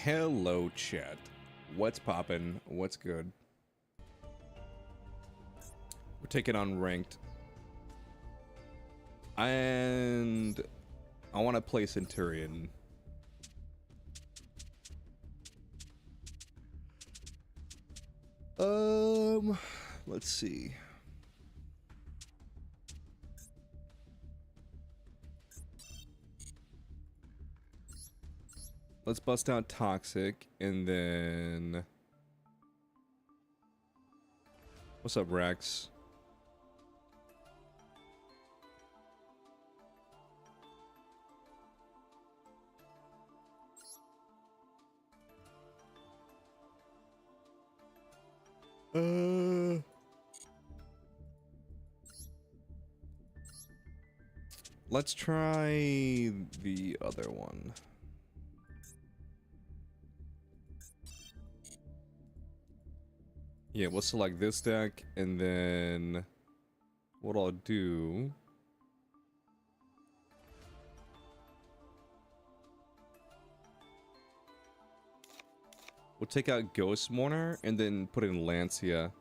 Hello, chat. What's poppin'? What's good? We're taking on ranked. And I want to play Centurion. Let's see. Let's bust out Toxic, and then... What's up, Rex? Let's try the other one. Yeah, we'll select this deck, and then what I'll do... We'll take out Ghost Mourner, and then put in Lancia.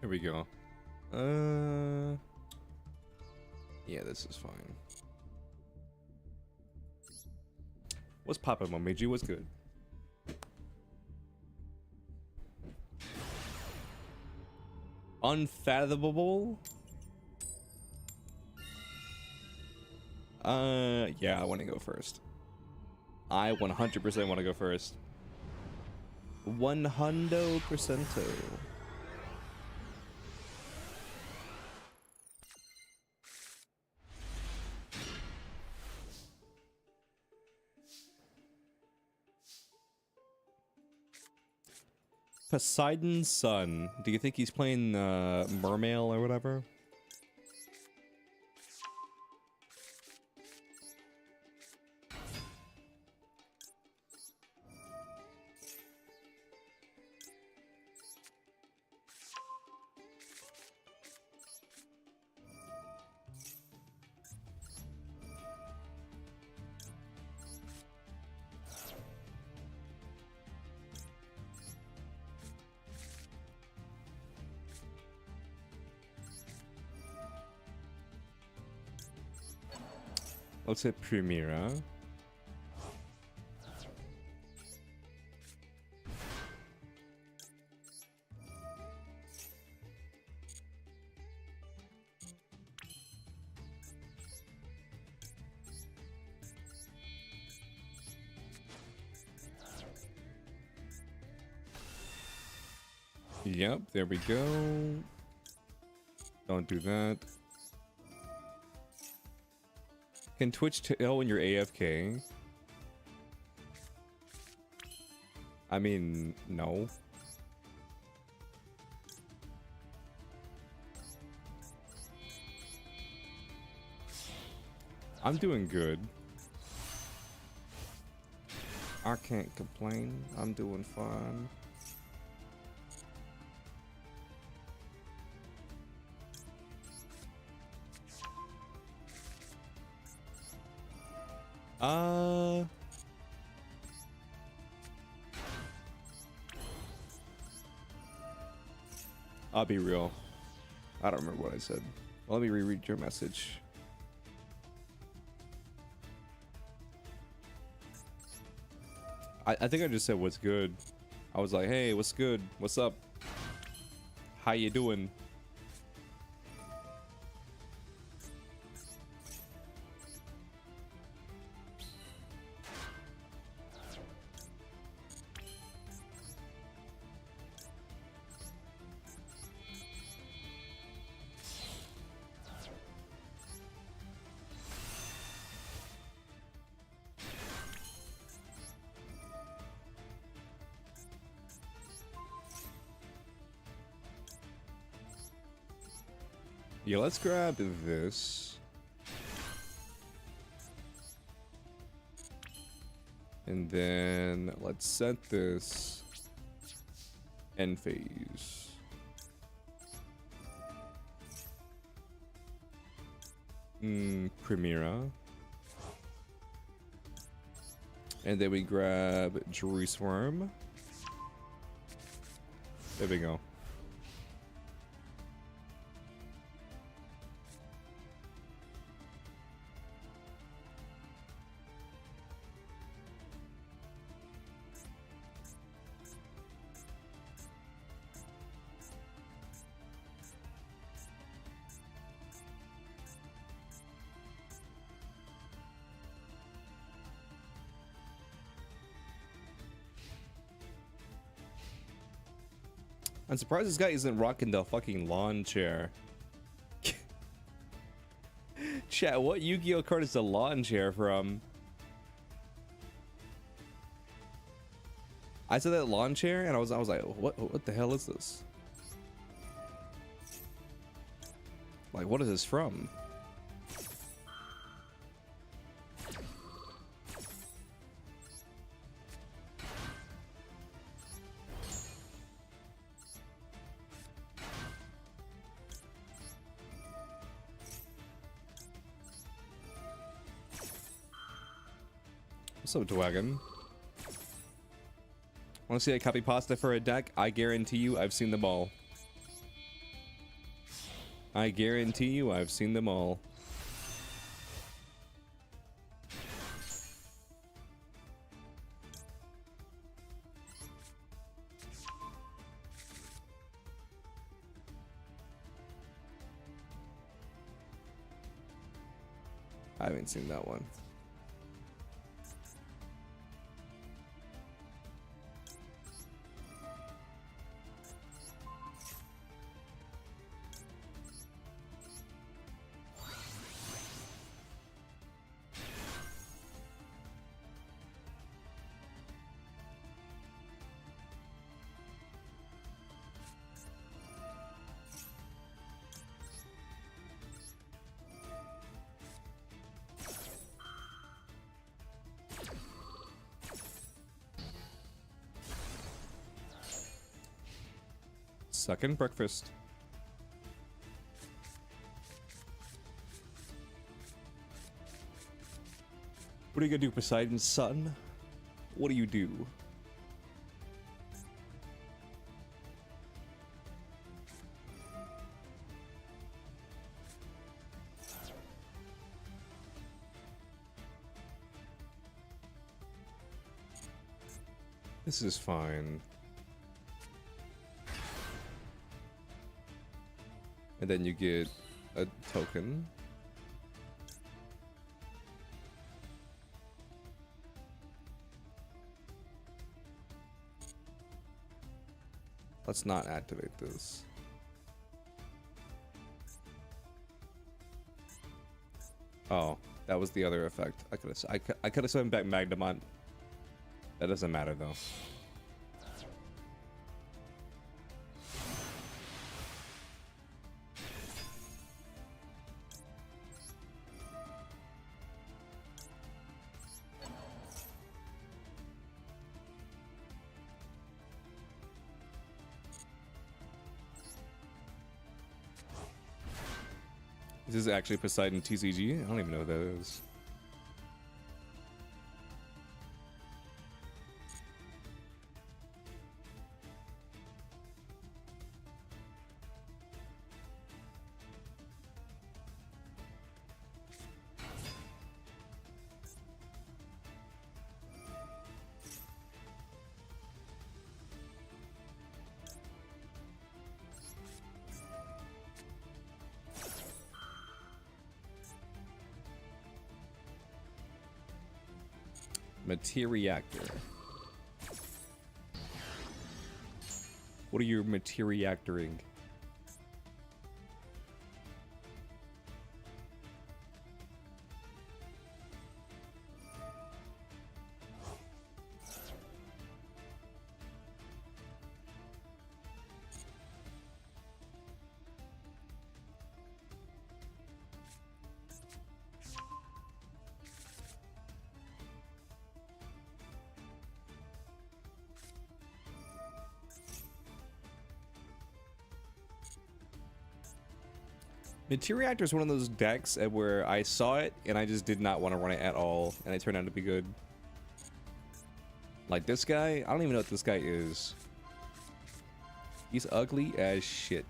Here we go. Yeah, this is fine. What's poppin', Momiji? What's good? Unfathomable? Yeah, I want to go first. I 100% want to go first. 100%. Poseidon's son. Do you think he's playing Mermail or whatever? Let's hit Primera. Yep, there we go. Don't do that. Can Twitch tell when you're AFK? I mean, no. I'm doing good. I can't complain. I'm doing fine. I'll be real. I don't remember what I said. Well, let me reread your message. I think I just said what's good. I was like, hey, what's good? What's up? How you doing? Yeah, let's grab this. And then let's set this end phase. Primera. And then we grab Jerusalem. There we go. I'm surprised this guy isn't rocking the fucking lawn chair. Chat, what Yu-Gi-Oh card is the lawn chair from? I saw that lawn chair and I was like, what the hell is this? Like, what is this from? What's up, Dwagon? Want to see a copy pasta for a deck? I guarantee you I've seen them all. I guarantee you I've seen them all. I haven't seen that one. Second breakfast. What are you gonna do, Poseidon's son? What do you do? This is fine. And then you get a token. Let's not activate this. Oh, that was the other effect. I could have sent back Magnemont. That doesn't matter though. This is actually Poseidon TCG? I don't even know what that is. Materiactor. What are you materiactoring? Materia Reactor is one of those decks where I saw it and I just did not want to run it at all, and it turned out to be good. Like this guy, I don't even know what this guy is. He's ugly as shit.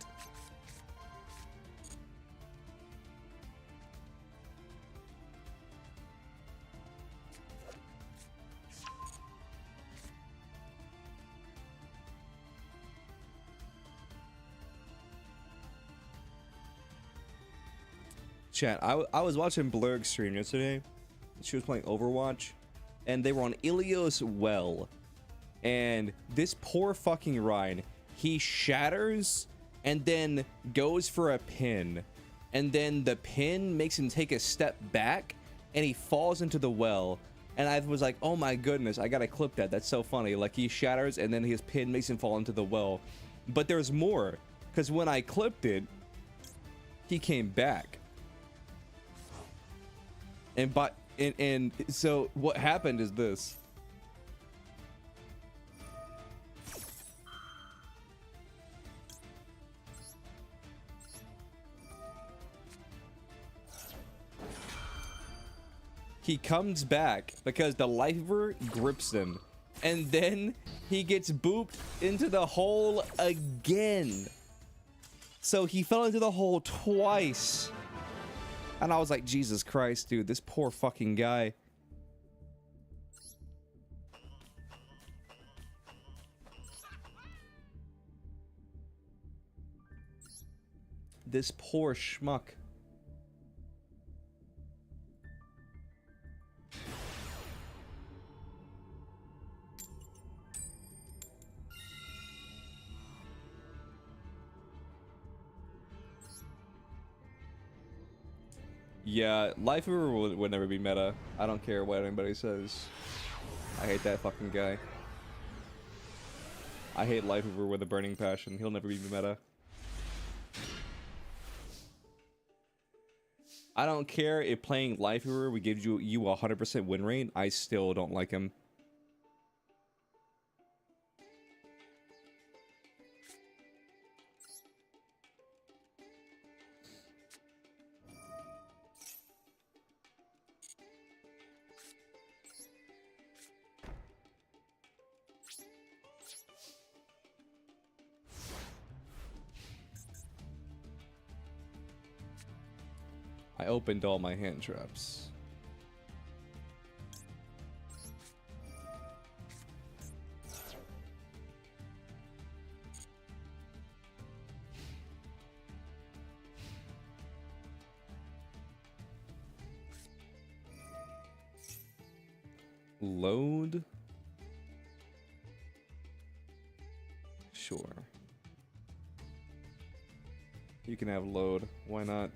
Chat, I was watching Blurg's stream yesterday. She was playing Overwatch, and they were on Ilios Well. And this poor fucking Ryan, he shatters and then goes for a pin. And then the pin makes him take a step back, and he falls into the well. And I was like, oh my goodness, I gotta clip that. That's so funny. Like, he shatters, and then his pin makes him fall into the well. But there's more, because when I clipped it, he came back. And so what happened is this. He comes back because the lifer grips him, and then he gets booped into the hole again. So he fell into the hole twice. And I was like, Jesus Christ, dude, this poor fucking guy. This poor schmuck. Yeah, Life Uber would never be meta. I don't care what anybody says. I hate that fucking guy. I hate Life Uber with a burning passion. He'll never be meta. I don't care if playing Life Uber would give you a 100% win rate. I still don't like him. I opened all my hand traps. Load. Sure. You can have load. Why not?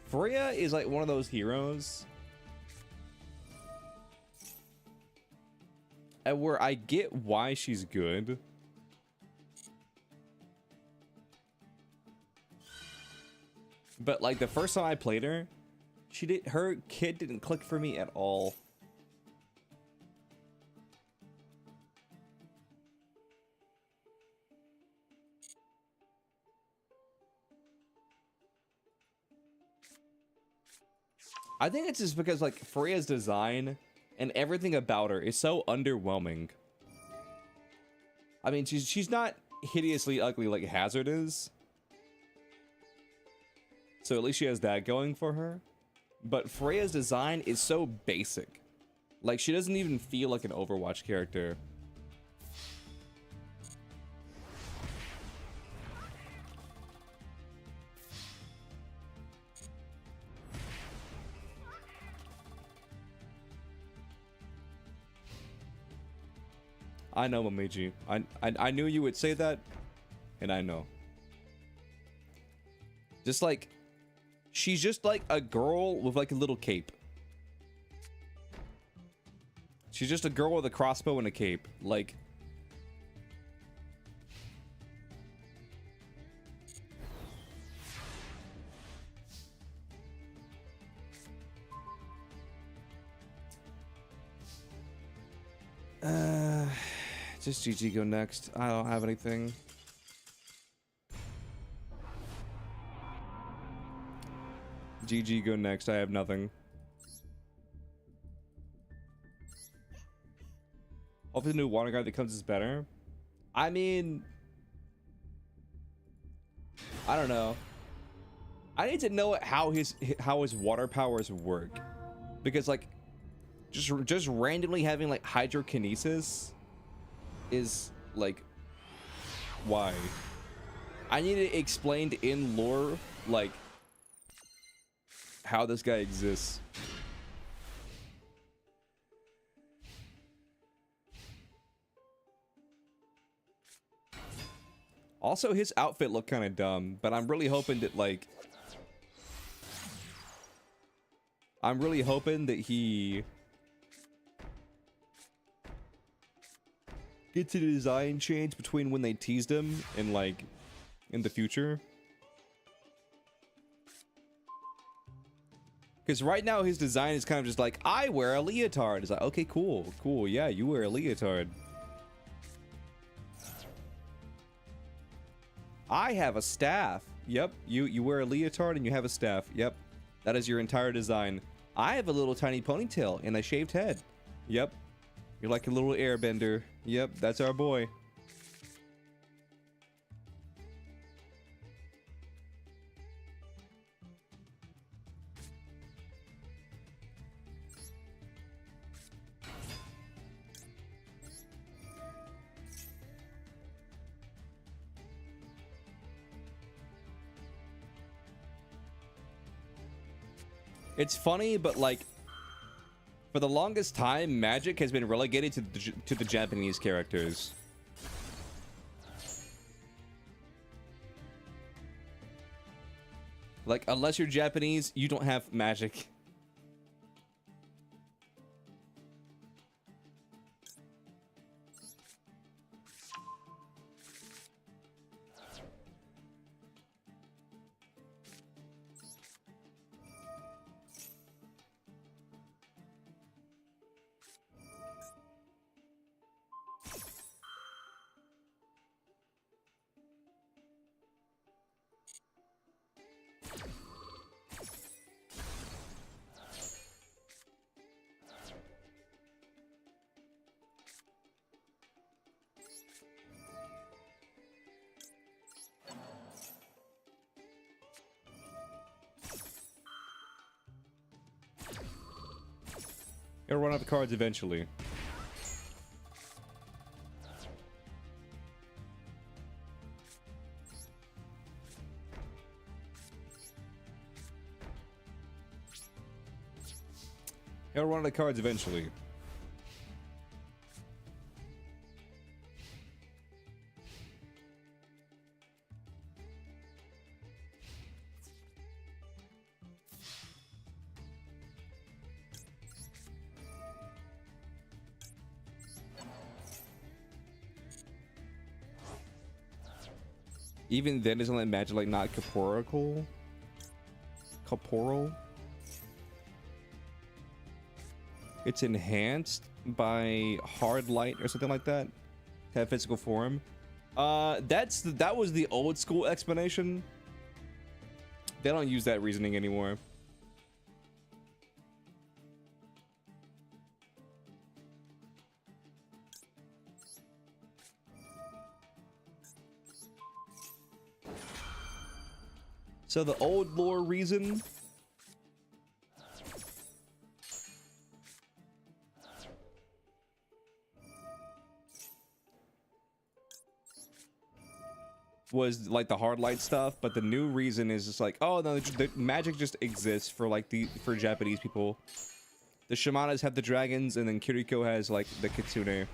Freya is like one of those heroes where I get why she's good, but like the first time I played her, her kit didn't click for me at all. I think it's just because like Freya's design and everything about her is so underwhelming. I mean, she's not hideously ugly like Hazard is. So at least she has that going for her. But Freya's design is so basic. Like, she doesn't even feel like an Overwatch character. I know, Momiji. I knew you would say that, and I know. Just like, she's just like a girl with like a little cape. She's just a girl with a crossbow and a cape. Like, Just GG go next. I don't have anything. GG go next. I have nothing. Hopefully the new water guard that comes is better. I mean, I don't know. I need to know how his water powers work, because like just randomly having like hydrokinesis is like, why? I need it explained in lore, like how this guy exists. Also, his outfit looked kind of dumb, but I'm really hoping that like he gets a design change between when they teased him and like in the future. Because right now his design is kind of just like, I wear a leotard. It's like, okay, cool, cool, yeah, you wear a leotard. I have a staff. Yep, you wear a leotard and you have a staff. Yep, that is your entire design. I have a little tiny ponytail and a shaved head. Yep, you're like a little airbender. Yep, that's our boy. It's funny, but like, for the longest time, magic has been relegated to the Japanese characters. Like, unless you're Japanese, you don't have magic. It'll run out of cards eventually. It'll run out of cards eventually. Even then, isn't that magic like not corporeal? Corporeal? It's enhanced by hard light or something like that to have physical form. That was the old school explanation. They don't use that reasoning anymore. So the old lore reason was like the hard light stuff, but the new reason is just like, oh no, the magic just exists for like for Japanese people. The Shamanas have the dragons, and then Kiriko has like the kitsune.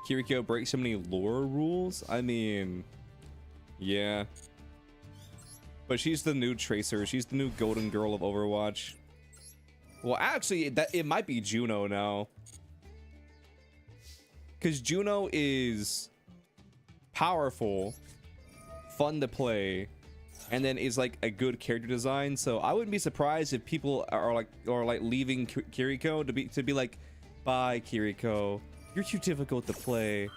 Kiriko breaks so many lore rules? I mean, yeah. But she's the new Tracer. She's the new golden girl of Overwatch. Well, actually, it might be Juno now. Because Juno is powerful, fun to play, and then is like a good character design. So I wouldn't be surprised if people are like leaving Kiriko to be like, bye Kiriko, you're too difficult to play.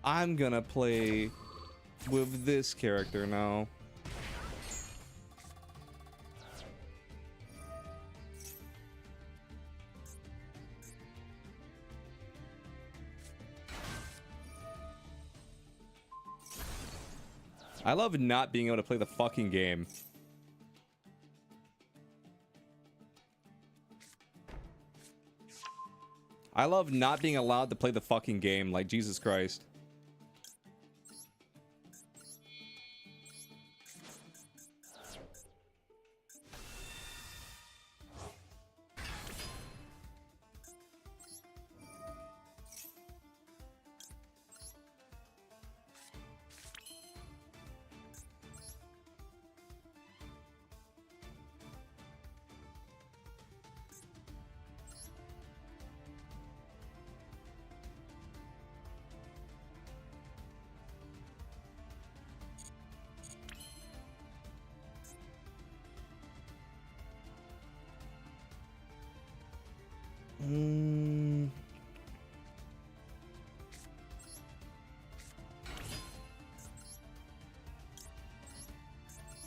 I'm gonna play with this character now. I love not being able to play the fucking game. I love not being allowed to play the fucking game, like Jesus Christ.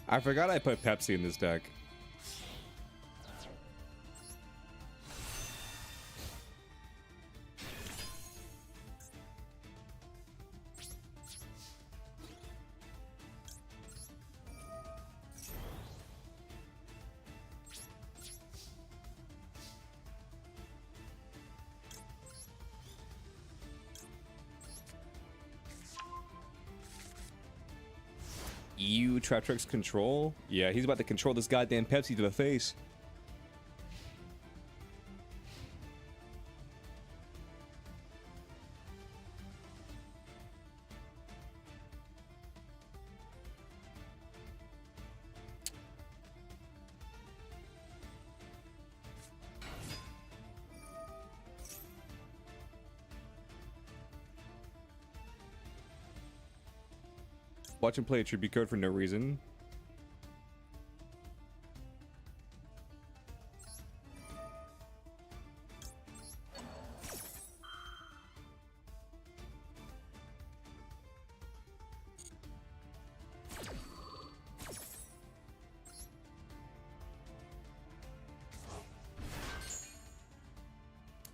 I forgot I put Pepsi in this deck. You Traptrix control? Yeah, he's about to control this goddamn Pepsi to the face. Watch him play a tribute card for no reason.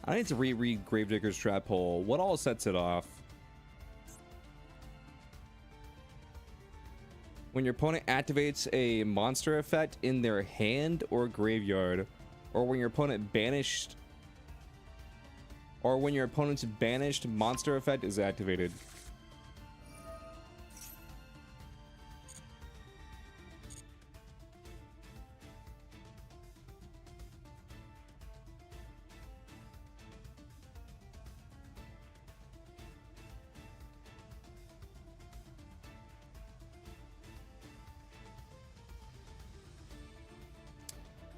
I need to reread Gravedigger's Trap Hole. What all sets it off? When your opponent activates a monster effect in their hand or graveyard, or when your opponent banished, or when your opponent's banished monster effect is activated.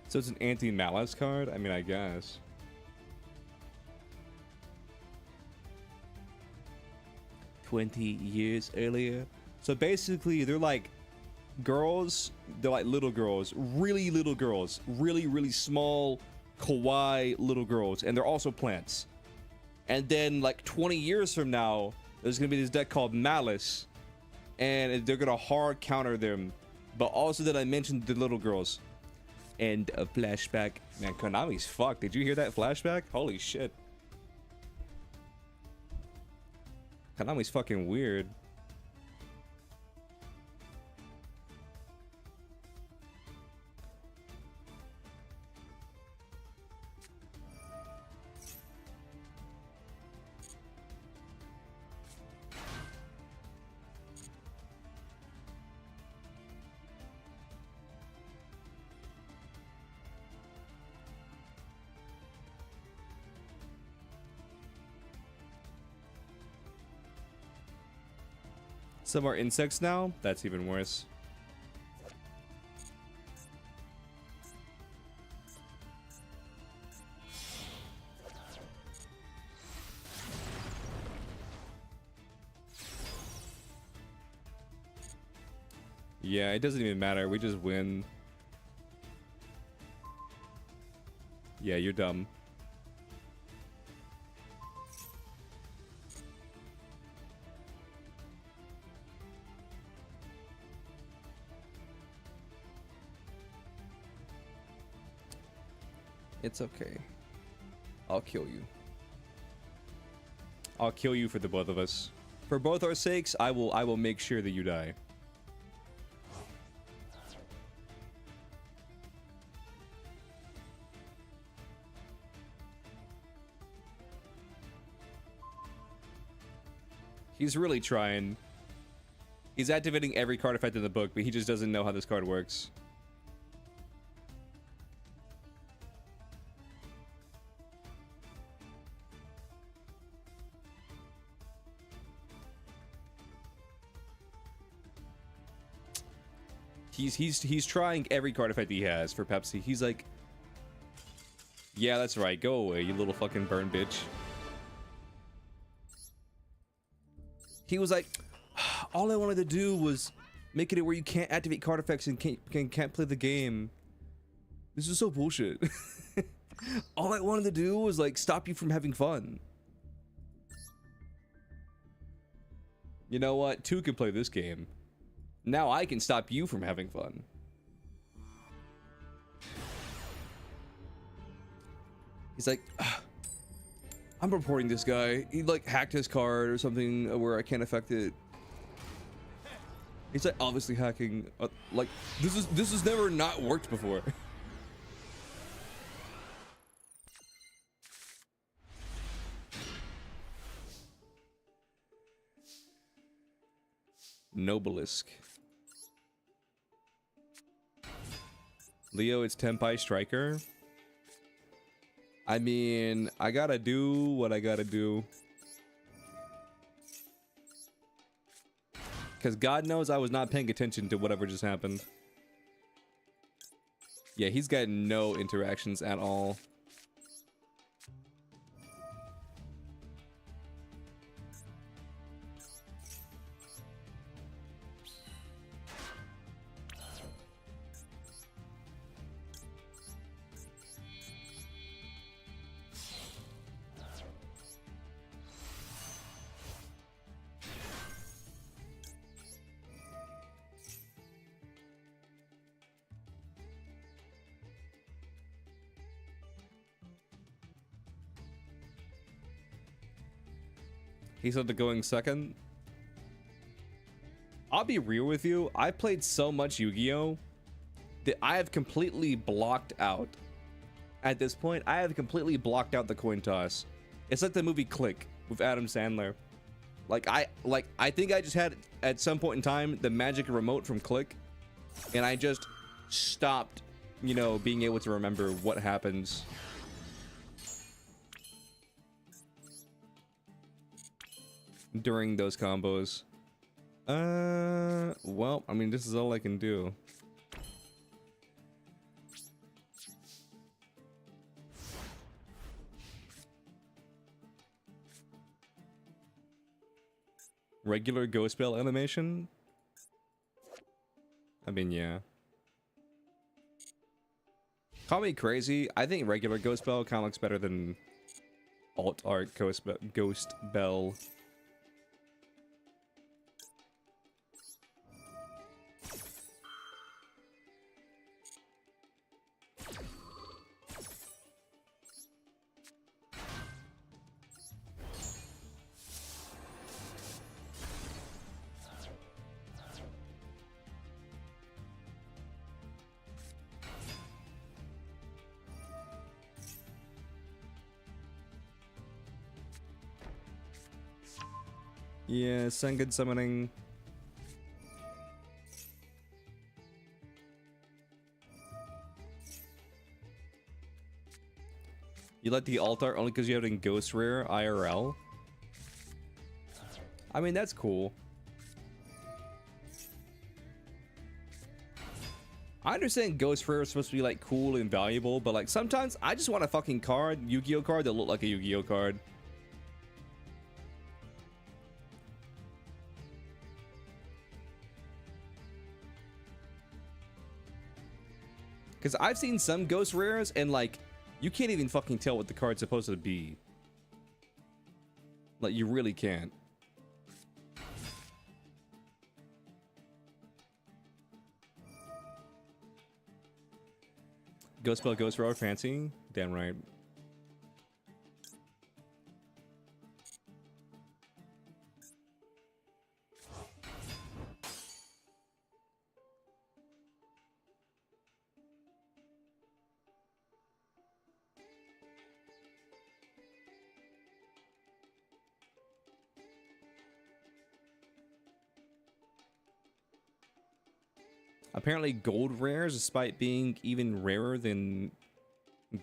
So it's an anti-malice card? I mean, I guess. $20 earlier. So basically, they're like girls. They're like little girls. Really little girls. Really, really small, kawaii little girls. And they're also plants. And then, like, 20 years from now, there's going to be this deck called Malice. And they're going to hard counter them. But also that I mentioned the little girls. And a flashback. Man, Konami's fucked. Did you hear that flashback? Holy shit. Konami's fucking weird. Some are insects now? That's even worse. Yeah, it doesn't even matter. We just win. Yeah, you're dumb. It's okay. I'll kill you. I'll kill you for the both of us. For both our sakes, I will make sure that you die. He's really trying. He's activating every card effect in the book, but he just doesn't know how this card works. He's trying every card effect he has for Pepsi. He's like, yeah, that's right. Go away, you little fucking burn bitch. He was like, all I wanted to do was make it where you can't activate card effects and can't play the game. This is so bullshit. All I wanted to do was like stop you from having fun. You know what? 2 can play this game. Now I can stop you from having fun. He's like, I'm reporting this guy. He like hacked his card or something where I can't affect it. He's like obviously hacking. Like this has never not worked before. Nobelisk. Leo, it's Tenpai Striker. I mean, I gotta do what I gotta do. Because God knows I was not paying attention to whatever just happened. Yeah, he's got no interactions at all. He said to going second. I'll be real with you. I played so much Yu-Gi-Oh! That I have completely blocked out. At this point, I have completely blocked out the coin toss. It's like the movie Click with Adam Sandler. I think I just had at some point in time the magic remote from Click, and I just stopped, you know, being able to remember what happens. During those combos. Well, I mean, this is all I can do. Regular ghost bell animation? I mean, yeah. Call me crazy. I think regular ghost bell kind of looks better than alt art ghost bell. Yeah, Sengen summoning. You let the alt art only because you have it in Ghost Rare IRL? I mean, that's cool. I understand Ghost Rare is supposed to be like cool and valuable, but like sometimes I just want a fucking card, Yu-Gi-Oh card that look like a Yu-Gi-Oh card. Because I've seen some ghost rares and like you can't even fucking tell what the card's supposed to be. Like you really can't. Ghost spell, ghost roar, fancy. Damn right. Apparently gold rares, despite being even rarer than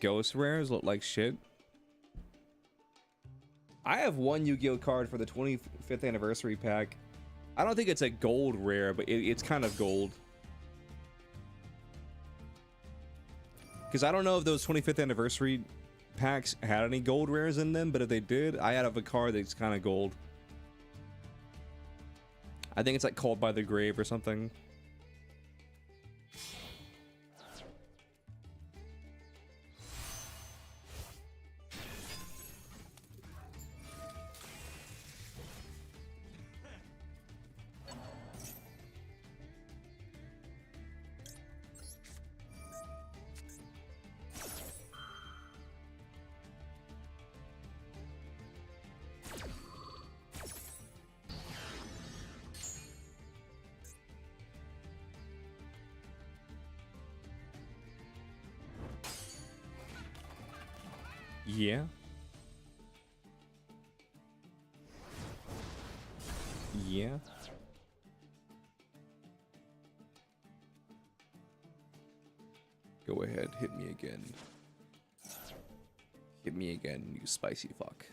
ghost rares, look like shit. I have one Yu-Gi-Oh card for the 25th anniversary pack. I don't think it's a gold rare, but it's kind of gold. Because I don't know if those 25th anniversary packs had any gold rares in them, but if they did, I have a card that's kind of gold. I think it's like Called by the Grave or something. Yeah. Yeah. Go ahead, hit me again. Hit me again, you spicy fuck.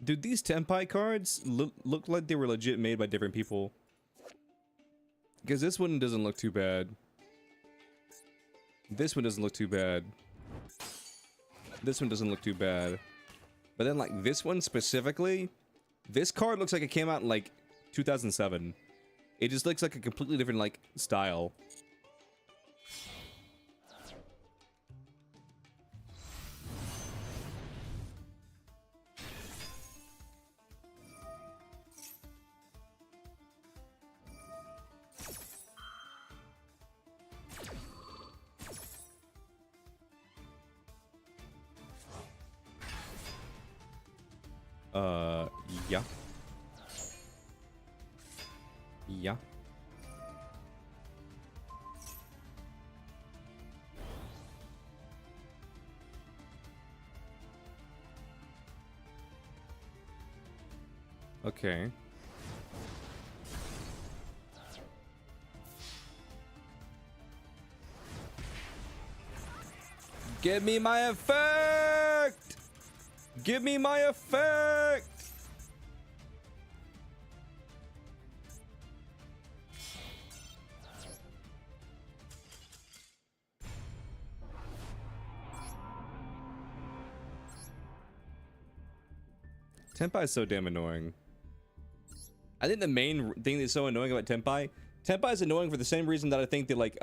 Dude, these Tenpai cards look like they were legit made by different people. Because this one doesn't look too bad. This one doesn't look too bad. This one doesn't look too bad. But then, like, this one specifically, this card looks like it came out in, like, 2007. It just looks like a completely different, like, style. Yeah. Yeah. Okay. Give me my effect! Give me my effect! Tenpai is so damn annoying. I think the main thing that's so annoying about Tenpai is annoying for the same reason that I think that, like,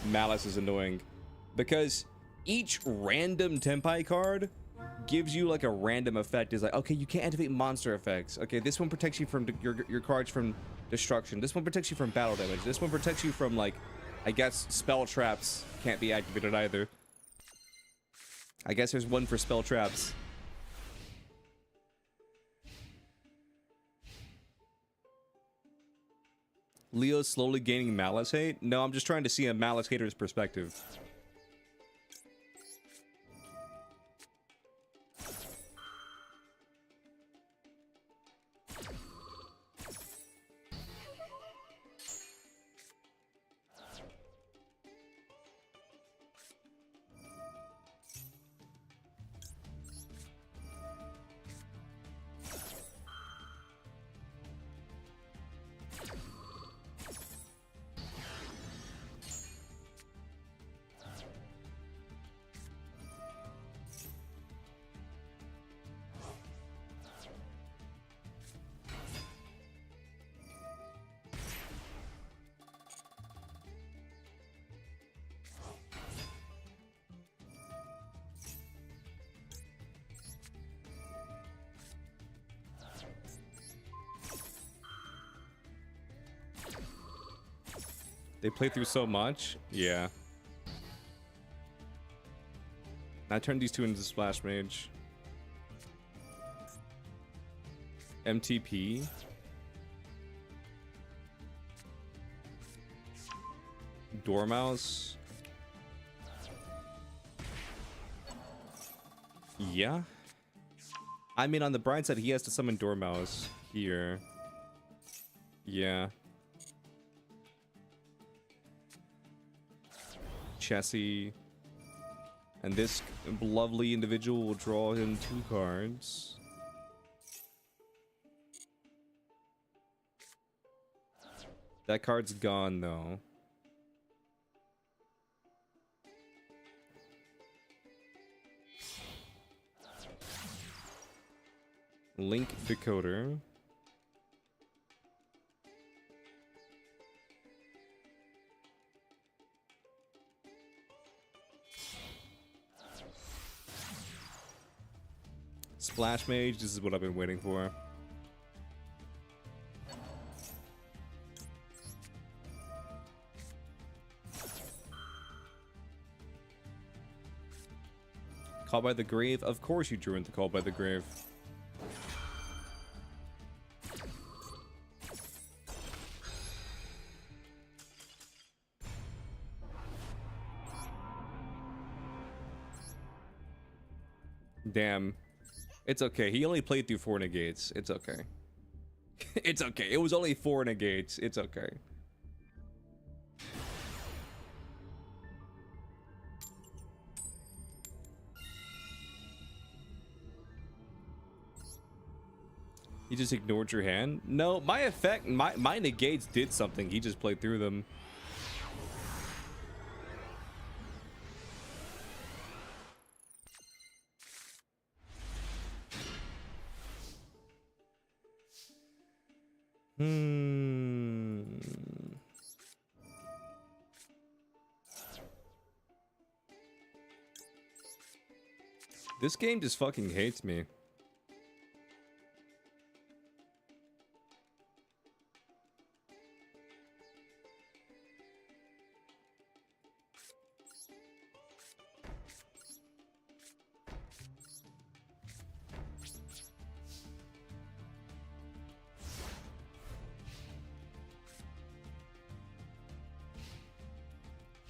Malice is annoying. Because each random Tenpai card gives you, like, a random effect. It's like, okay, you can't activate monster effects. Okay, this one protects you from your cards from destruction. This one protects you from battle damage. This one protects you from, like, I guess spell traps can't be activated either. I guess there's one for spell traps. Leo's slowly gaining Malice hate? No, I'm just trying to see a Malice hater's perspective. They play through so much. Yeah. I turned these two into Splash Mage. MTP. Dormouse. Yeah. I mean, on the bright side, he has to summon Dormouse here. Yeah. Chessie. And this lovely individual will draw him 2 cards. That card's gone, though. Link Decoder. Splash Mage, this is what I've been waiting for. Call by the Grave? Of course you drew into Call by the Grave. Damn. It's okay. He only played through 4 negates. It's okay. It's okay. It was only 4 negates. It's okay. You just ignored your hand? No, my effect, my negates did something. He just played through them. This game just fucking hates me.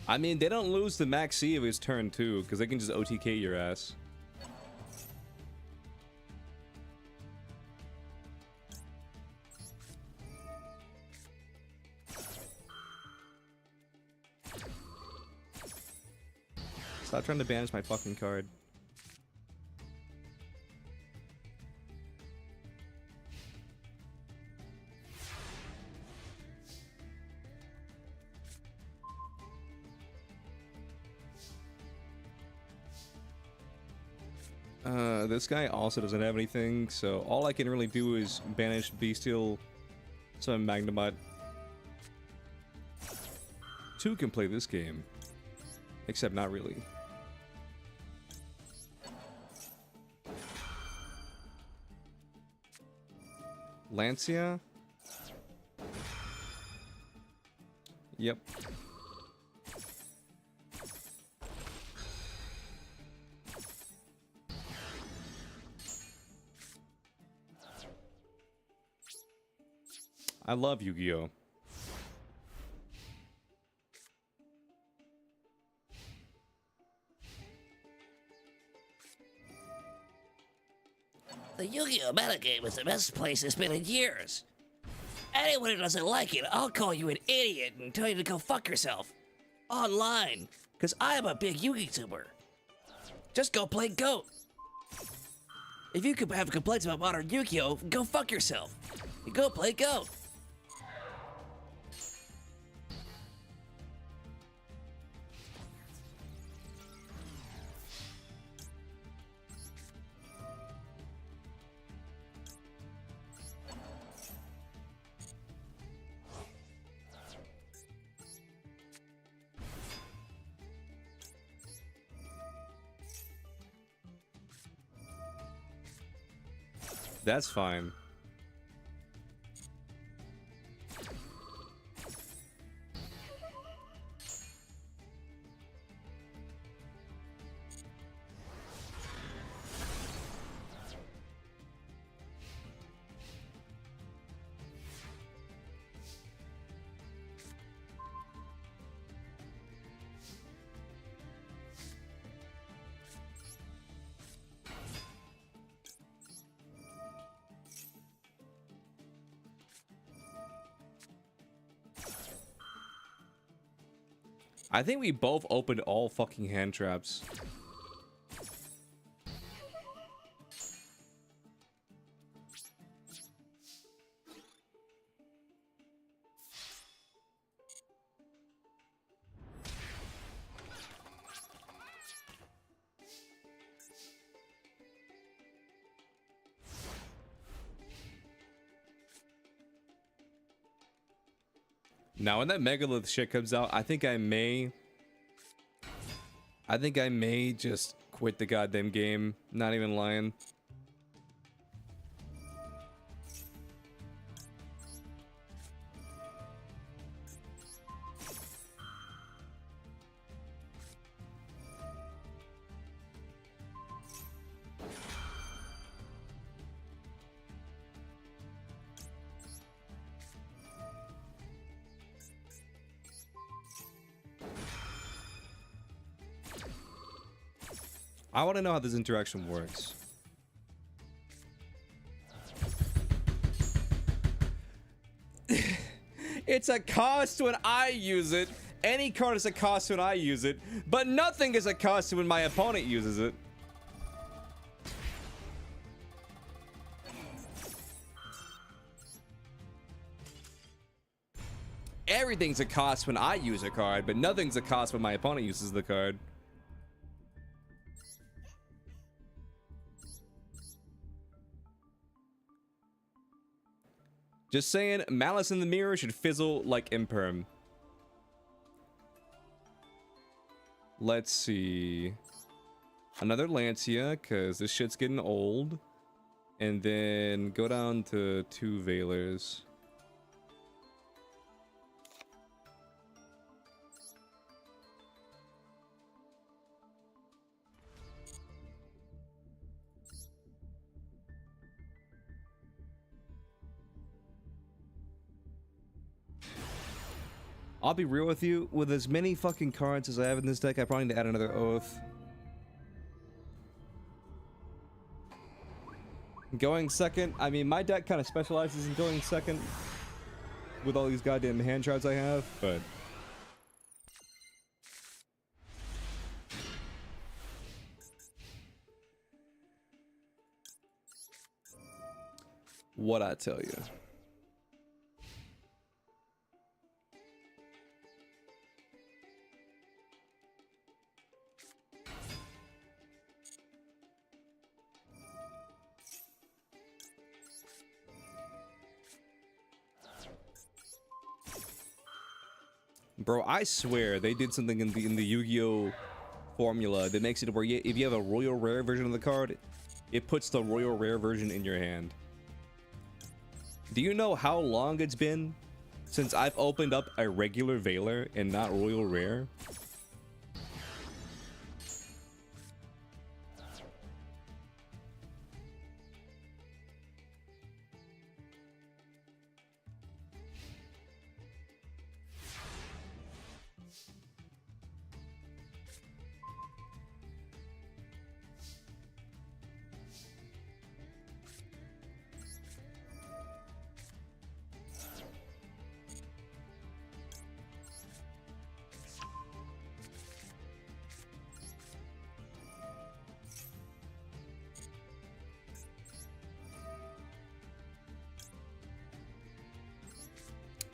I mean, they don't lose the Max C of his turn too, because they can just OTK your ass. Stop trying to banish my fucking card. This guy also doesn't have anything, so all I can really do is banish Bestial, summon Magnemite. 2 can play this game, except not really. Lancia? Yep. I love Yu-Gi-Oh! The Yu-Gi-Oh! Metagame is the best place it's been in years. Anyone who doesn't like it, I'll call you an idiot and tell you to go fuck yourself. Online. Because I'm a big Yu-Gi-Tuber. Just go play GOAT. If you could have complaints about modern Yu-Gi-Oh! Go fuck yourself. You go play GOAT. That's fine. I think we both opened all fucking hand traps. Now, when that Megalith shit comes out, I think I may just quit the goddamn game. Not even lying. I want to know how this interaction works. It's a cost when I use it. Any card is a cost when I use it, but nothing is a cost when my opponent uses it. Everything's a cost when I use a card, but nothing's a cost when my opponent uses the card. Just saying, Malice in the Mirror should fizzle like Imperm. Let's see. Another Lancia, because this shit's getting old. And then go down to 2 Veilers. I'll be real with you, with as many fucking cards as I have in this deck, I probably need to add another Oath. Going second, I mean, my deck kind of specializes in going second with all these goddamn hand traps I have, but... what I tell you. Bro, I swear they did something in the Yu-Gi-Oh formula that makes it where if you have a royal rare version of the card, it puts the royal rare version in your hand. Do you know how long it's been since I've opened up a regular Veiler and not royal rare?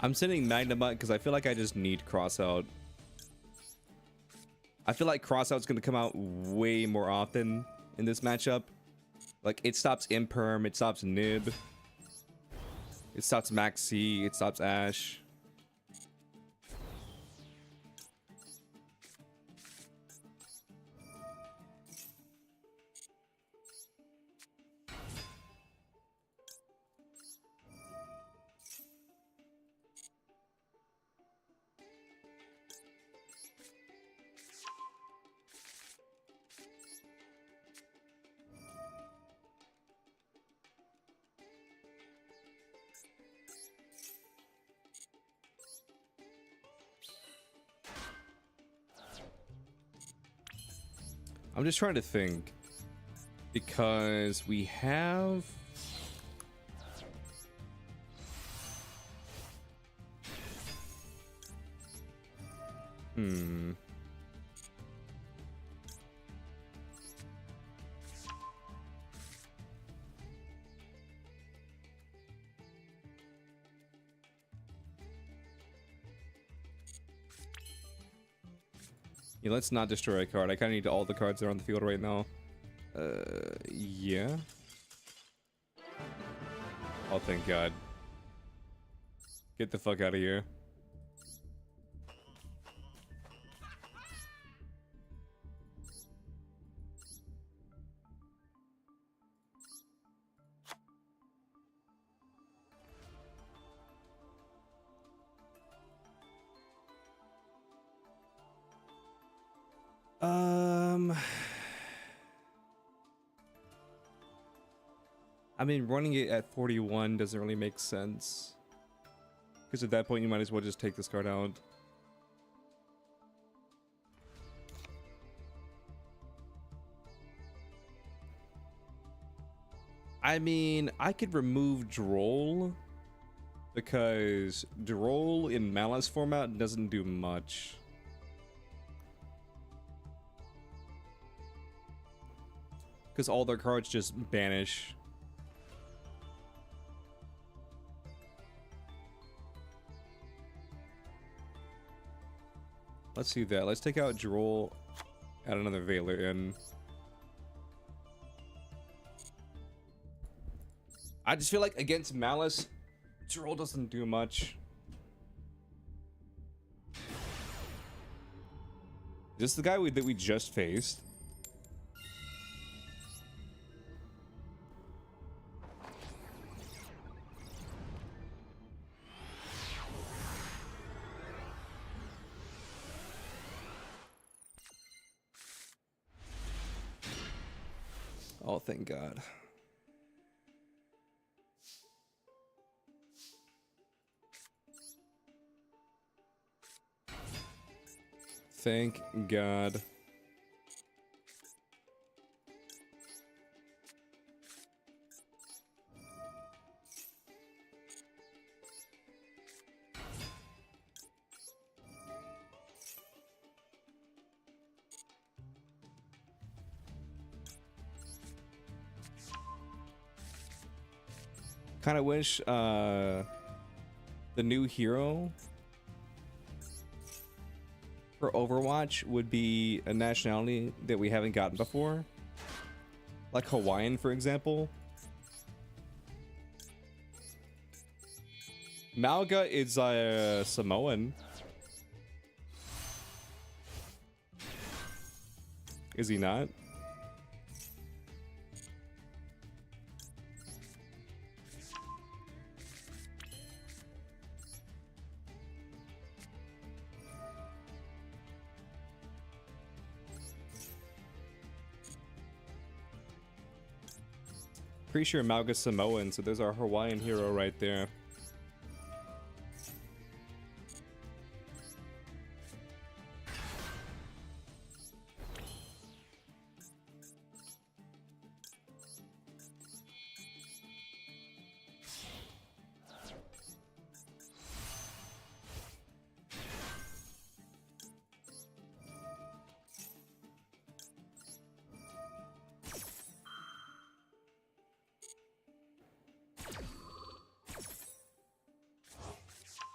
I'm sending Magnemite because I feel like I just need Crossout. I feel like Crossout's going to come out way more often in this matchup. Like, it stops Imperm, it stops Nib, it stops Maxi, it stops Ash. I'm just trying to think, because we have... Hmm. Yeah, let's not destroy a card. I kind of need all the cards that are on the field right now. Yeah. Oh, thank God. Get the fuck out of here. I mean, running it at 41 doesn't really make sense. Because at that point, you might as well just take this card out. I mean, I could remove Droll. Because Droll in Malice format doesn't do much. Because all their cards just banish. Let's do that. Let's take out Droll, add another Veiler in. I just feel like against Malice, Droll doesn't do much. Is this the guy that we just faced? Oh, thank God. Thank God. Kind of wish the new hero for Overwatch would be a nationality that we haven't gotten before. Like Hawaiian, for example. Malga is Samoan. Is he not? Pretty sure Malga's Samoan, so there's our Hawaiian hero right there.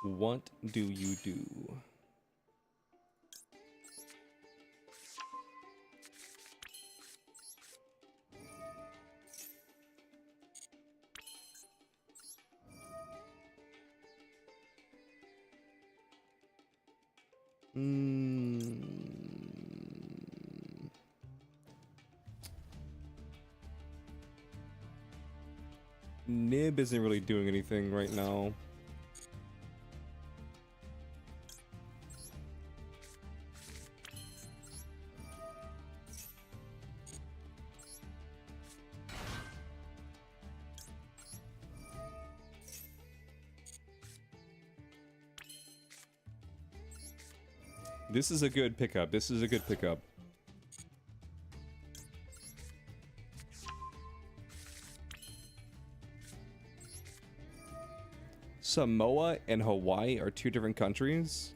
What do you do? Nib isn't really doing anything right now. This is a good pickup. This is a good pickup. Samoa and Hawaii are two different countries.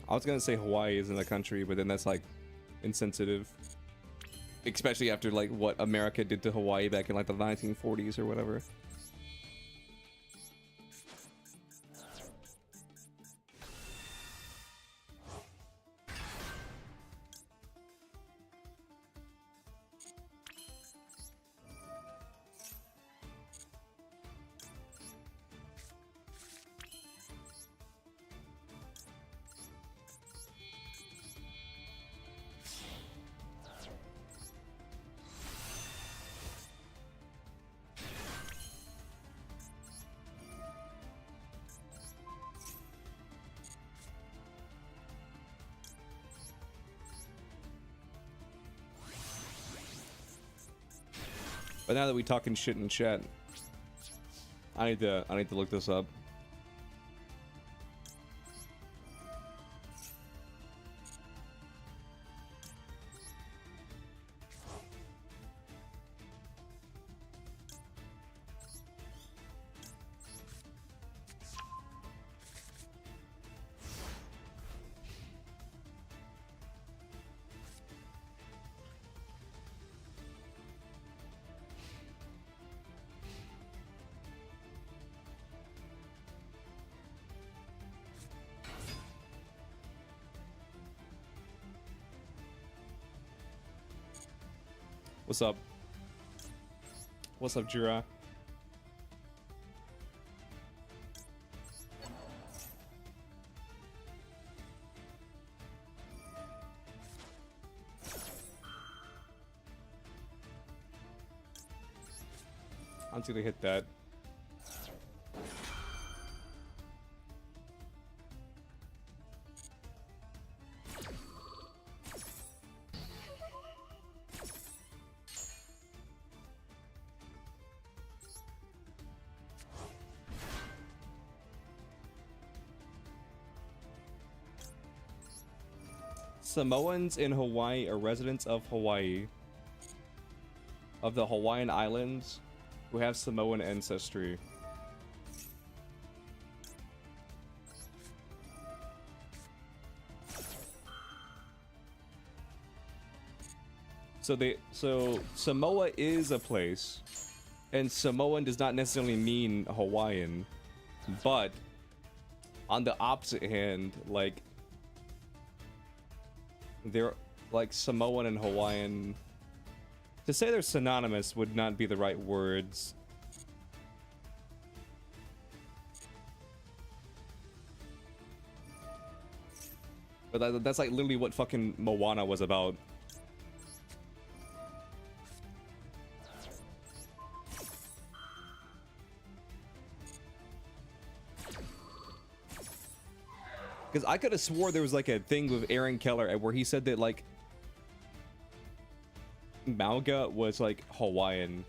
I was gonna say Hawaii isn't a country, but then that's like insensitive. Especially after like what America did to Hawaii back in like the 1940s or whatever. But now that we talking shit in chat, I need to look this up. What's up? What's up, Jira? I'm just gonna hit that. Samoans in Hawaii are residents of Hawaii, of the Hawaiian Islands, who have Samoan ancestry. So Samoa is a place, and Samoan does not necessarily mean Hawaiian, but on the opposite hand, like, they're like Samoan and Hawaiian. To say they're synonymous would not be the right words. But that's like literally what fucking Moana was about. Because I could have swore there was like a thing with Aaron Keller where he said that like Mauga was like Hawaiian.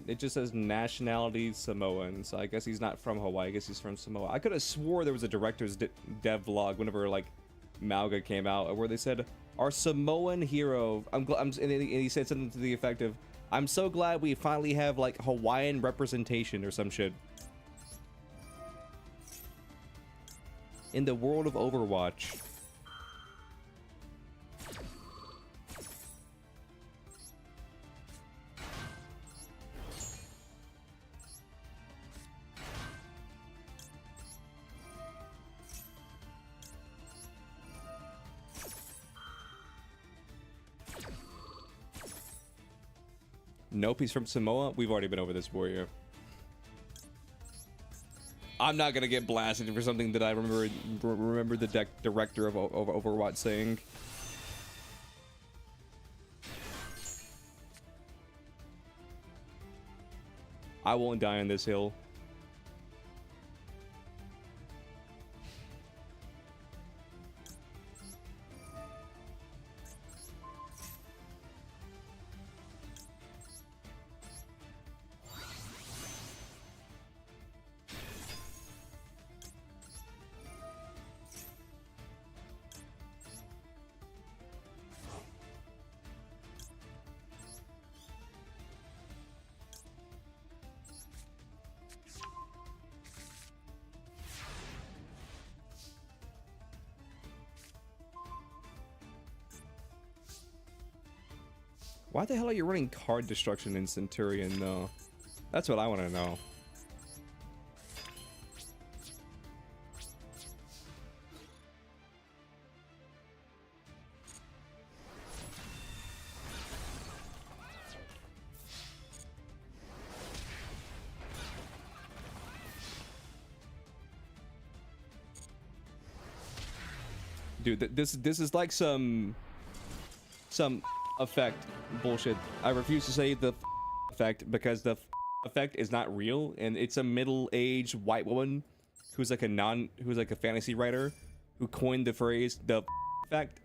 It just says nationality Samoan, so I guess he's not from Hawaii. I guess he's from Samoa. I could have swore there was a director's dev vlog whenever like Mauga came out where they said our Samoan hero. And he said something to the effect of, "I'm so glad we finally have like Hawaiian representation" or some shit. In the world of Overwatch. Nope, he's from Samoa. We've already been over this, warrior. I'm not gonna get blasted for something that I remember the director of Overwatch saying. I won't die on this hill. Why the hell are you running card destruction in Centurion though? That's what I want to know. Dude, this is like some effect bullshit. I refuse to say the effect because the effect is not real, and it's a middle-aged white woman who's like a fantasy writer who coined the phrase the effect.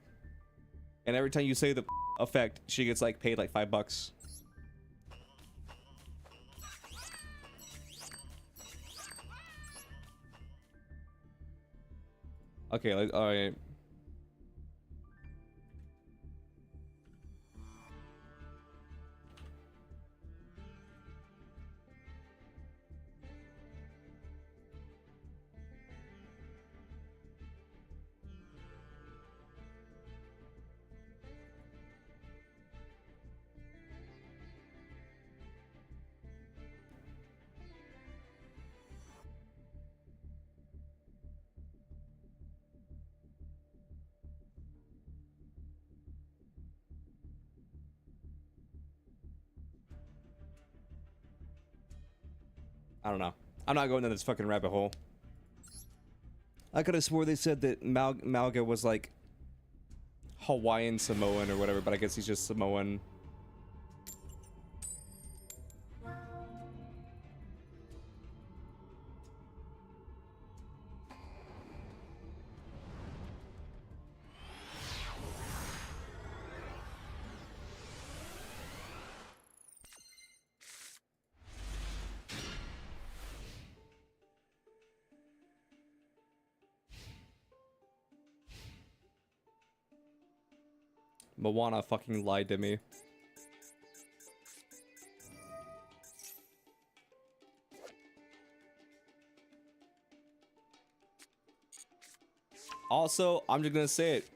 And every time you say the effect, she gets like paid like $5. Okay, all right. I don't know. I'm not going down this fucking rabbit hole. I could have swore they said that Malga was like Hawaiian Samoan or whatever, but I guess he's just Samoan. Moana fucking lied to me. Also, I'm just gonna say it.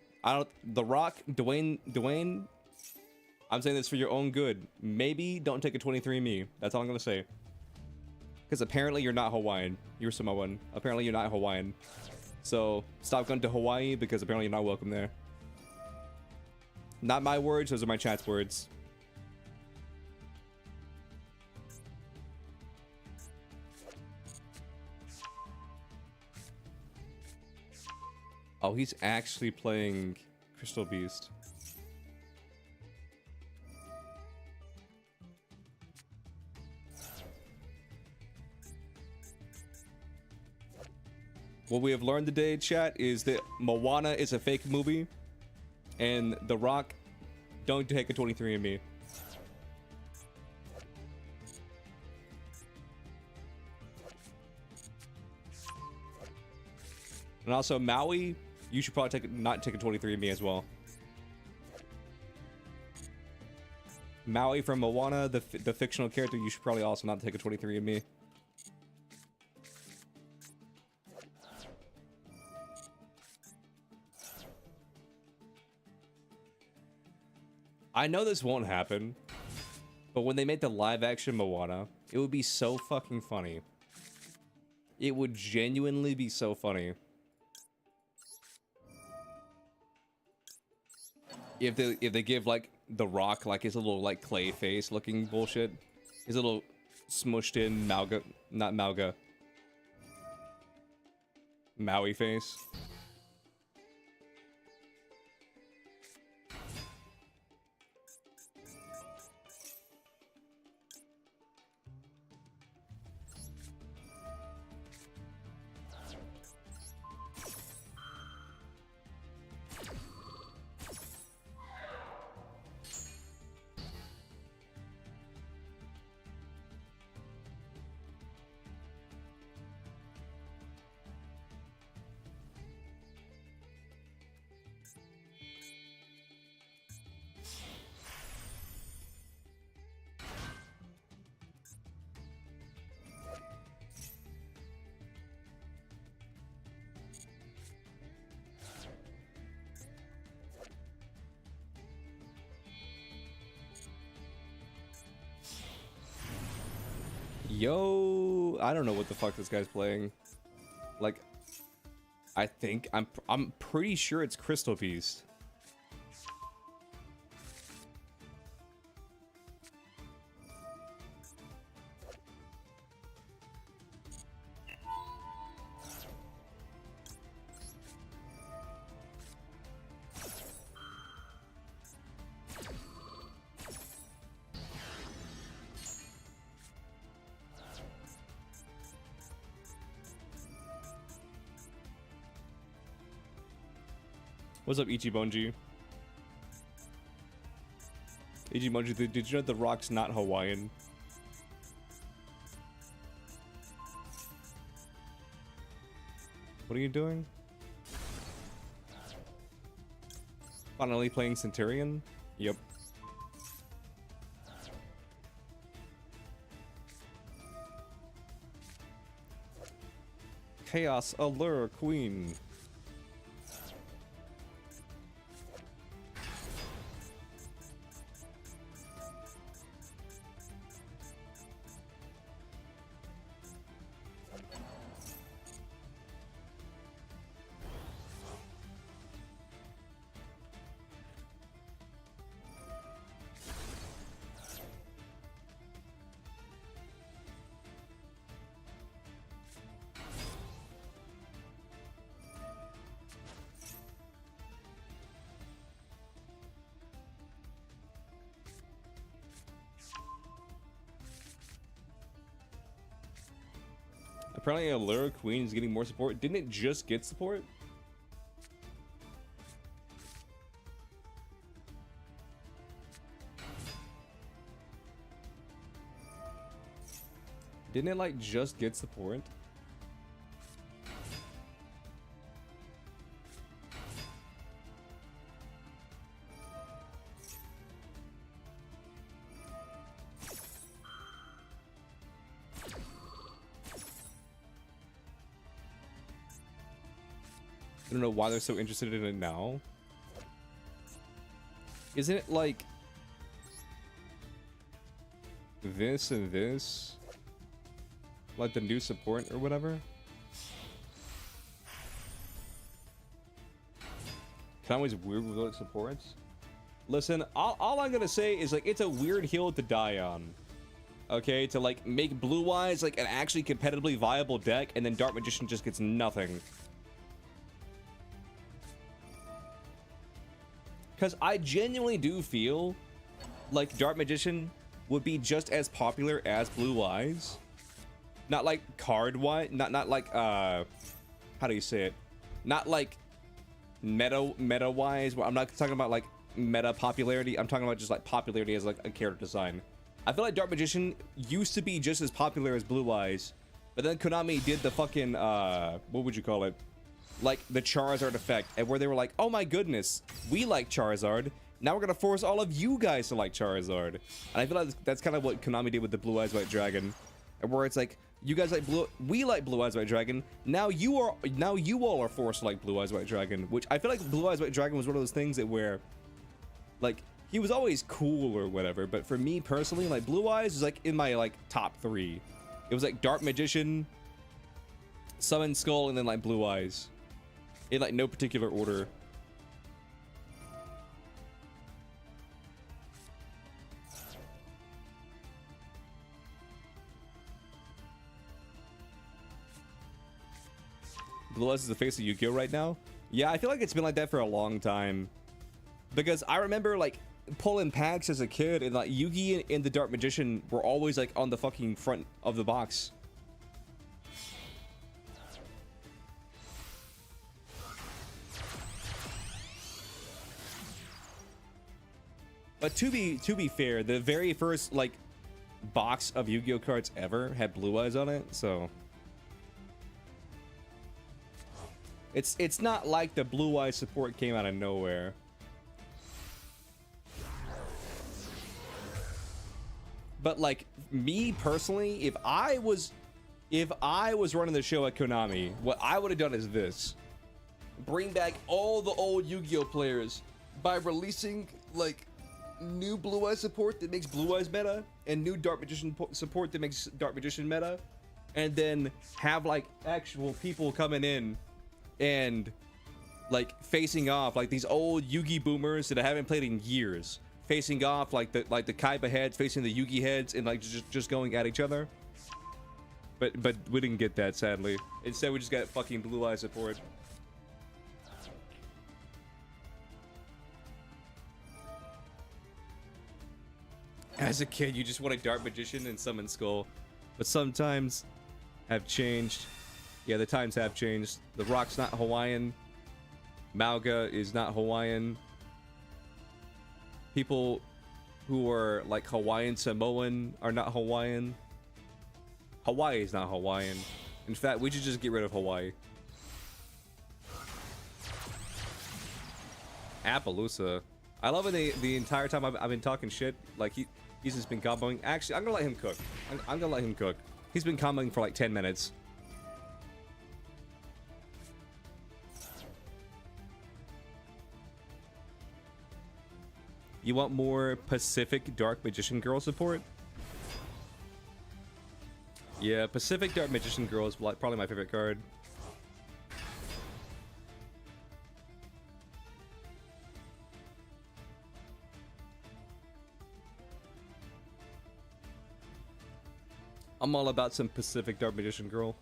The Rock, Dwayne, I'm saying this for your own good. Maybe don't take a 23andMe. That's all I'm gonna say. Because apparently you're not Hawaiian. You're Samoan. Apparently you're not Hawaiian. So stop going to Hawaii because apparently you're not welcome there. Not my words, those are my chat's words. Oh, he's actually playing Crystal Beast. What we have learned today, chat, is that Moana is a fake movie. And The Rock, don't take a 23andMe. And also Maui, you should probably not take a 23andMe as well. Maui from Moana, the fictional character, you should probably also not take a 23andMe. I know this won't happen, but when they make the live action Moana, it would be so fucking funny. It would genuinely be so funny. If they give like The Rock like his little like clay face looking bullshit, his little smushed in Maui face. Yo, I don't know what the fuck this guy's playing. Like, I'm pretty sure it's Crystal Beast. What's up, Ichibunji? Ichibunji, did you know The Rock's not Hawaiian? What are you doing? Finally playing Centurion? Yep. Chaos Allure Queen. Apparently Allure Queen is getting more support. Didn't it just get support? Didn't it like just get support? I don't know why they're so interested in it now. Isn't it like this and this? Like the new support or whatever? Conway's weird with like supports. Listen, all I'm gonna say is like it's a weird hill to die on. Okay, to like make Blue Eyes like an actually competitively viable deck, and then Dark Magician just gets nothing. Because I genuinely do feel like Dark Magician would be just as popular as Blue Eyes. Not like card-wise, not like, how do you say it? Not like meta-wise. I'm not talking about like meta popularity. I'm talking about just like popularity as like a character design. I feel like Dark Magician used to be just as popular as Blue Eyes, but then Konami did the fucking, what would you call it? Like the Charizard effect, and where they were like, oh my goodness, we like Charizard, now we're gonna force all of you guys to like Charizard. And I feel like that's kind of what Konami did with the Blue Eyes White Dragon, and where it's like, you guys like we like Blue Eyes White Dragon, now you all are forced to like Blue Eyes White Dragon. Which I feel like Blue Eyes White Dragon was one of those things that where like he was always cool or whatever, but for me personally, like Blue Eyes was like in my like top 3. It was like Dark Magician, Summon Skull, and then like Blue Eyes. In like no particular order. Blue Eyes is the face of Yu-Gi-Oh right now? Yeah, I feel like it's been like that for a long time. Because I remember like pulling packs as a kid, and like Yugi and the Dark Magician were always like on the fucking front of the box. But to be fair, the very first like box of Yu-Gi-Oh cards ever had Blue Eyes on it, so it's not like the Blue Eyes support came out of nowhere. But like me personally, if I was running the show at Konami, what I would have done is this: bring back all the old Yu-Gi-Oh players by releasing like new Blue Eyes support that makes Blue Eyes meta, and new Dark Magician support that makes Dark Magician meta, and then have like actual people coming in and like facing off, like these old Yugi boomers that I haven't played in years, facing off like the Kaiba heads facing the Yugi heads, and like just going at each other. But we didn't get that, sadly. Instead, we just got fucking Blue Eye support. As a kid, you just want a Dark Magician and summon Skull, but sometimes have changed. Yeah, the times have changed. The Rock's not Hawaiian. Mauga is not Hawaiian. People who are like Hawaiian Samoan are not Hawaiian. Hawaii is not Hawaiian. In fact, we should just get rid of Hawaii. Appaloosa. I love it the entire time I've been talking shit. Like he's just been comboing. Actually, I'm gonna let him cook. I'm gonna let him cook. He's been comboing for like 10 minutes. You want more Pacific Dark Magician Girl support? Yeah, Pacific Dark Magician Girl is like probably my favorite card. I'm all about some Pacific Dark Magician Girl.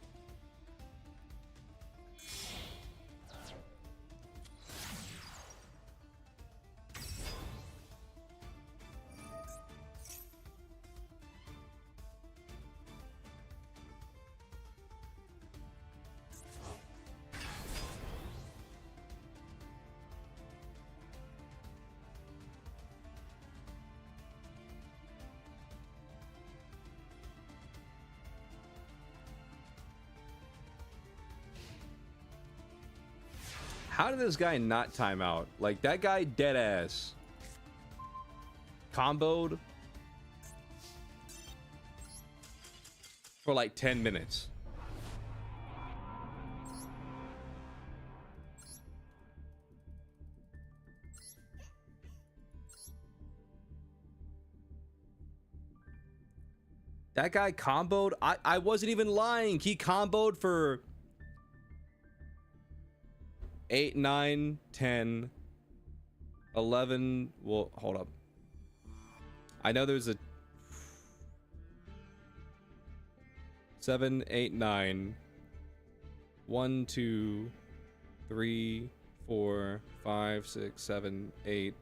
How did this guy not time out? Like, that guy dead ass comboed for like 10 minutes. That guy comboed. I wasn't even lying. He comboed for 8, 9, 10, 11. Well, hold up. I know there's a 7, 8, 9. 1, 2, 3, 4, 5, 6, 7, 8,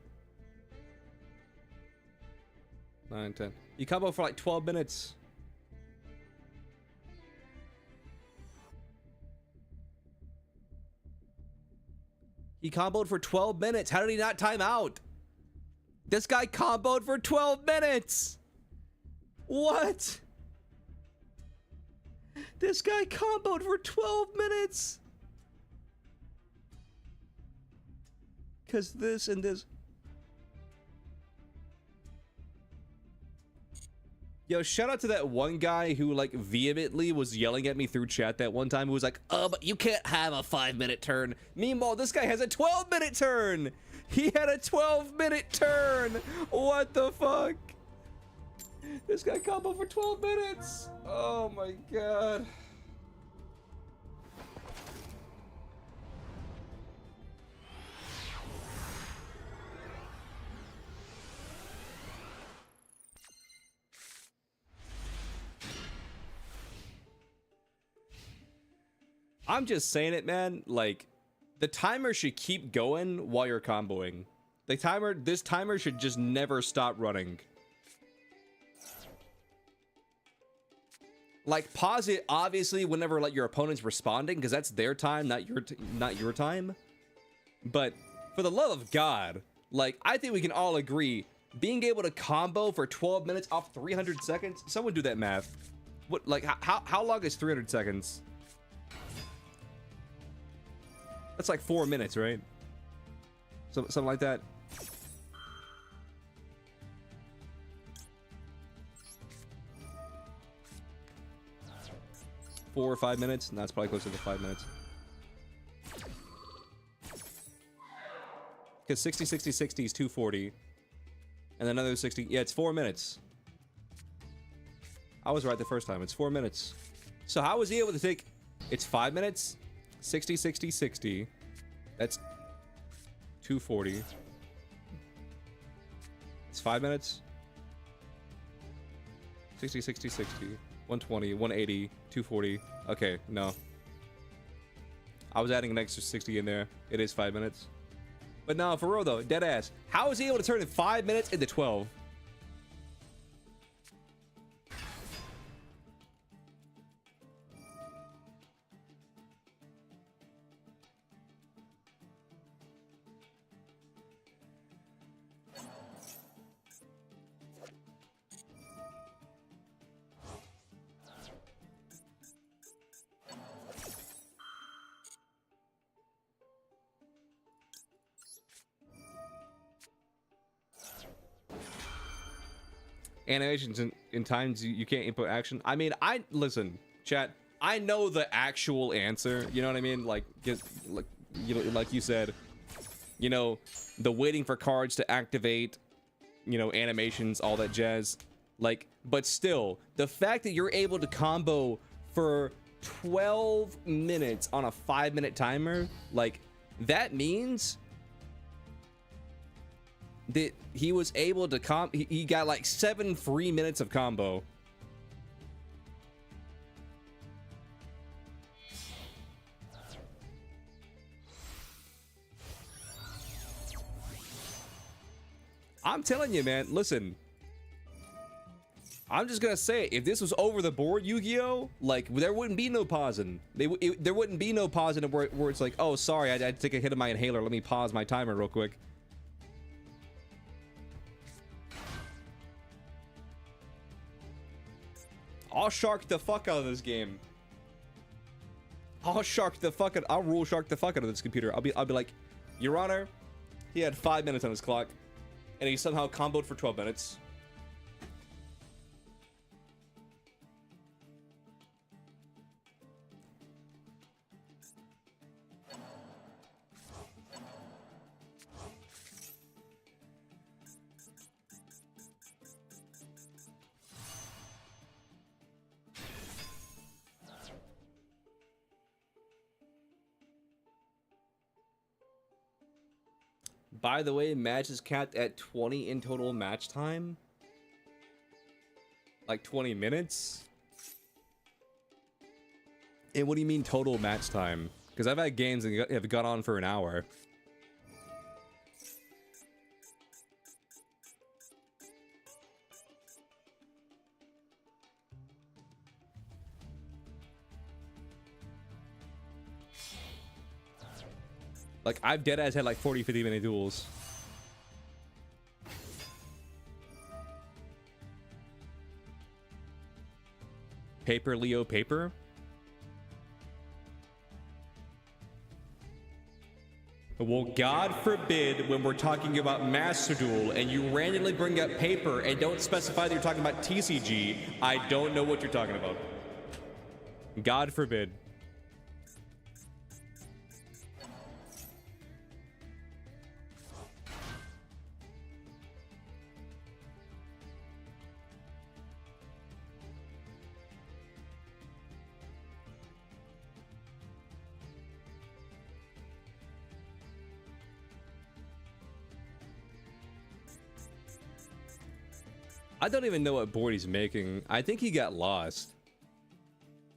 9, 10. You combo for like 12 minutes. He comboed for 12 minutes. How did he not time out? This guy comboed for 12 minutes. What? This guy comboed for 12 minutes. Because this and this. Yo, shout out to that one guy who like vehemently was yelling at me through chat that one time, who was like, but you can't have a 5-minute turn. Meanwhile, this guy has a 12-minute turn. He had a 12-minute turn. What the fuck? This guy comboed for 12 minutes. Oh my god. I'm just saying it, man. Like, the timer should keep going while you're comboing. This timer should just never stop running. Like, pause it, obviously, whenever, like, your opponent's responding, because that's their time, not your time. But, for the love of God, like, I think we can all agree, being able to combo for 12 minutes off 300 seconds? Someone do that math. What, like, how long is 300 seconds? That's like 4 minutes, right? Something like that. Four or 5 minutes? No, it's probably closer to 5 minutes. Because 60, 60, 60 is 240. and another 60. Yeah, it's 4 minutes. I was right the first time. It's 4 minutes. So how was he able to take... It's 5 minutes? 60, 60, 60. That's 240. It's 5 minutes? 60, 60, 60. 120, 180, 240. Okay, no. I was adding an extra 60 in there. It is 5 minutes. But no, for real though, dead ass. How is he able to turn in 5 minutes into 12? Animations in times you can't input action. I mean, listen, chat. I know the actual answer. You know what I mean? Like you know, like you said, you know, the waiting for cards to activate, you know, animations, all that jazz. Like, but still, the fact that you're able to combo for 12 minutes on a 5-minute timer, like, that means that he was able to he got like 7 free minutes of combo. I'm telling you, man, listen. I'm just gonna say, if this was over the board Yu-Gi-Oh, like, there wouldn't be no pausing. There wouldn't be no pausing where it's like, oh, sorry, I had to take a hit of my inhaler. Let me pause my timer real quick. I'll shark the fuck out of this game. I'll rule shark the fuck out of this computer. I'll be like, Your Honor, he had 5 minutes on his clock, and he somehow comboed for 12 minutes. By the way, match is capped at 20 in total match time. Like 20 minutes? And what do you mean total match time? Because I've had games that have gone on for an hour. Like, I've deadass had like 40, 50 minute duels. Paper, Leo, paper? Well, God forbid when we're talking about Master Duel and you randomly bring up paper and don't specify that you're talking about TCG, I don't know what you're talking about. God forbid. I don't even know what board he's making. I think he got lost.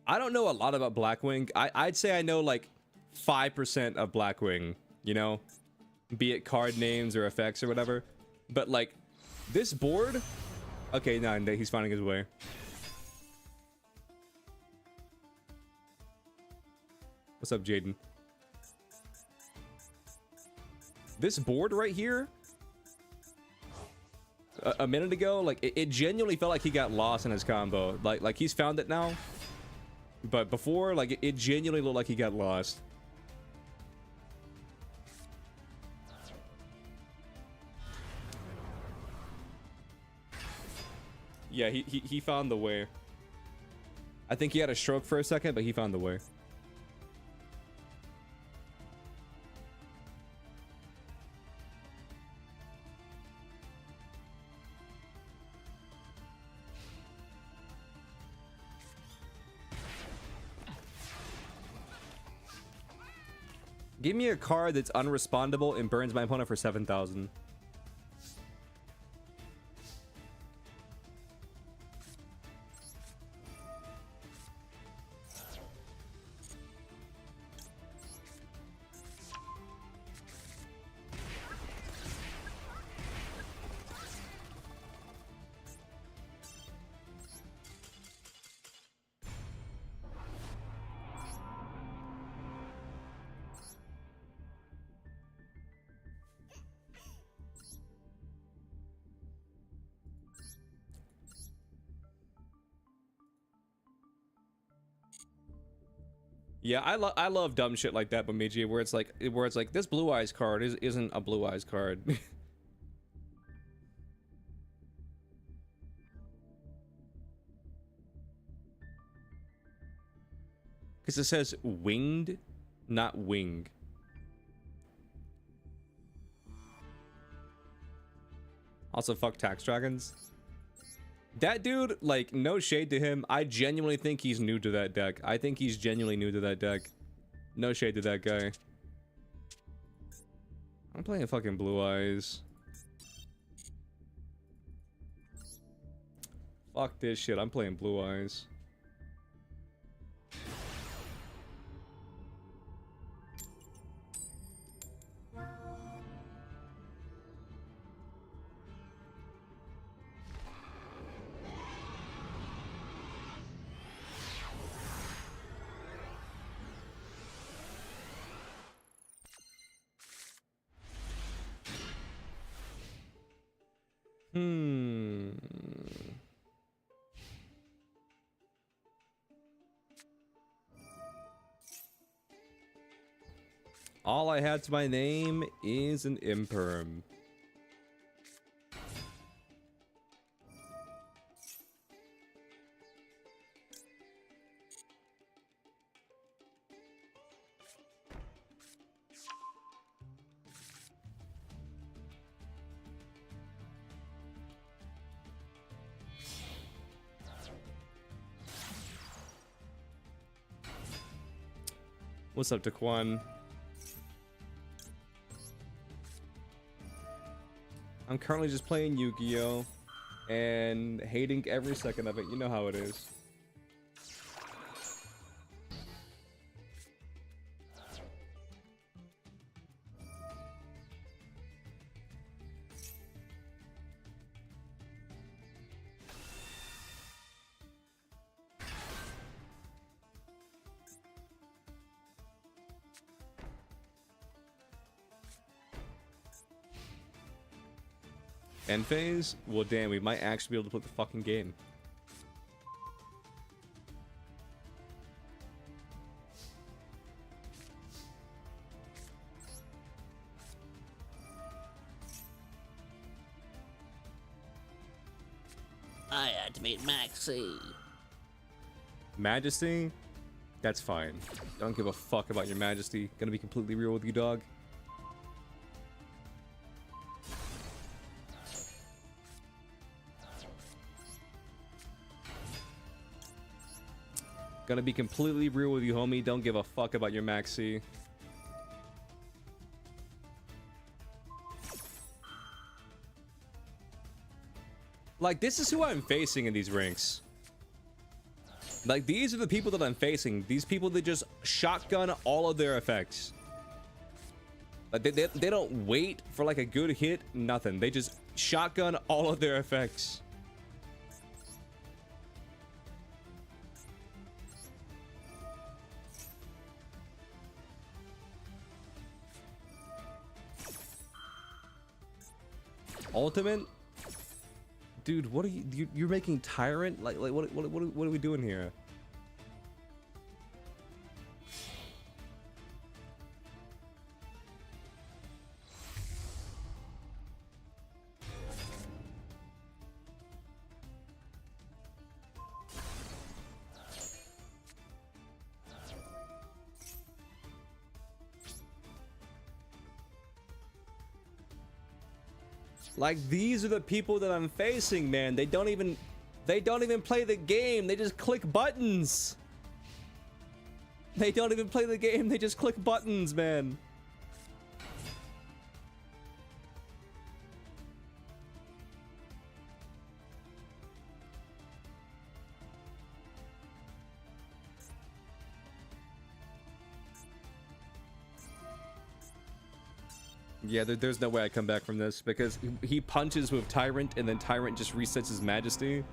I don't know a lot about Blackwing. I'd say I know like 5% of Blackwing, you know? Be it card names or effects or whatever. But like, this board... Okay, no, he's finding his way. What's up, Jaden? This board right here... A minute ago, like, it genuinely felt like he got lost in his combo. Like he's found it now. But before, like, it genuinely looked like he got lost. Yeah, he found the way. I think he had a stroke for a second, but he found the way. Give me a card that's unrespondable and burns my opponent for 7,000. Yeah, I love dumb shit like that, Bemidji, where it's like this Blue Eyes card isn't a Blue Eyes card. Because it says winged, not wing. Also, fuck tax dragons. That dude, like, no shade to him. I genuinely think he's new to that deck. I think he's genuinely new to that deck. No shade to that guy. I'm playing fucking Blue Eyes. Fuck this shit. I'm playing Blue Eyes. All I had to my name is an imperm. What's up, Daquan? I'm currently just playing Yu-Gi-Oh! And hating every second of it. You know how it is. End phase? Well, damn, we might actually be able to play the fucking game. I activate Maxi. Majesty? That's fine. Don't give a fuck about your majesty. Gonna be completely real with you, dog. Gonna be completely real with you, homie. Don't give a fuck about your maxi. Like, this is who I'm facing in these ranks. Like, these are the people that I'm facing. These people that just shotgun all of their effects. Like, they don't wait for, like, a good hit. Nothing. They just shotgun all of their effects. Ultimate? Dude, what are you're making Tyrant? Like what are we doing here? Like, these are the people that I'm facing, man. They don't even play the game. They just click buttons. They don't even play the game. They just click buttons, man. Yeah, there's no way I come back from this because he punches with Tyrant and then Tyrant just resets his Majesty.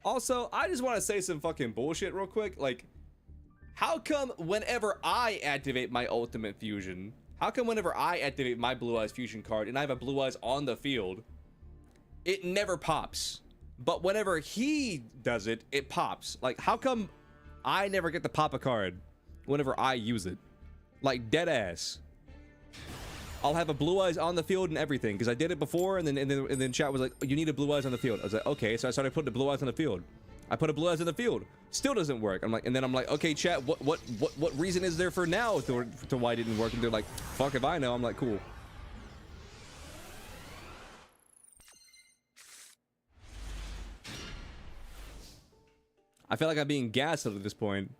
Also, I just want to say some fucking bullshit real quick. Like, how come whenever I activate my Ultimate Fusion, how come whenever I activate my Blue Eyes Fusion card and I have a Blue Eyes on the field, it never pops? But whenever he does it, it pops. Like, how come I never get to pop a card whenever I use it? Like, dead ass. I'll have a Blue Eyes on the field and everything because I did it before, and then chat was like, you need a Blue Eyes on the field. I was like, okay, so I started putting the Blue Eyes on the field. I put a Blue Eyes on the field, still doesn't work. I'm like, and then I'm like, okay, chat, what reason is there for now to why it didn't work? And they're like, fuck if I know. I'm like, cool. I feel like I'm being gaslit at this point.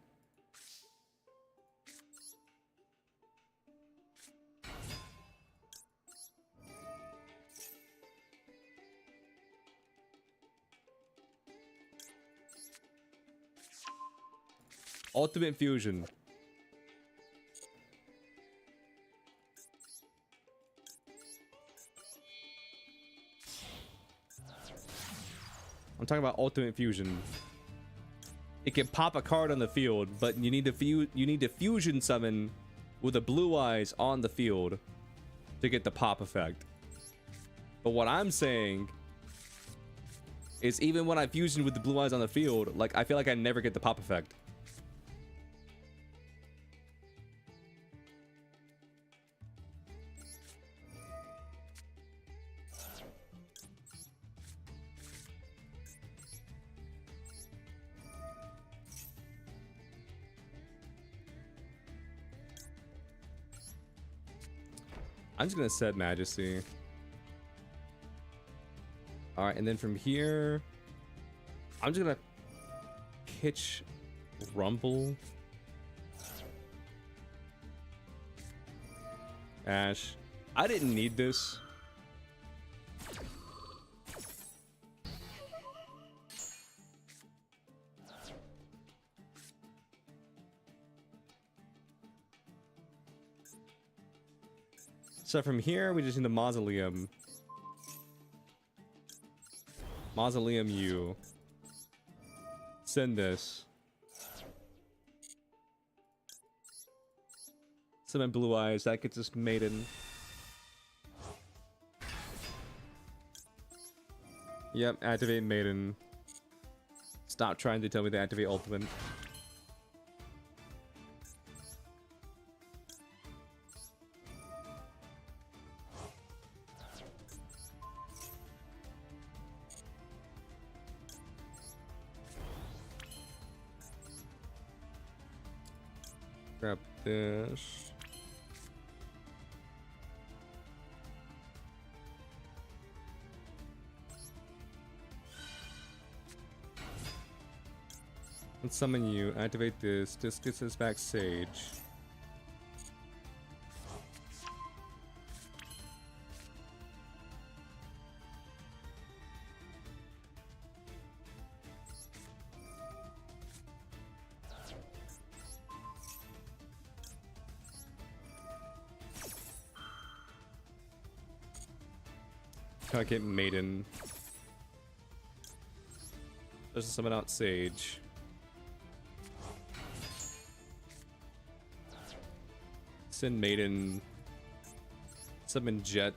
Ultimate Fusion. I'm talking about Ultimate Fusion. It can pop a card on the field, but you need to fusion summon with the Blue Eyes on the field to get the pop effect. But what I'm saying is even when I fusion with the Blue Eyes on the field, like, I feel like I never get the pop effect. I'm just gonna set Majesty. All right, and then from here, I'm just gonna pitch Rumble. Ash. I didn't need this. So from here, we just need the Mausoleum. Mausoleum U. Send this. Summon Blue Eyes. That gets us Maiden. Yep, activate Maiden. Stop trying to tell me to activate Ultimate. Grab this. Let's summon you. Activate this. This gets us back Sage. Can't get Maiden. Let's summon out Sage. Send Maiden. Summon Jet.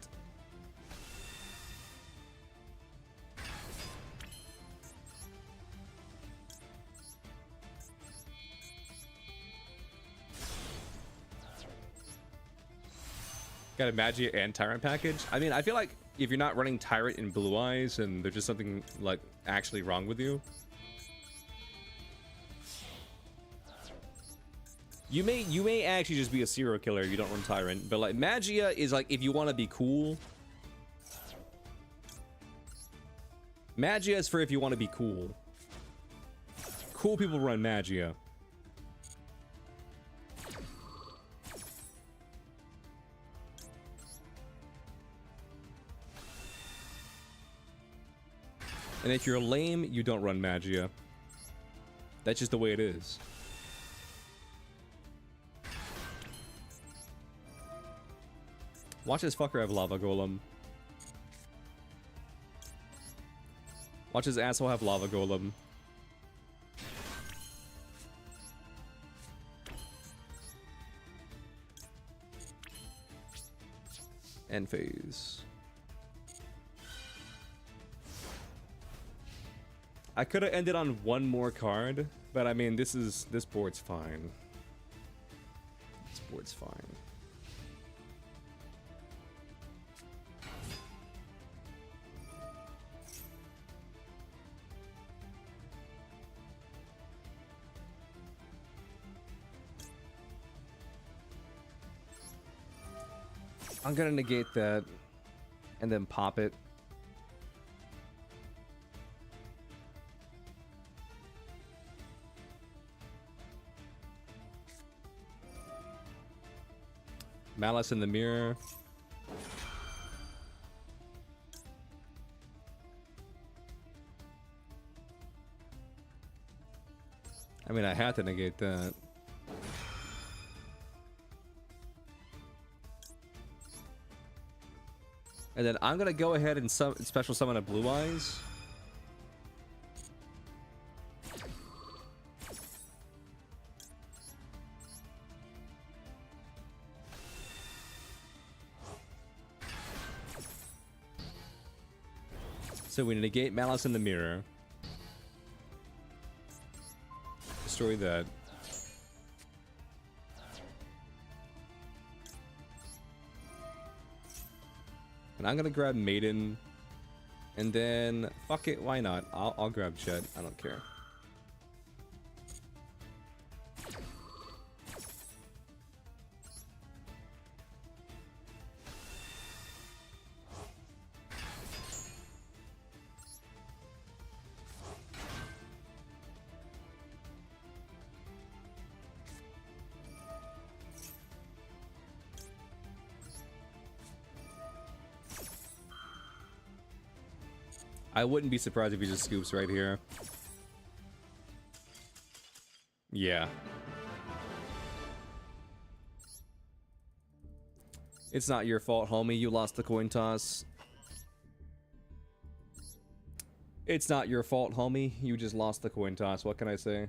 Got a Magia and Tyrant package. I mean, I feel like if you're not running Tyrant and Blue Eyes and there's just something like actually wrong with you, you may actually just be a serial killer if you don't run Tyrant. But like Magia is like if you want to be cool. Magia is for if you want to be cool. Cool people run Magia. And if you're lame, you don't run Magia. That's just the way it is. Watch this fucker have lava golem. Watch his asshole have lava golem. End phase. I could have ended on one more card, but I mean, this board's fine. This board's fine. I'm gonna negate that and then pop it. Malice in the mirror. I mean, I had to negate that. And then I'm gonna go ahead and special summon a Blue Eyes. So we negate Malice in the mirror. Destroy that. And I'm gonna grab Maiden, and then fuck it, why not? I'll grab Jet. I don't care. I wouldn't be surprised if he just scoops right here. Yeah. It's not your fault, homie. You lost the coin toss. It's not your fault, homie. You just lost the coin toss. What can I say?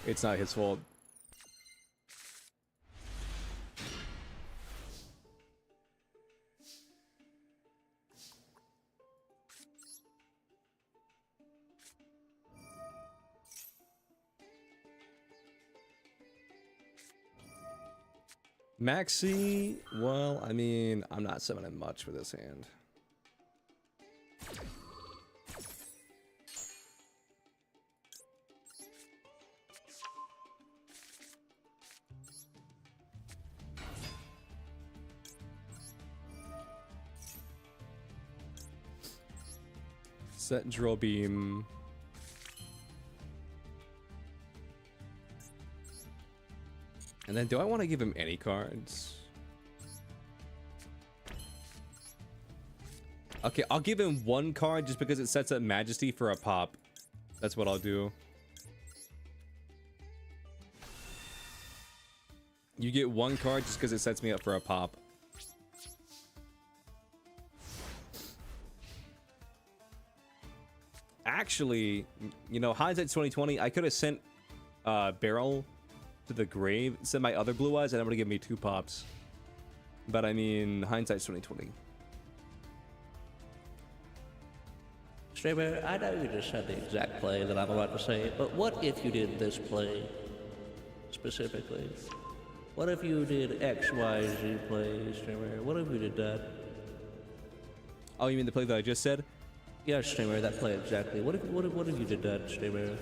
It's not his fault. Maxi, well, I mean, I'm not summoning much for this hand. Set drill beam. And then do I want to give him any cards? Okay, I'll give him one card just because it sets up Majesty for a pop. That's what I'll do. You get one card just because it sets me up for a pop. Actually, you know, hindsight's 2020. I could have sent Barrel to the grave, sent my other Blue Eyes, and I'm gonna give me 2 pops. But I mean, hindsight's 2020. Streamer, I know you just said the exact play that I'm about to say, but what if you did this play specifically? What if you did X, Y, Z play, Streamer? What if you did that? Oh, you mean the play that I just said? Yeah, Streamer, that play exactly. What if you did that, Streamer?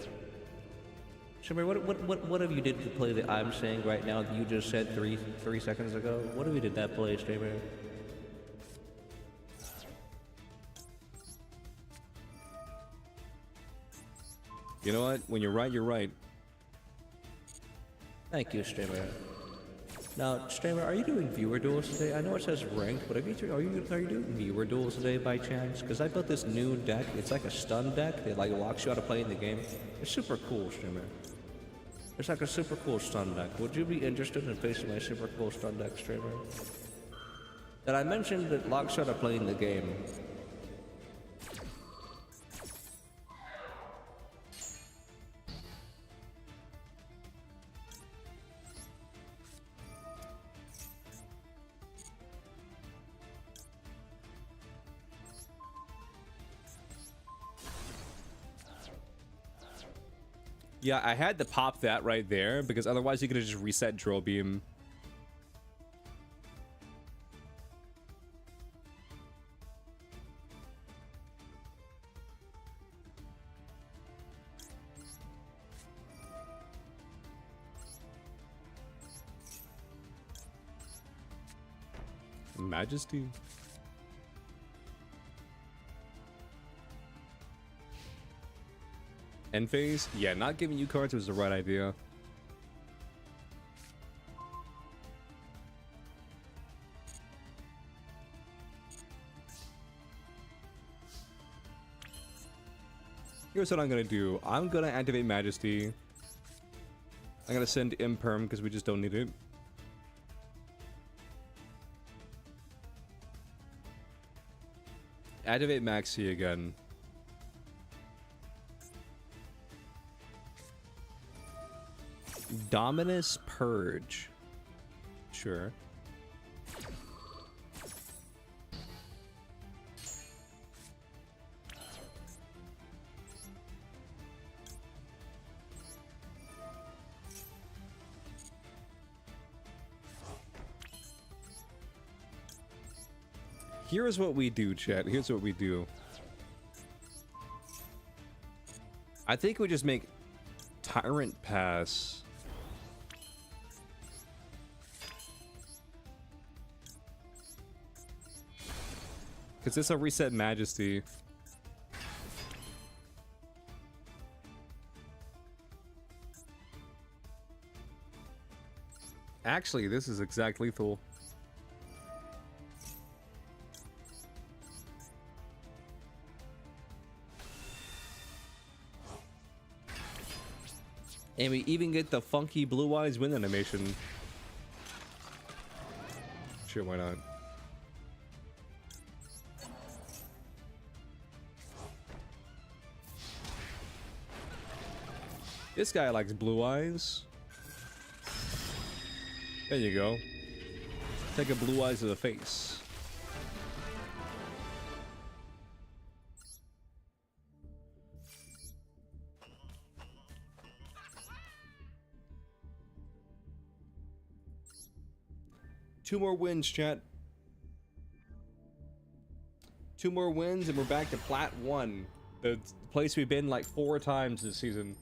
Streamer, what if you did the play that I'm saying right now that you just said three seconds ago? What if you did that play, Streamer? You know what? When you're right, you're right. Thank you, streamer. Now, streamer, are you doing viewer duels today? I know it says ranked, but are you doing viewer duels today by chance? Because I built this new deck. It's like a stun deck. It like locks you out of playing the game. It's super cool, streamer. It's like a super cool stun deck. Would you be interested in facing my super cool stun deck, streamer? That I mentioned it locks you out of playing the game. Yeah, I had to pop that right there because otherwise you could have just reset drill beam. Majesty. End phase? Yeah, not giving you cards was the right idea. Here's what I'm gonna do. I'm gonna activate Majesty. I'm gonna send Imperm because we just don't need it. Activate Maxi again. Dominus Purge. Sure. Here's what we do, chat. Here's what we do. I think we just make Tyrant Pass. Because this will reset Majesty. Actually, this is exact lethal. And we even get the funky blue eyes wind animation. Sure, why not? This guy likes blue eyes. There you go. Take a blue eyes to the face. Two more wins, chat. Two more wins and we're back to Plat 1. The place we've been like 4 times this season.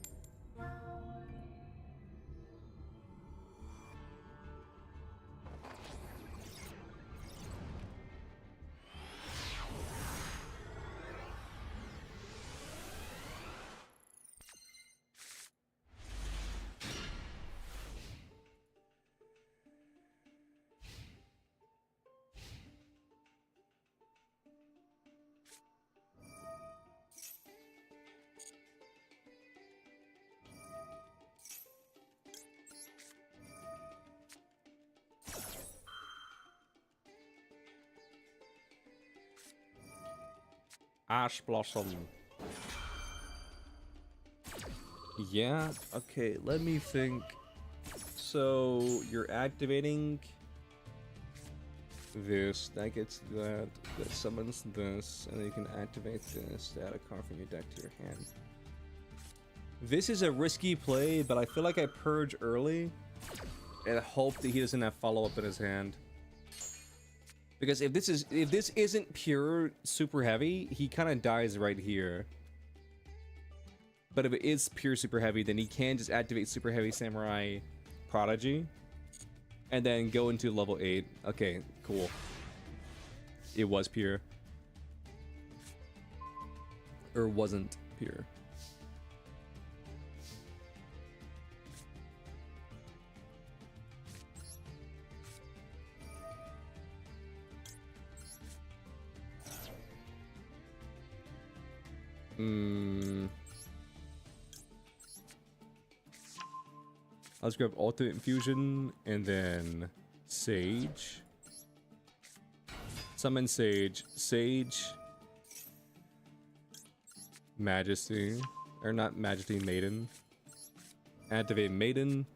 Ash Blossom. Yeah, okay, let me think. So, you're activating this, that gets that summons this, and then you can activate this to add a card from your deck to your hand. This is a risky play, but I feel like I purge early and hope that he doesn't have follow-up in his hand. Because if this isn't pure super heavy, he kind of dies right here. But if it is pure super heavy, then he can just activate super heavy samurai prodigy and then go into level 8. Okay, cool. It was pure. Or wasn't pure. Let's grab Ultimate Infusion and then Sage. Summon Sage. Sage. Majesty. Or not Majesty, Maiden. Activate Maiden.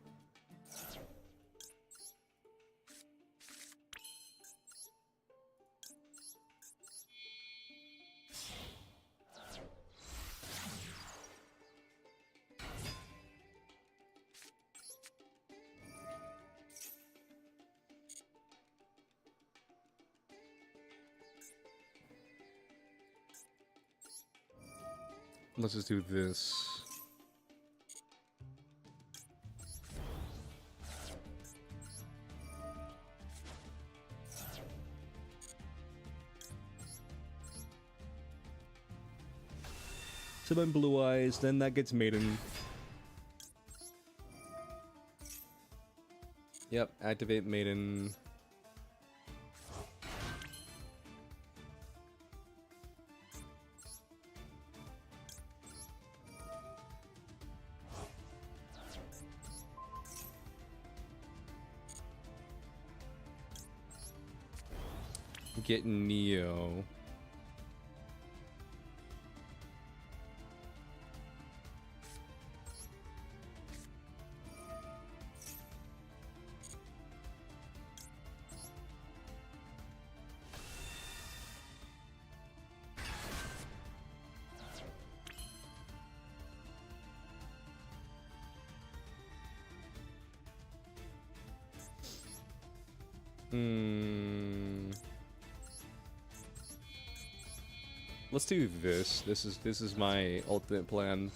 Let's just do this. Summon Blue Eyes, then that gets Maiden. Yep, activate Maiden. Get Neo. Let's do this. This is my ultimate plan.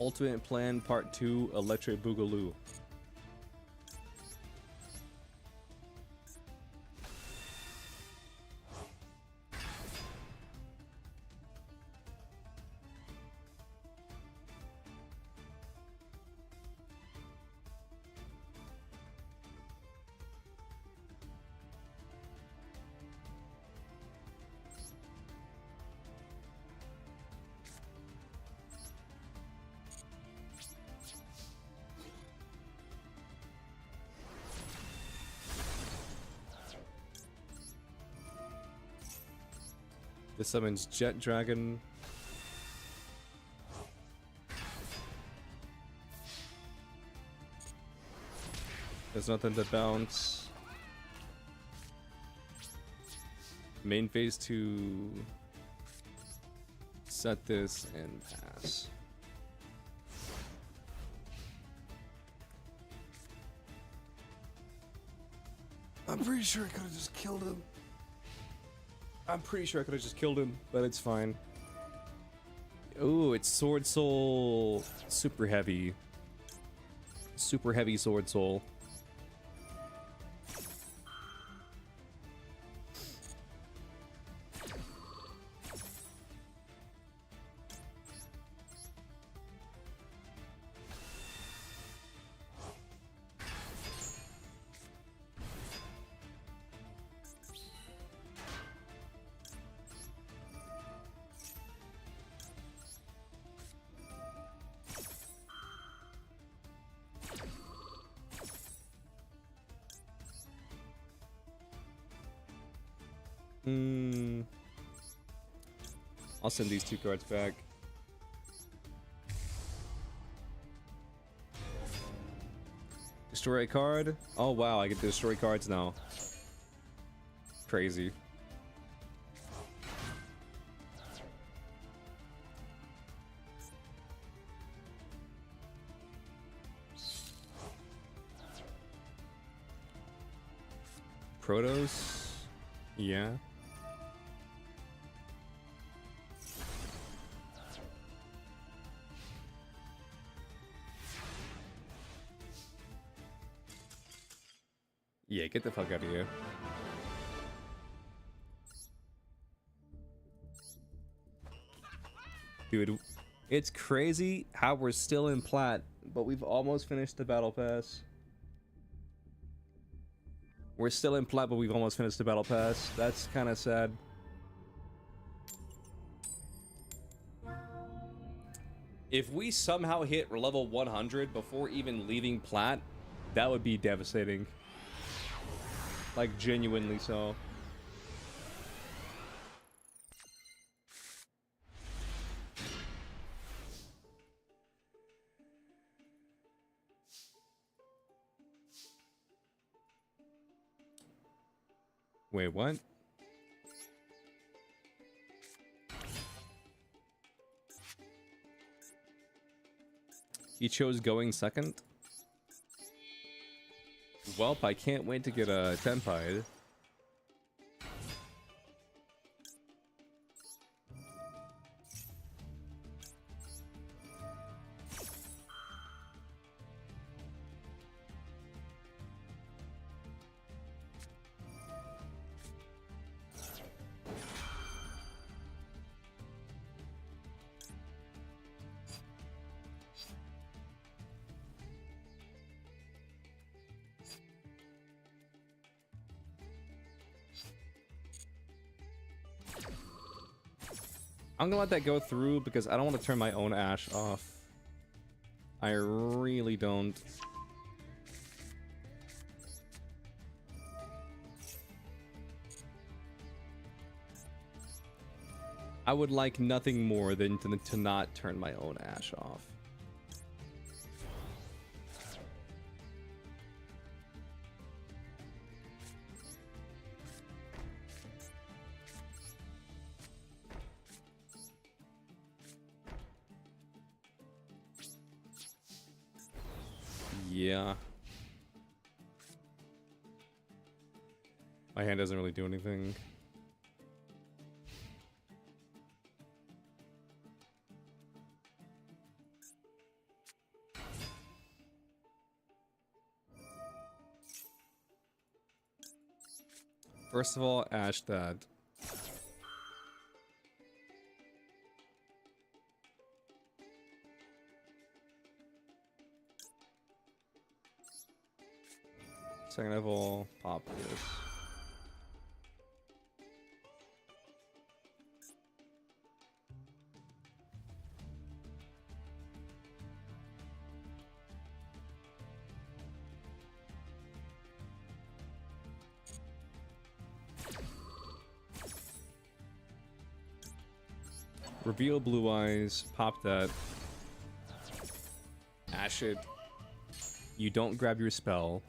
Ultimate Plan Part 2, Electric Boogaloo. This summons Jet Dragon. There's nothing to bounce. Main phase 2. Set this and pass. I'm pretty sure I could have just killed him. But it's fine. Ooh, it's Sword Soul. Super heavy. Super heavy Sword Soul. I'll send these 2 cards back. Destroy a card? Oh wow, I get to destroy cards now. Crazy. Protos? Yeah. Yeah, get the fuck out of here. Dude, it's crazy how we're still in plat, but we've almost finished the battle pass. We're still in plat, but we've almost finished the battle pass. That's kind of sad. If we somehow hit level 100 before even leaving plat, that would be devastating. Like, genuinely so. Wait, what? He chose going second? Welp, I can't wait to get a Tempide. I'm gonna let that go through because I don't want to turn my own Ash off. I really don't. I would like nothing more than to not turn my own Ash off. Yeah. My hand doesn't really do anything. First of all, Ash that. Second of all, pop this. Reveal Blue Eyes, pop that. Ash it. You don't grab your spell.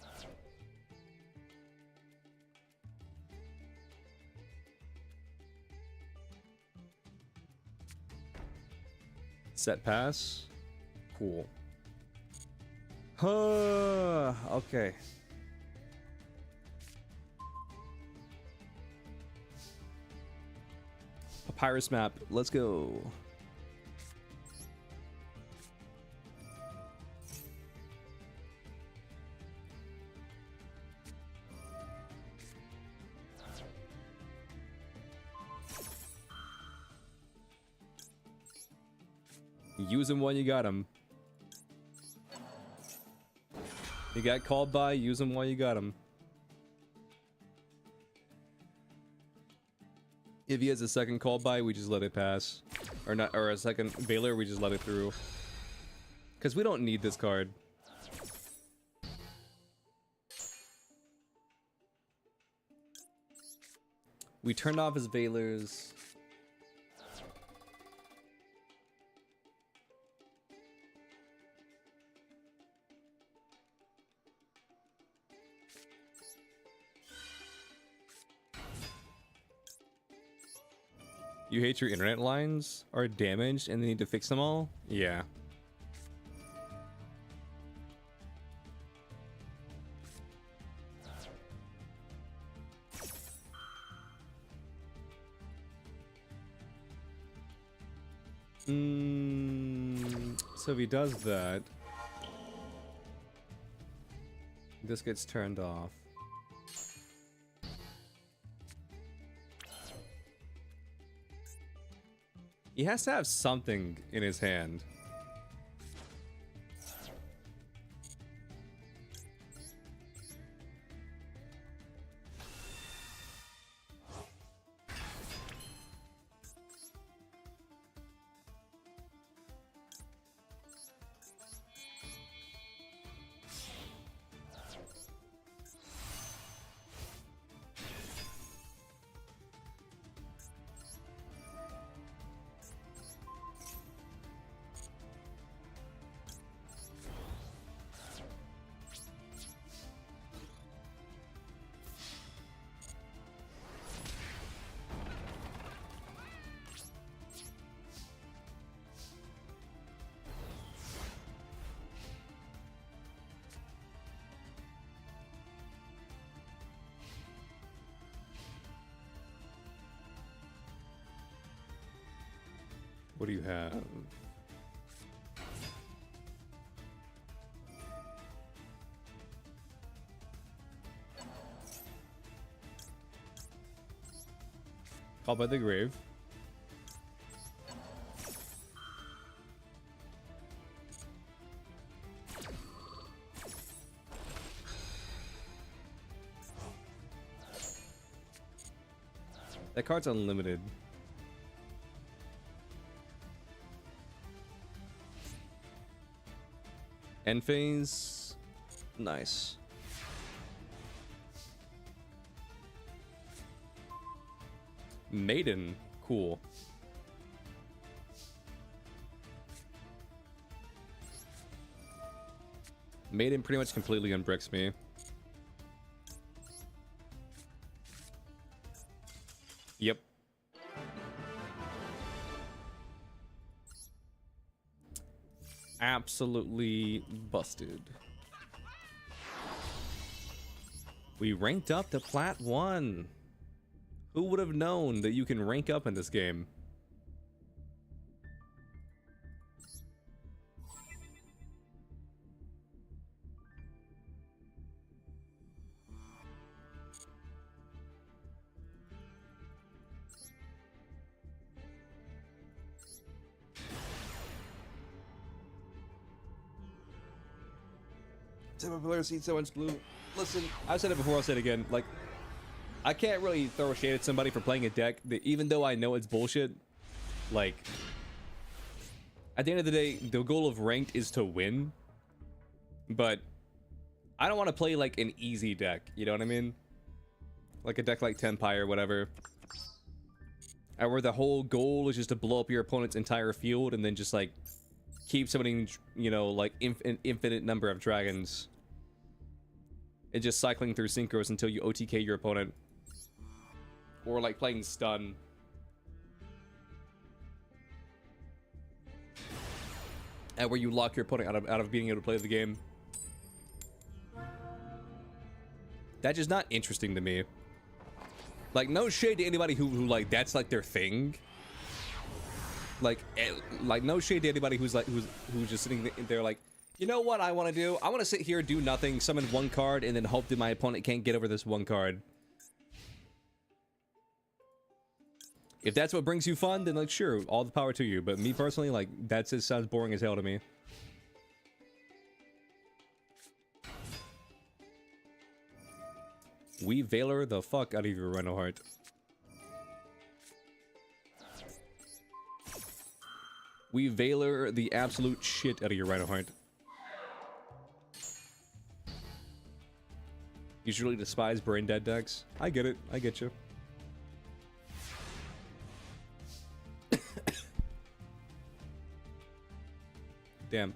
Set pass. Cool. Okay. Papyrus map. Let's go. Use him while you got him. You got called by, use him while you got him. If he has a second call by, we just let it pass. Or not, or a second Veiler, we just let it through. Because we don't need this card. We turned off his Veilers. You hate your internet lines are damaged and they need to fix them all? Yeah. So if he does that, this gets turned off. He has to have something in his hand. What do you have? Called by the Grave. That card's unlimited. End phase. Nice. Maiden. Cool. Maiden pretty much completely unbricks me. Yep. Absolutely busted. We ranked up to Plat 1. Who would have known that you can rank up in this game? Some players see so much blue. Listen, I've said it before, I'll say it again. Like, I can't really throw shade at somebody for playing a deck that, even though I know it's bullshit, like, at the end of the day, the goal of ranked is to win. But I don't want to play like an easy deck, you know what I mean? Like a deck like Tenpai or whatever. And where the whole goal is just to blow up your opponent's entire field and then just like keep summoning, you know, like infinite number of dragons. And just cycling through synchros until you OTK your opponent. Or like playing stun. And where you lock your opponent out of being able to play the game. That's just not interesting to me. Like, no shade to anybody who like, that's like their thing. Like no shade to anybody who's just sitting there like, you know what I want to do? I want to sit here, do nothing, summon one card, and then hope that my opponent can't get over this one card. If that's what brings you fun, then like, sure, all the power to you. But me personally, like, that just sounds boring as hell to me. We Valor the fuck out of your Rhino Heart. We Valor the absolute shit out of your Rhino Heart. Usually despise brain dead decks. I get it. I get you. Damn.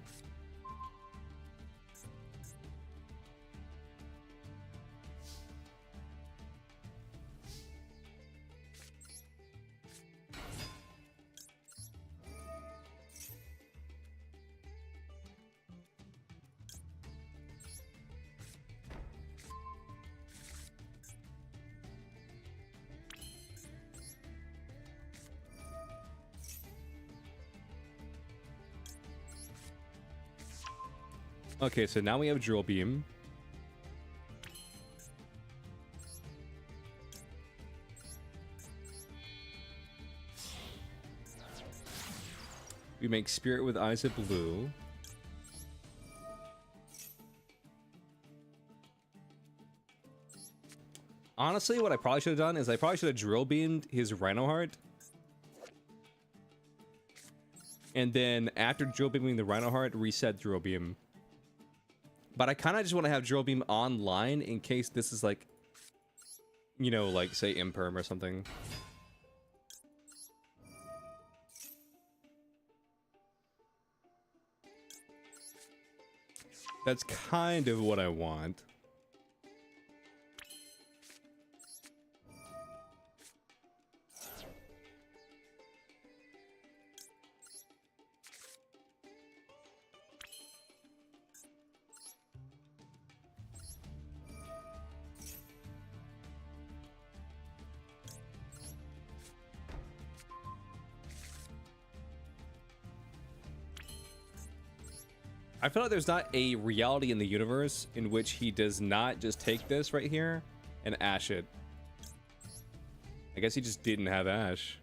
Okay, so now we have Drill Beam. We make Spirit with Eyes of Blue. Honestly, what I probably should have done is I probably should have drill beamed his Rhino Heart. And then after drill beaming the Rhino Heart, reset drill beam. But I kind of just want to have drill beam online in case this is like, you know, like say imperm or something. That's kind of what I want. I feel like there's not a reality in the universe in which he does not just take this right here and ash it. I guess he just didn't have ash.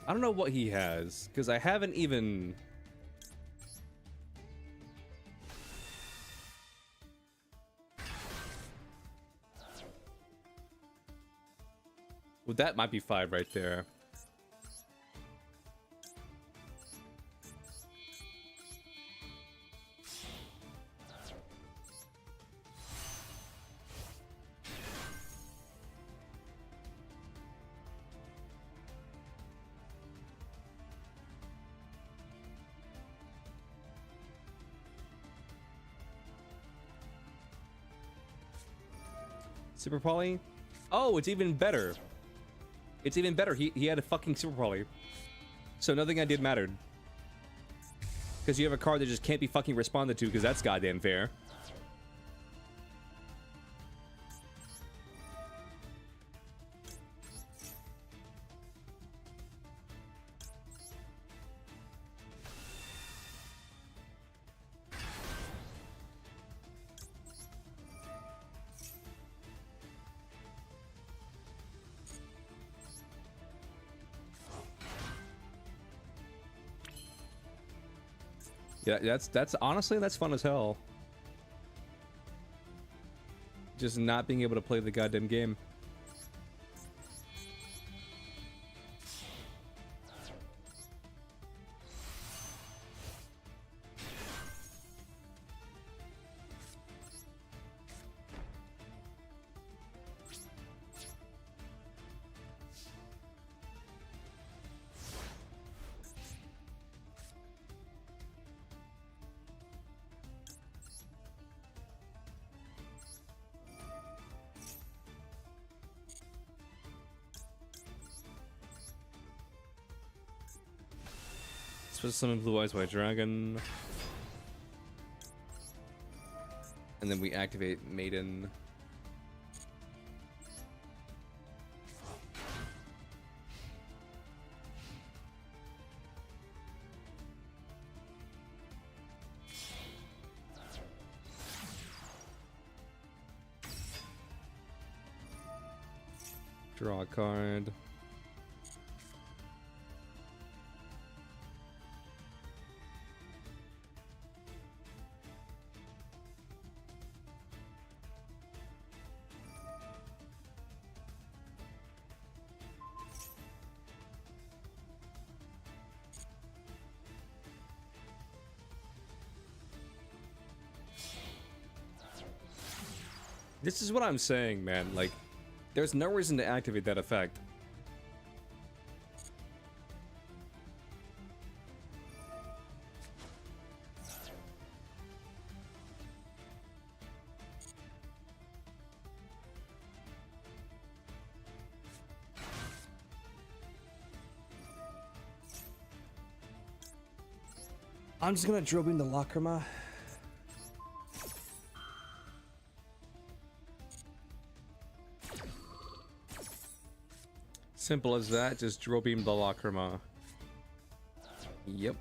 I don't know what he has, because I haven't even... Well, that might be 5 right there. Super Poly? Oh, it's even better. It's even better. He had a fucking Super Poly. So nothing I did mattered. Because you have a card that just can't be fucking responded to because that's goddamn fair. Yeah, that's honestly, that's fun as hell. Just not being able to play the goddamn game. Supposed to summon Blue Eyes White Dragon. And then we activate Maiden. Draw a card. This is what I'm saying, man. Like, there's no reason to activate that effect. I'm just gonna drill beam the Lacrima. Simple as that, just drill beam the Lacrima. Yep.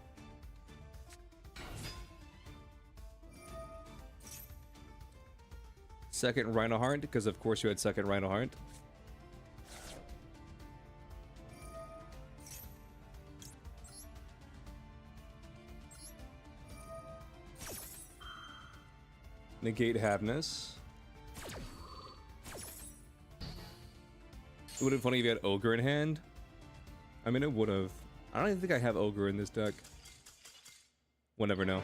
Second Rhinoheart, because of course you had second Rhinoheart. Negate Havness. It would have been funny if you had Ogre in hand. I mean, it would have. I don't even think I have Ogre in this deck. We'll never know.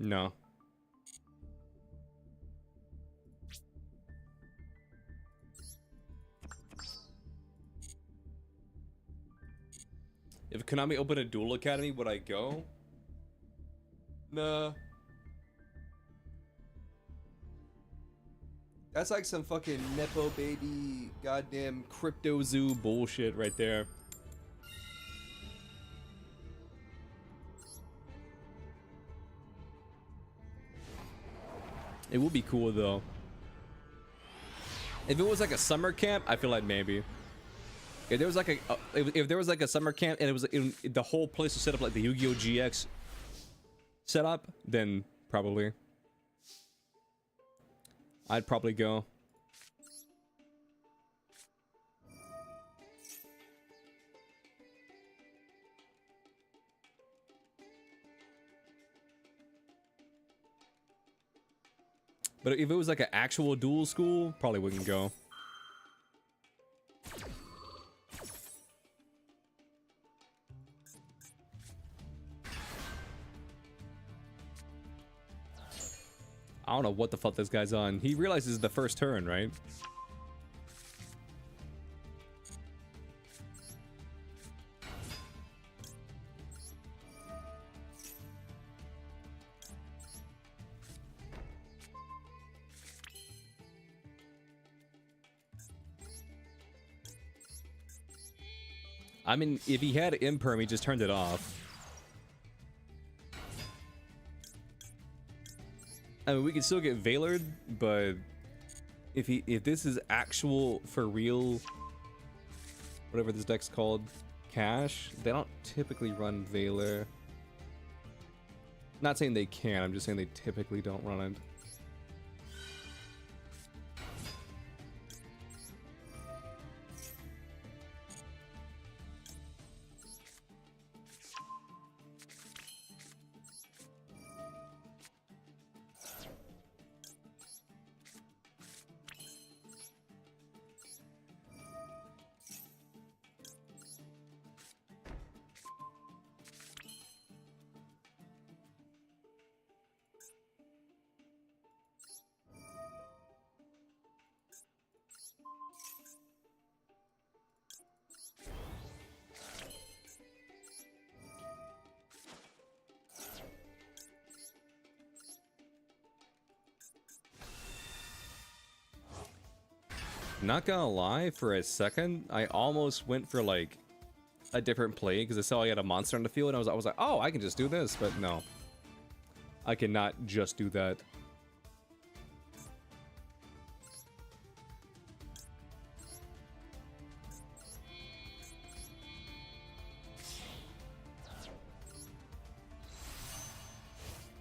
No. If Konami opened a Duel Academy, would I go? Nah. That's like some fucking Nepo baby, goddamn crypto zoo bullshit right there. It would be cool though. If it was like a summer camp, I feel like maybe. If there was like a if there was like a summer camp and the whole place was set up like the Yu-Gi-Oh GX setup, then probably. I'd probably go. But if it was like an actual duel school, probably wouldn't go. I don't know what the fuck this guy's on. He realizes the first turn, right? I mean, if he had Imperm, he just turned it off. I mean, we can still get Veilered, but if this is actual for real, whatever this deck's called, cash, they don't typically run Veiler. Not saying they can, I'm just saying they typically don't run it. Not gonna lie, for a second, I almost went for like a different play because I saw he had a monster on the field, and I was like, oh, I can just do this, but no, I cannot just do that.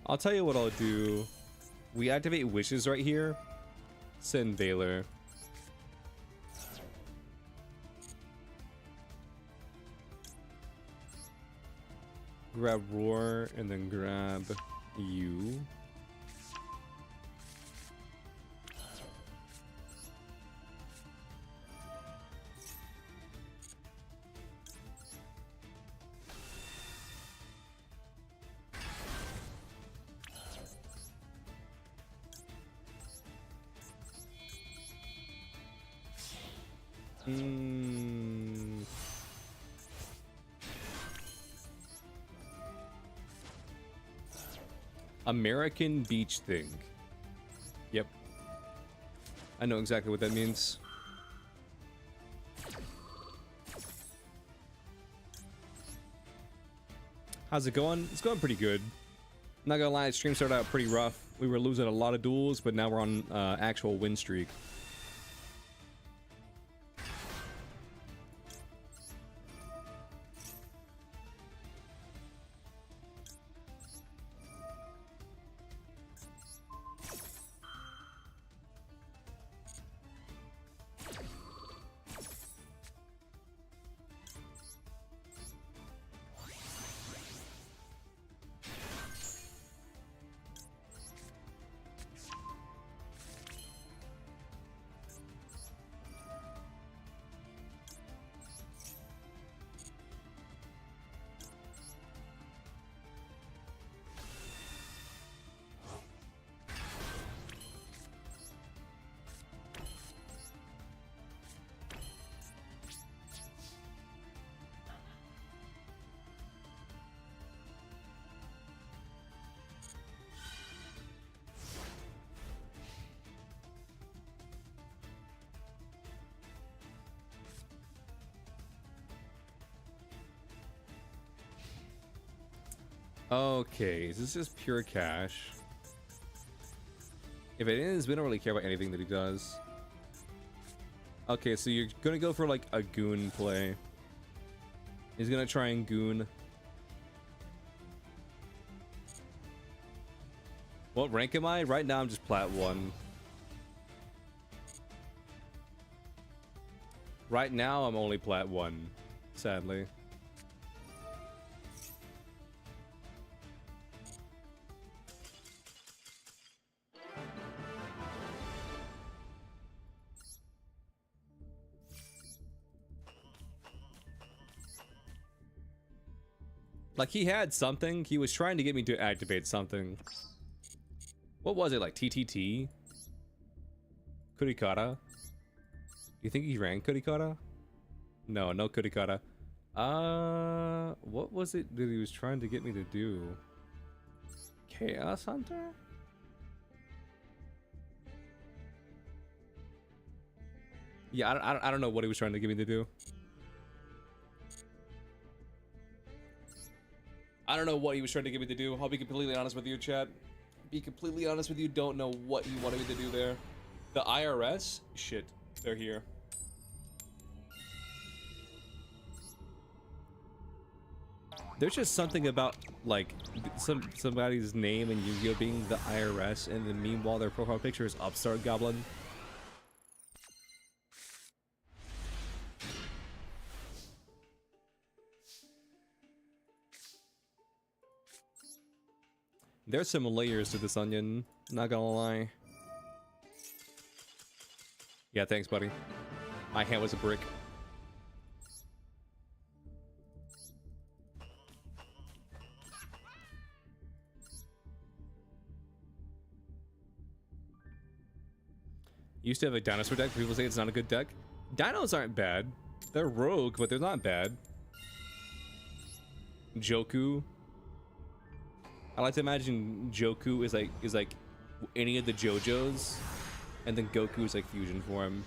I'll tell you what I'll do. We activate wishes right here. Send Veiler. Grab Roar and then grab you. American beach thing. Yep. I know exactly what that means. How's it going? It's going pretty good. Not gonna lie, stream started out pretty rough. We were losing a lot of duels, but now we're on actual win streak. Okay, is this just pure cash? If it is, we don't really care about anything that he does. Okay, so you're gonna go for like a goon play. He's gonna try and goon. What rank am I? Right now I'm just plat 1. Right now I'm only plat 1, sadly. Like, he had something. He was trying to get me to activate something. What was it, like TTT? Kurikara? You think he ran Kurikara? No, no Kurikara. What was it that he was trying to get me to do? Chaos Hunter? Yeah, I don't know what he was trying to get me to do. I don't know what he was trying to get me to do. I'll be completely honest with you, chat. Be completely honest with you, don't know what he wanted me to do there. The IRS? Shit, they're here. There's just something about, like, somebody's name and Yu-Gi-Oh being the IRS, and then meanwhile their profile picture is Upstart Goblin. There's some layers to this onion, not gonna lie. Yeah, thanks, buddy. My hand was a brick. Used to have a dinosaur deck, people say it's not a good deck. Dinos aren't bad. They're rogue, but they're not bad. Joku. I like to imagine Joku is like any of the JoJos, and then Goku is like fusion form.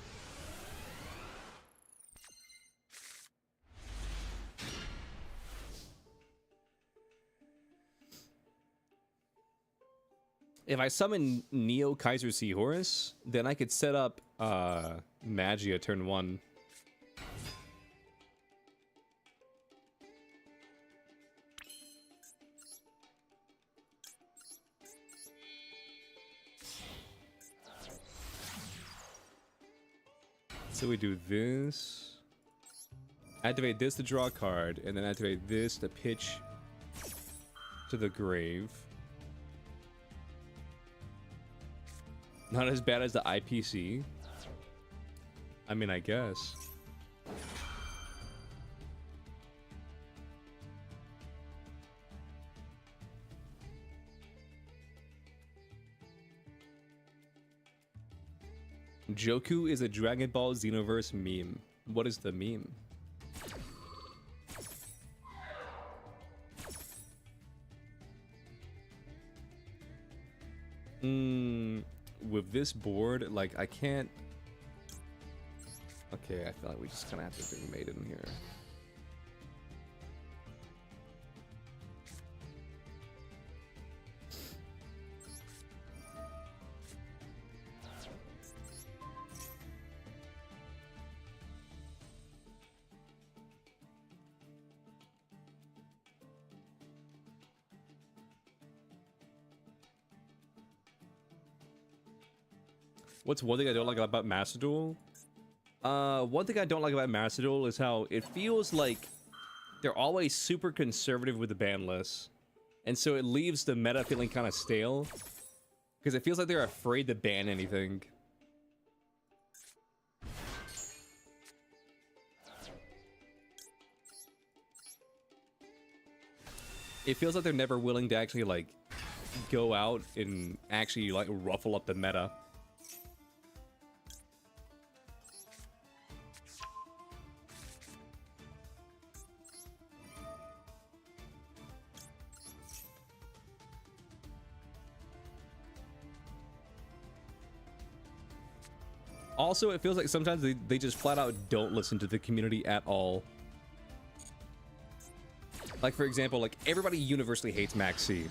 If I summon Neo Kaiser Seahorse, then I could set up Magia turn 1. So we do this, activate this to draw a card, and then activate this to pitch to the grave. Not as bad as the IPC. I mean, I guess. Joku is a Dragon Ball Xenoverse meme. What is the meme? With this board, like, I can't... Okay, I feel like we just kind of have to bring Maiden here. What's one thing I don't like about Master Duel? One thing I don't like about Master Duel is how it feels like they're always super conservative with the ban list. And so it leaves the meta feeling kind of stale. Because it feels like they're afraid to ban anything. It feels like they're never willing to actually, like, go out and actually, like, ruffle up the meta. Also, it feels like sometimes they just flat out don't listen to the community at all. Like, for example, like, everybody universally hates Maxi.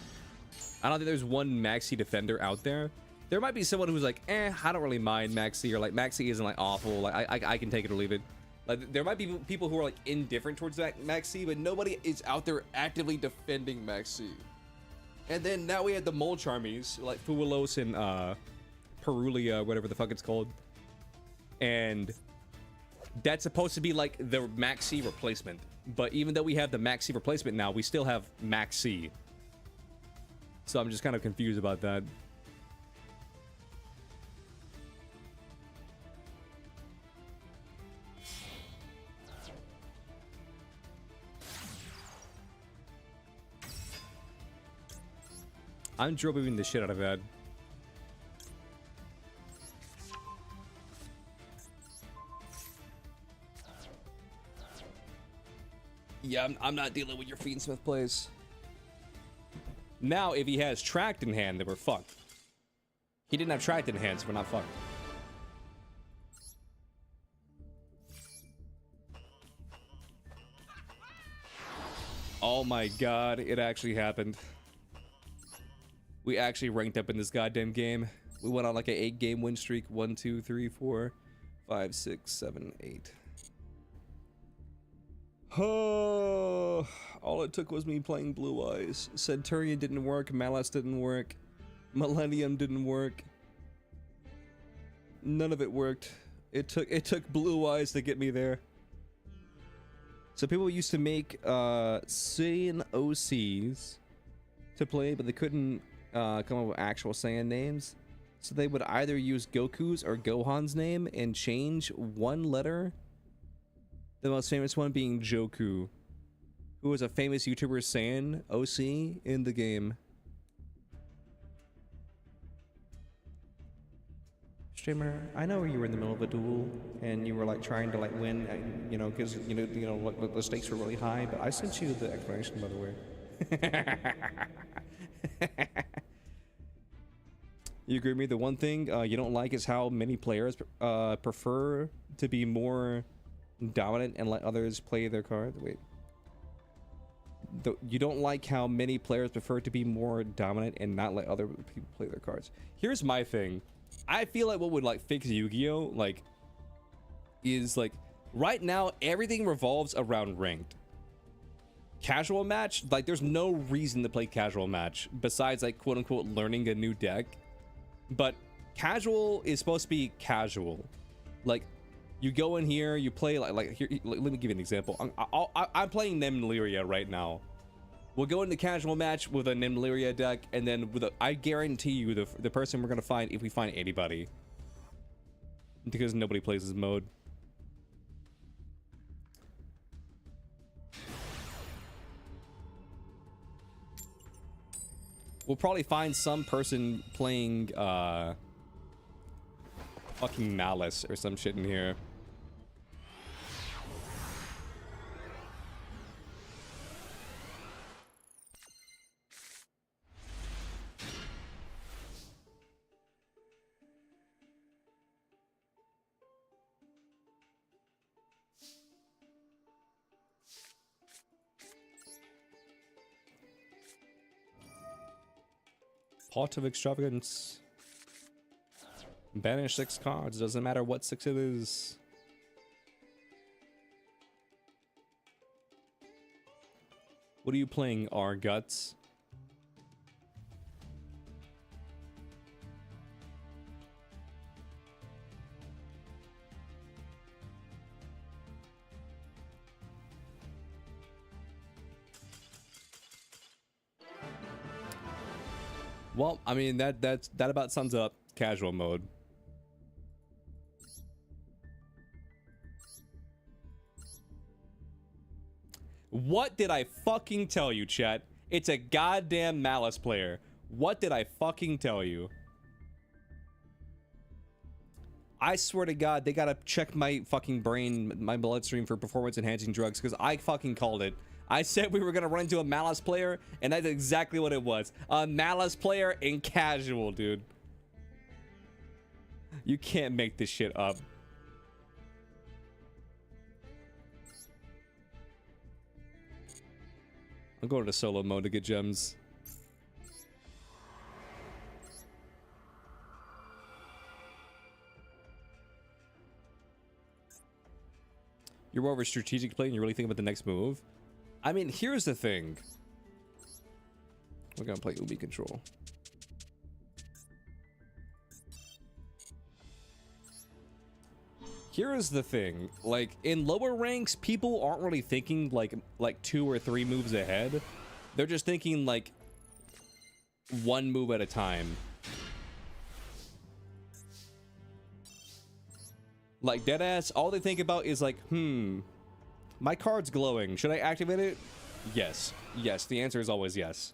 I don't think there's one Maxi defender out there. There might be someone who's like, I don't really mind Maxi, or like, Maxi isn't like awful, like, I can take it or leave it. Like, there might be people who are like indifferent towards that Maxi, but nobody is out there actively defending Maxi. And then now we had the Mole Charmies, like Fuelos and Perulia, whatever the fuck it's called. And that's supposed to be like the Maxi replacement. But even though we have the Maxi replacement now, we still have Maxi. So I'm just kind of confused about that. I'm dribbling the shit out of that. Yeah, I'm not dealing with your Fiendsmith plays. Now, if he has Tract in hand, then we're fucked. He didn't have Tract in hand, so we're not fucked. Oh my god, it actually happened. We actually ranked up in this goddamn game. We went on like an 8-game win streak. 1, 2, 3, 4, 5, 6, 7, 8. Oh, all it took was me playing Blue Eyes. Centurion didn't work. Malice didn't work. Millennium didn't work. None of it worked. It took Blue Eyes to get me there. So people used to make Saiyan OCs to play, but they couldn't come up with actual Saiyan names. So they would either use Goku's or Gohan's name and change one letter. The most famous one being Joku, who was a famous YouTuber Saiyan OC in the game. Streamer, I know you were in the middle of a duel and you were like trying to like win, you know, because you know like, the stakes were really high. But I sent you the explanation, by the way. You agree with me? The one thing you don't like is how many players prefer to be more dominant and let others play their cards. Wait. You don't like how many players prefer to be more dominant and not let other people play their cards. Here's my thing. I feel like what would like fix Yu-Gi-Oh! Like is like right now everything revolves around ranked. Casual match, like there's no reason to play casual match besides like quote unquote learning a new deck. But casual is supposed to be casual. Like you go in here, you play like here. Let me give you an example. I'm playing Nemlyria right now. We'll go into casual match with a Nemlyria deck, and then with I guarantee you the person we're gonna find, if we find anybody, because nobody plays this mode. We'll probably find some person playing fucking Malice or some shit in here. Pot of Extravagance. Banish 6 cards. Doesn't matter what 6 it is. What are you playing, R Guts? Well, I mean that about sums up casual mode. What did I fucking tell you, chat? It's a goddamn Malice player. What did I fucking tell you? I swear to God, they gotta check my fucking brain, my bloodstream for performance enhancing drugs, because I fucking called it. I said we were gonna run into a Malice player, and that's exactly what it was. A Malice player in casual, dude. You can't make this shit up. I'm going to solo mode to get gems. You're more of a strategic play and you really think about the next move. I mean, here's the thing. We're gonna play Ubi control. Here's the thing. Like, in lower ranks, people aren't really thinking like 2 or 3 moves ahead. They're just thinking like 1 move at a time. Like, deadass, all they think about is like, my card's glowing. Should I activate it? Yes. Yes, the answer is always yes.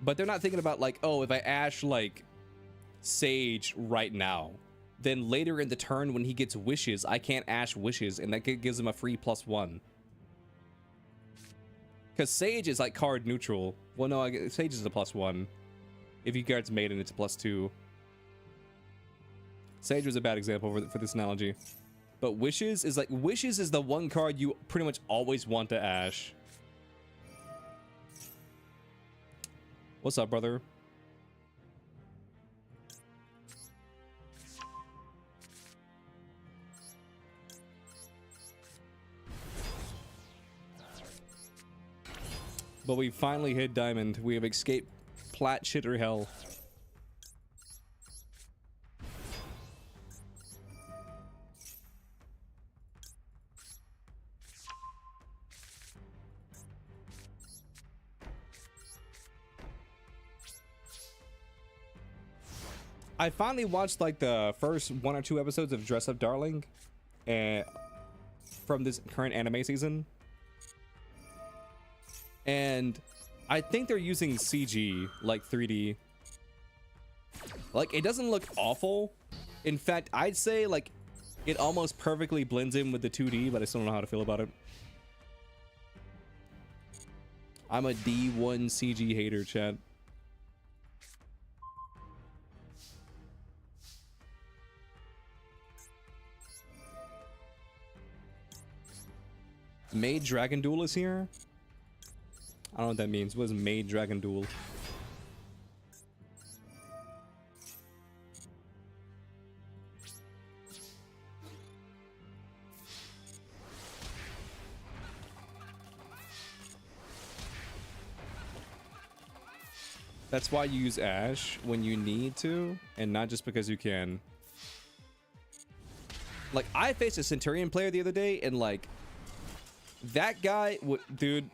But they're not thinking about like, oh, if I Ash like Sage right now, then later in the turn when he gets wishes, I can't Ash wishes, and that gives him a free +1. Because Sage is like card neutral. Well, no, Sage is a +1. If you guards Maiden, it's a +2. Sage was a bad example for this analogy. But Wishes is like, Wishes is the one card you pretty much always want to Ash. What's up, brother? But we finally hit Diamond. We have escaped Plat shit or hell. I finally watched like the first 1 or 2 episodes of Dress Up Darling from this current anime season. And I think they're using CG, like 3D. Like, it doesn't look awful. In fact, I'd say like it almost perfectly blends in with the 2D, but I still don't know how to feel about it. I'm a D1 CG hater, chat. Maid Dragon Duel is here? I don't know what that means. What is Maid Dragon Duel? That's why you use Ash when you need to, and not just because you can. Like, I faced a Centurion player the other day, and like, that guy, dude,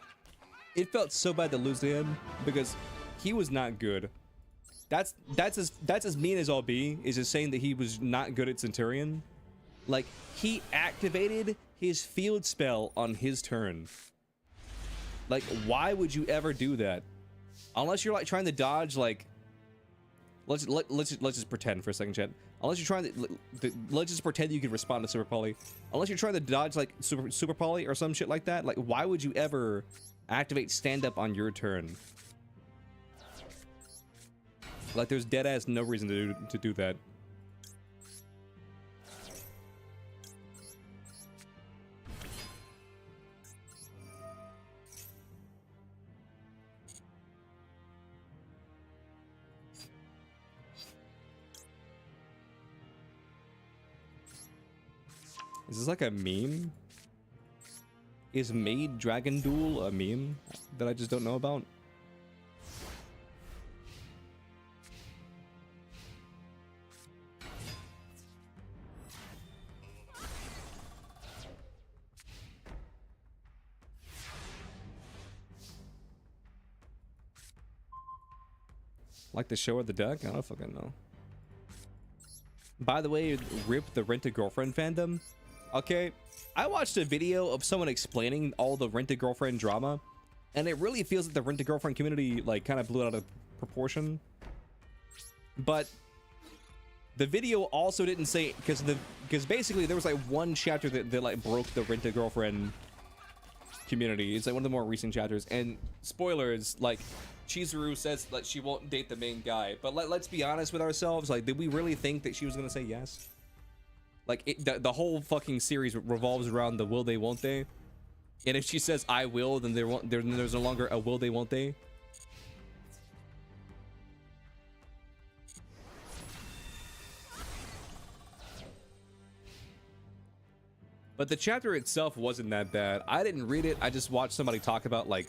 it felt so bad to lose to him because he was not good. That's as mean as I'll be, is just saying that he was not good at Centurion. Like, he activated his field spell on his turn. Like, why would you ever do that? Unless you're like trying to dodge, like, let's just pretend for a second, chat. Unless you're trying to, let's just pretend you can respond to Super Poly. Unless you're trying to dodge like Super Poly or some shit like that. Like, why would you ever activate stand up on your turn? Like, there's dead ass no reason to do that. Is this like a meme? Is Maid Dragon Duel a meme that I just don't know about? Like the show or the deck? I don't fucking know. By the way, rip the Rent-A-Girlfriend fandom. Okay, I watched a video of someone explaining all the Rent-A-Girlfriend drama, and it really feels like the Rent-A-Girlfriend community like kind of blew it out of proportion. But the video also didn't say, because basically there was like one chapter that like broke the Rent-A-Girlfriend community. It's like one of the more recent chapters, and spoilers, like, Chizuru says that she won't date the main guy, but let's be honest with ourselves. Like, did we really think that she was gonna say yes? Like, the whole fucking series revolves around the will they, won't they? And if she says I will, then there's no longer a will they, won't they? But the chapter itself wasn't that bad. I didn't read it. I just watched somebody talk about, like,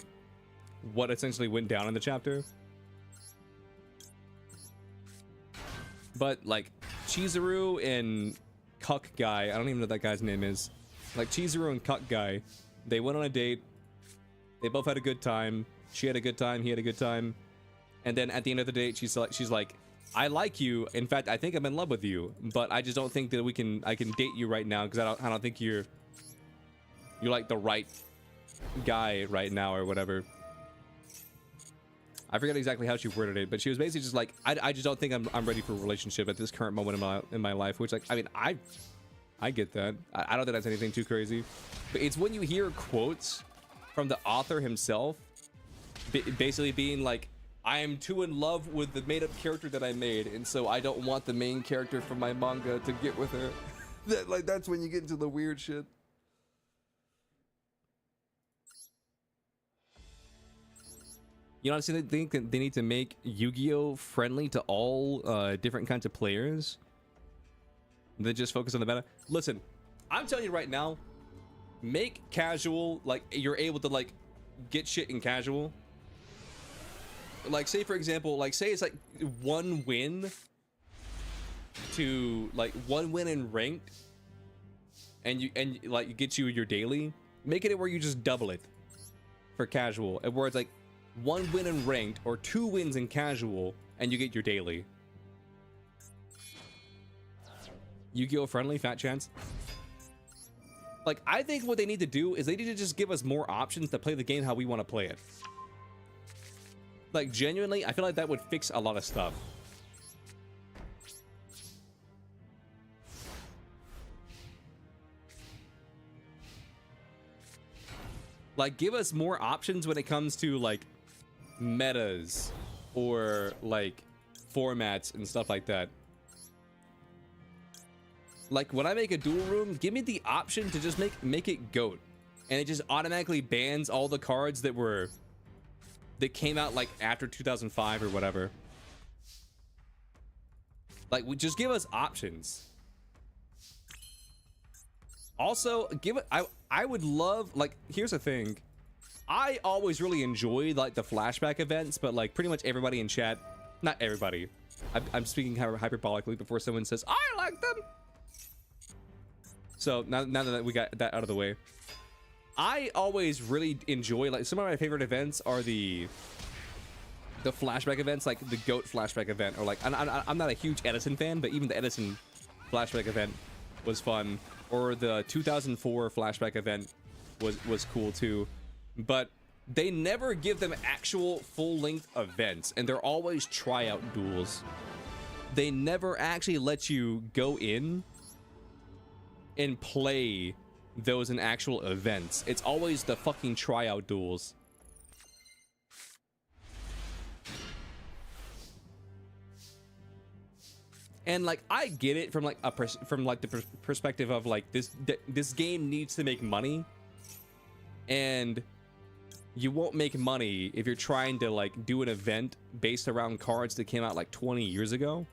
what essentially went down in the chapter. But, like, Chizuru and Cuck guy, I don't even know what that guy's name is. Like, Chizuru and Cuck guy, they went on a date. They both had a good time. She had a good time. He had a good time. And then at the end of the date, she's like, I like you. In fact, I think I'm in love with you, but I just don't think that I can date you right now because I don't think you're like the right guy right now or whatever. I forget exactly how she worded it, but she was basically just like, I just don't think I'm ready for a relationship at this current moment in my life. Which, like, I mean, I get that. I don't think that's anything too crazy, but it's when you hear quotes from the author himself, basically being like, I am too in love with the made-up character that I made, and so I don't want the main character from my manga to get with her. That's when you get into the weird shit. You honestly think that they need to make Yu-Gi-Oh! Friendly to all different kinds of players? They just focus on the meta? Listen, I'm telling you right now, make casual, like, you're able to, like, get shit in casual. Like, say for example, like, say it's like one win in ranked, and like get you your daily. Make it where you just double it for casual, and where it's like one win in ranked or 2 wins in casual, and you get your daily. Yu-Gi-Oh! Friendly, fat chance. Like, I think what they need to do is they need to just give us more options to play the game how we want to play it. Like, genuinely, I feel like that would fix a lot of stuff. Like, give us more options when it comes to, like, metas or, like, formats and stuff like that. Like, when I make a duel room, give me the option to just make it GOAT. And it just automatically bans all the cards that came out like after 2005 or whatever. Like, just give us options. Also, I would love, like, here's the thing. I always really enjoyed, like, the flashback events, but, like, pretty much everybody in chat, not everybody, I'm speaking hyperbolically before someone says I like them. So now that we got that out of the way, I always really enjoy, like, some of my favorite events are the flashback events, like the GOAT flashback event, or like, I'm not a huge Edison fan, but even the Edison flashback event was fun, or the 2004 flashback event was cool too. But they never give them actual full-length events, and they're always tryout duels. They never actually let you go in and play those in actual events. It's always the fucking tryout duels. And, like, I get it from, like, the perspective of, like, this game needs to make money, and you won't make money if you're trying to, like, do an event based around cards that came out like 20 years ago,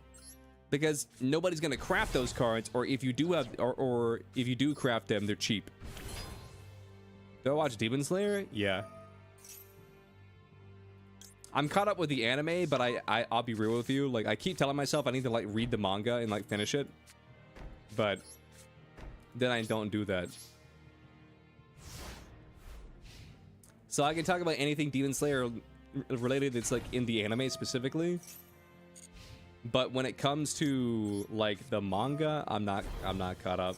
because nobody's gonna craft those cards, or if you do have, or if you do craft them, they're cheap. Do I watch Demon Slayer? Yeah. I'm caught up with the anime, but I'll be real with you. Like, I keep telling myself I need to, like, read the manga and, like, finish it, but then I don't do that. So I can talk about anything Demon Slayer related that's, like, in the anime specifically, but when it comes to, like, the manga, I'm not caught up.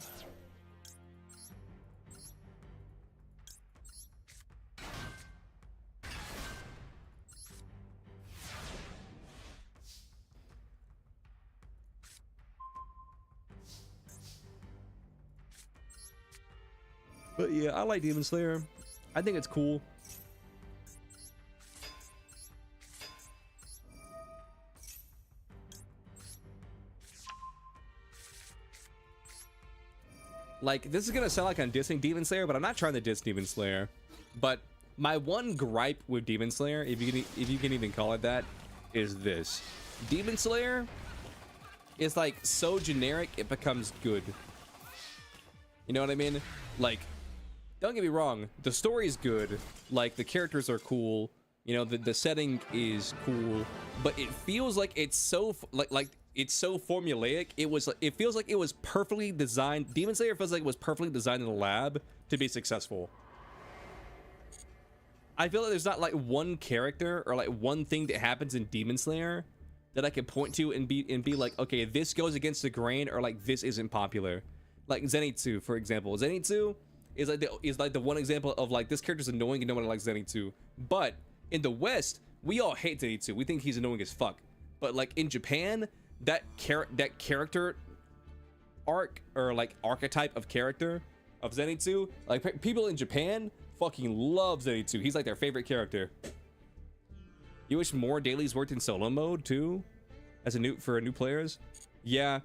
But yeah, I like Demon Slayer. I think it's cool. Like, this is gonna sound like I'm dissing Demon Slayer, but I'm not trying to diss Demon Slayer. But my one gripe with Demon Slayer, if you can even call it that, is this. Demon Slayer is like so generic it becomes good. You know what I mean? Like, don't get me wrong, the story is good, like the characters are cool, you know, the setting is cool, but it feels like it's so like it's so formulaic. It feels like it was perfectly designed. Demon Slayer feels like it was perfectly designed in the lab to be successful. I feel like there's not like one character or like one thing that happens in Demon Slayer that I can point to and be like, okay, this goes against the grain, or like this isn't popular. Like Zenitsu, for example. Zenitsu is like the one example of like this character's annoying and no one likes Zenitsu. But in the West, we all hate Zenitsu. We think he's annoying as fuck. But like in Japan, that character arc, or like archetype of character of Zenitsu, like people in Japan fucking love Zenitsu. He's like their favorite character. You wish more dailies worked in solo mode too, as for new players? Yeah.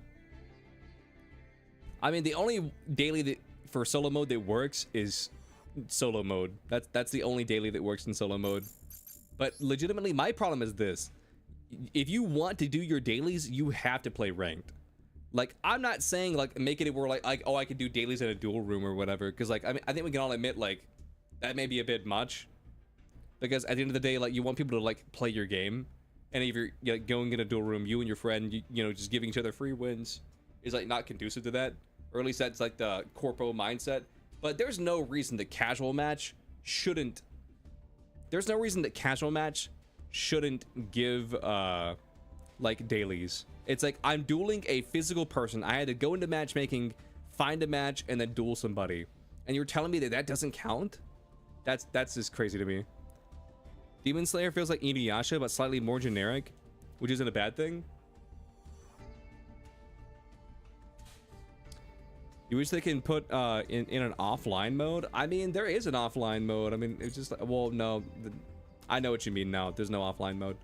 I mean, the only daily that for solo mode that works is solo mode. That's the only daily that works in solo mode. But legitimately, my problem is this: if you want to do your dailies, you have to play ranked. Like, I'm not saying like make it where like oh, I could do dailies in a duel room or whatever, because like I mean, I think we can all admit like that may be a bit much. Because at the end of the day, like, you want people to like play your game, and if you're like going in a duel room, you and your friend, you know, just giving each other free wins is like not conducive to that, or at least that's like the corpo mindset. But there's no reason that casual match shouldn't. There's no reason that casual match shouldn't give like dailies. It's like I'm dueling a physical person. I had to go into matchmaking, find a match, and then duel somebody, and you're telling me that that doesn't count? That's just crazy to me. Demon Slayer feels like Inuyasha, but slightly more generic, which isn't a bad thing. You wish they can put in an offline mode? I mean, there is an offline mode. I mean, it's just, well, no, I know what you mean now. There's no offline mode.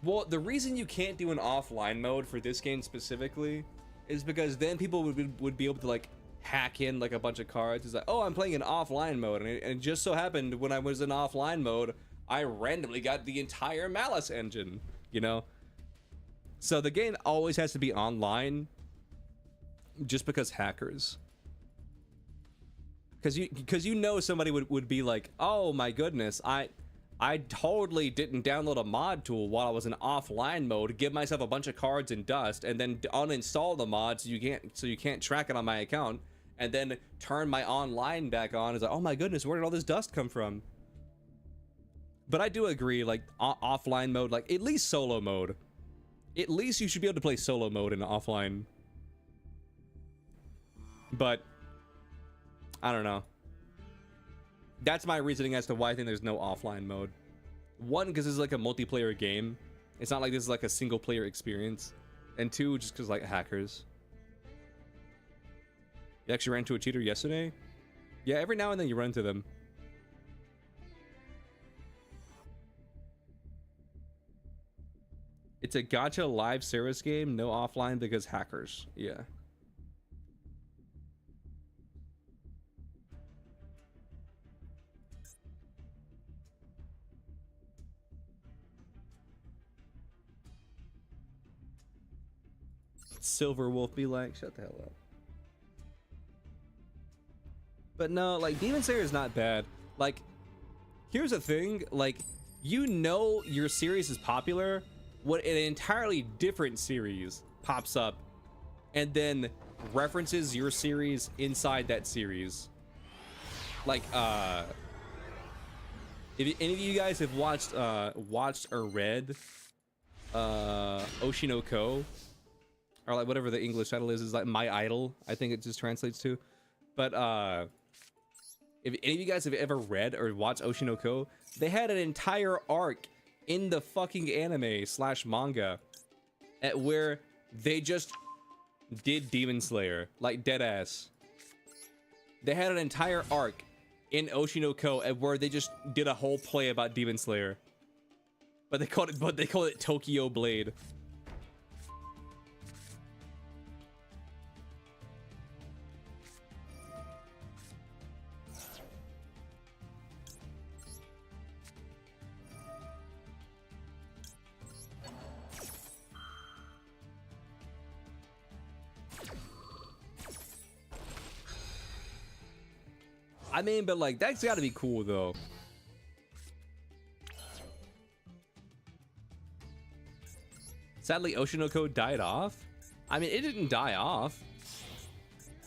Well, the reason you can't do an offline mode for this game specifically is because then people would be able to like hack in like a bunch of cards. It's like, oh, I'm playing an offline mode, and it just so happened when I was in offline mode, I randomly got the entire Malice engine, you know? So the game always has to be online just because hackers. Because you know somebody would be like, oh my goodness, I totally didn't download a mod tool while I was in offline mode, give myself a bunch of cards in dust, and then uninstall the mod so you can't track it on my account, and then turn my online back on. It's like, oh my goodness, where did all this dust come from? But I do agree, like offline mode, like at least solo mode. At least you should be able to play solo mode in offline. But I don't know. That's my reasoning as to why I think there's no offline mode. One, because this is like a multiplayer game. It's not like this is like a single player experience. And two, just because like hackers. You actually ran into a cheater yesterday? Yeah, every now and then you run into them. It's a gacha live service game, no offline because hackers. Yeah. Silver Wolf be like, shut the hell up. But no, like Demon Slayer is not bad. Like, here's the thing, like, you know your series is popular when an entirely different series pops up and then references your series inside that series. Like, if any of you guys have watched or read Oshinoko, or like whatever the English title is like My Idol, I think it just translates to. But if any of you guys have ever read or watched Oshinoko, they had an entire arc in the fucking anime / manga at where they just did Demon Slayer, like deadass. They had an entire arc in Oshinoko at where they just did a whole play about Demon Slayer. But they called it Tokyo Blade. I mean, but like, that's gotta be cool though. Sadly, Oshinoko died off. I mean, it didn't die off.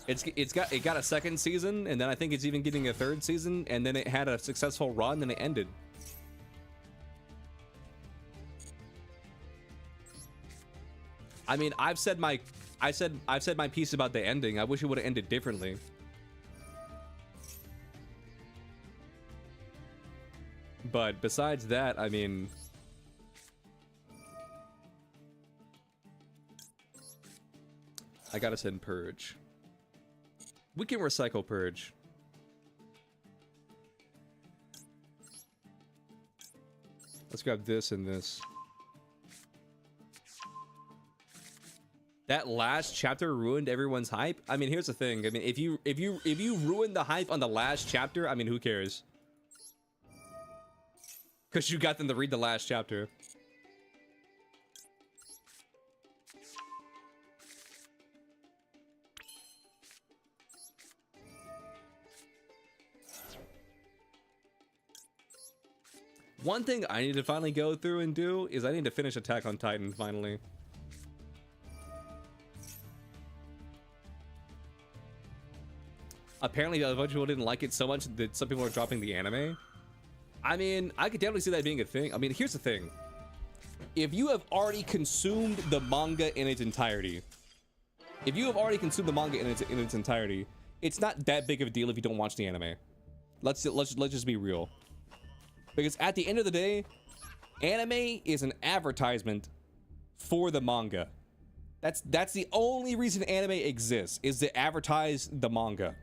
It got a second season, and then I think it's even getting a third season, and then it had a successful run, and it ended. I mean, I've said my piece about the ending. I wish it would have ended differently. But besides that, I mean, I gotta send Purge. We can recycle Purge. Let's grab this and this. That last chapter ruined everyone's hype. I mean, here's the thing. I mean, if you ruin the hype on the last chapter, I mean, who cares? Because you got them to read the last chapter. One thing I need to finally go through and do is I need to finish Attack on Titan finally. Apparently a bunch of people didn't like it so much that some people are dropping the anime. I mean, I could definitely see that being a thing. I mean, here's the thing. If you have already consumed the manga in its entirety, it's not that big of a deal if you don't watch the anime. Let's just be real. Because at the end of the day, anime is an advertisement for the manga. That's the only reason anime exists, is to advertise the manga.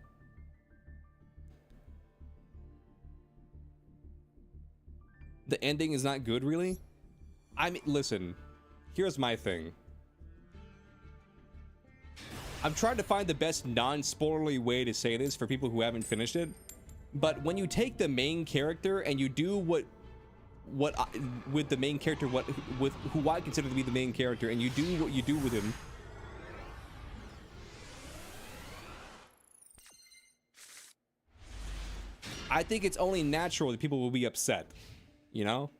The ending is not good, really. I mean, listen, here's my thing. I'm trying to find the best non-spoilerly way to say this for people who haven't finished it. But when you take the main character and you do with the main character, with who I consider to be the main character, and you do what you do with him, I think it's only natural that people will be upset, you know?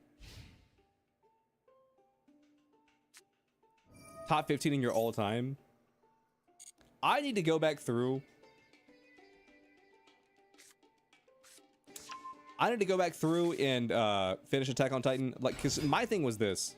Top 15 in your all-time. I need to go back through. I need to go back through and finish Attack on Titan. Like, because my thing was this.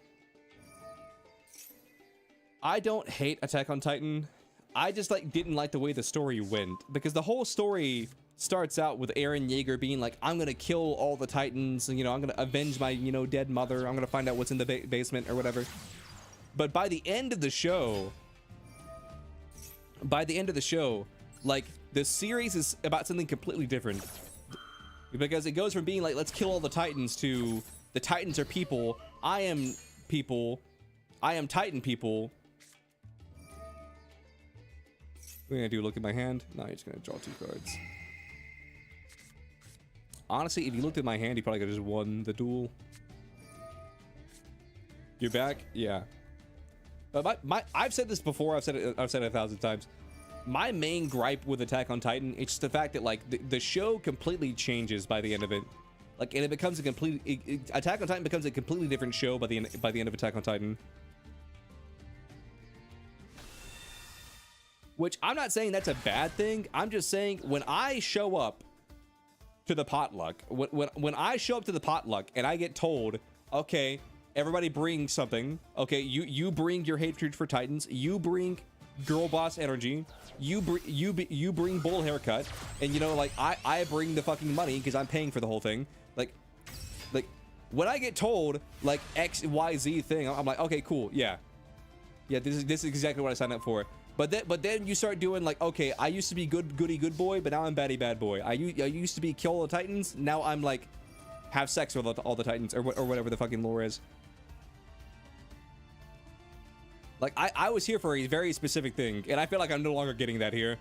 I don't hate Attack on Titan. I just didn't like the way the story went, because the whole story starts out with Eren Yeager being like, I'm gonna kill all the Titans, and I'm gonna avenge my dead mother. I'm gonna find out what's in the basement or whatever. But by the end of the show, like, the series is about something completely different. Because it goes from being like, let's kill all the Titans, to the Titans are people. I am people. I am Titan people. What are you gonna do? Look at my hand? No, you're just gonna draw 2 cards. Honestly, if you looked at my hand, you probably could have just won the duel. You're back? Yeah. But I've said this before. I've said it 1,000 times. My main gripe with Attack on Titan, it's just the fact that, like, the show completely changes by the end of it. Like, and it becomes a Attack on Titan becomes a completely different show by the end of Attack on Titan. Which, I'm not saying that's a bad thing. I'm just saying, when I show up to the potluck, when I show up to the potluck and I get told, okay, everybody bring something. Okay, you bring your hatred for Titans. You bring girl boss energy. You bring bull haircut, and like, I bring the fucking money because I'm paying for the whole thing. Like when I get told like XYZ thing, I'm like, okay, cool, yeah, this is exactly what I signed up for. But then you start doing like, okay, I used to be goody good boy, but now I'm baddie bad boy. I used to be kill all the Titans, now I'm like have sex with all the Titans, or whatever the fucking lore is. Like, I was here for a very specific thing, and I feel like I'm no longer getting that here.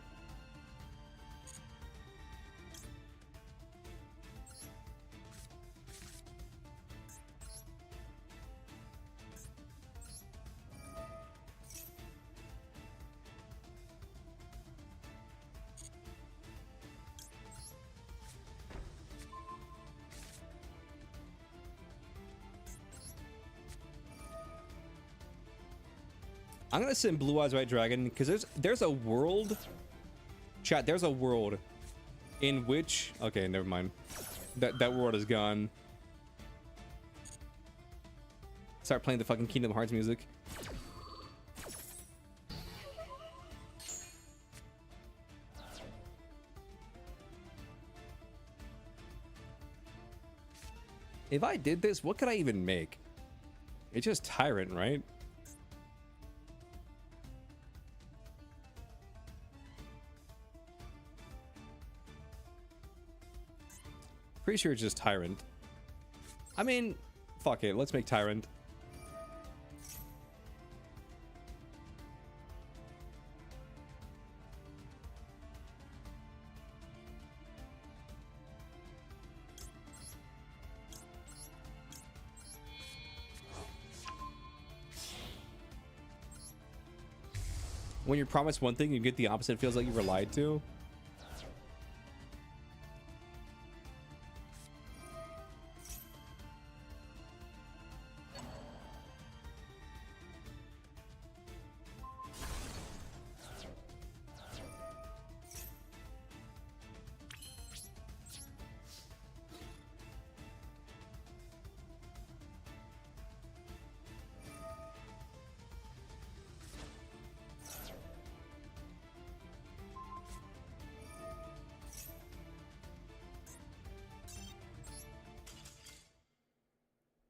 I'm gonna send Blue Eyes White Dragon because there's a world, chat. There's a world in which, okay, never mind. That world is gone. Start playing the fucking Kingdom Hearts music. If I did this, what could I even make? It's just Tyrant, right? Pretty sure it's just Tyrant. I mean, fuck it. Let's make Tyrant. When you're promised one thing, you get the opposite. It feels like you were lied to.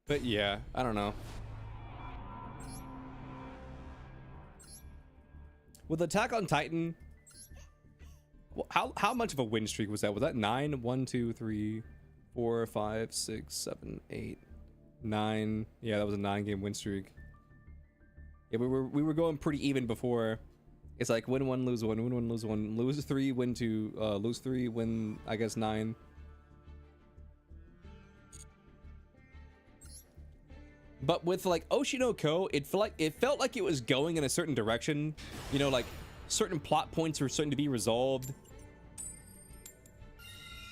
But yeah, I don't know. With Attack on Titan, how much of a win streak was that? Was that 9? 1, 2, 3, 4, 5, 6, 7, 8, 9. Yeah, that was a 9-game win streak. Yeah, we were going pretty even before. It's like win 1, lose 1, win 1, lose 1, lose 3, win 2, lose 3, win I guess 9. But with like Oshinoko, it felt like it was going in a certain direction. You know, like certain plot points were starting to be resolved.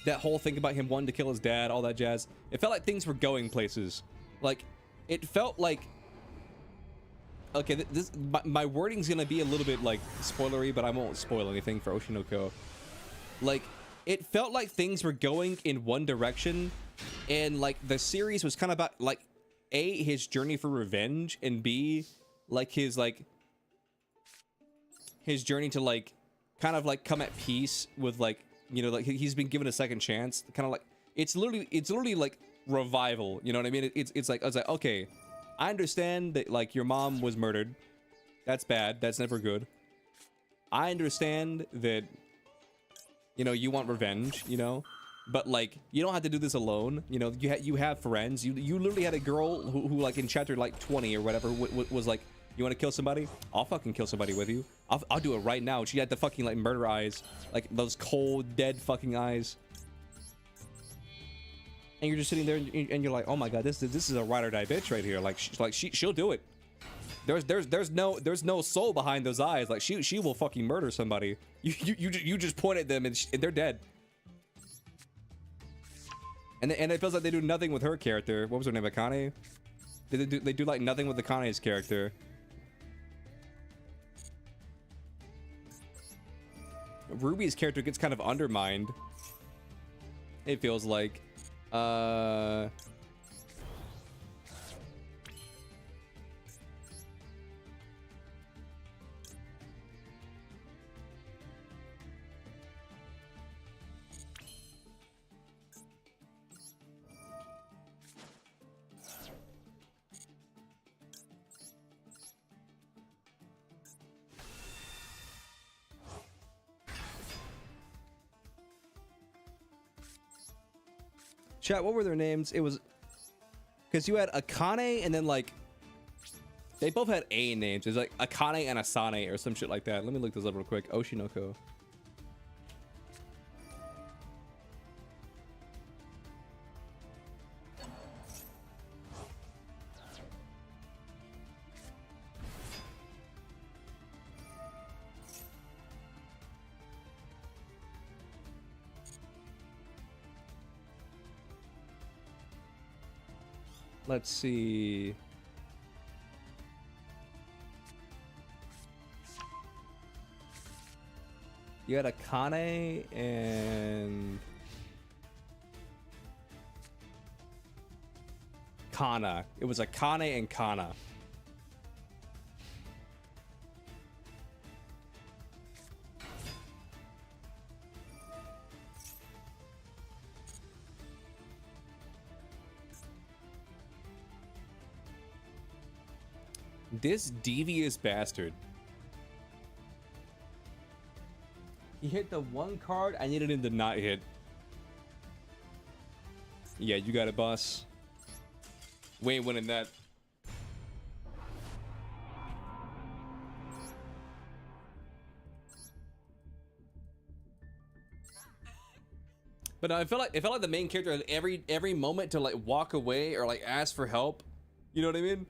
That whole thing about him wanting to kill his dad, all that jazz. It felt like things were going places. Like, it felt like... Okay, my wording's gonna be a little bit like spoilery, but I won't spoil anything for Oshinoko. Like, it felt like things were going in one direction, and like the series was kind of about like A, his journey for revenge, and B, like his journey to like kind of like come at peace with like, you know, like he's been given a second chance. Kind of like it's literally like revival. You know what I mean? It's like I was like, okay, I understand that like your mom was murdered. That's bad. That's never good. I understand that, you know, you want revenge, you know, but like you don't have to do this alone. You know, you have friends. You literally had a girl who like in chapter like 20 or whatever was like, you want to kill somebody? I'll fucking kill somebody with you. I'll do it right now. She had the fucking like murder eyes, like those cold dead fucking eyes. And you're just sitting there and you're like, oh my god, this is a ride or die bitch right here. Like she'll do it. There's no soul behind those eyes. Like she will fucking murder somebody. You just point at them and they're dead. And it feels like they do nothing with her character. What was her name? Akane? They do like nothing with Akane's character. Ruby's character gets kind of undermined. It feels like. Chat, what were their names? It was because you had Akane and then like they both had A names. It was like Akane and Asane or some shit like that. Let me look this up real quick. Oshinoko. Let's see. You had a Kane and Kana. It was a Kane and Kana. This devious bastard. He hit the one card I needed him to not hit. Yeah, you got it, boss. We ain't winning that. But I felt like the main character had every moment to like walk away or like ask for help. You know what I mean?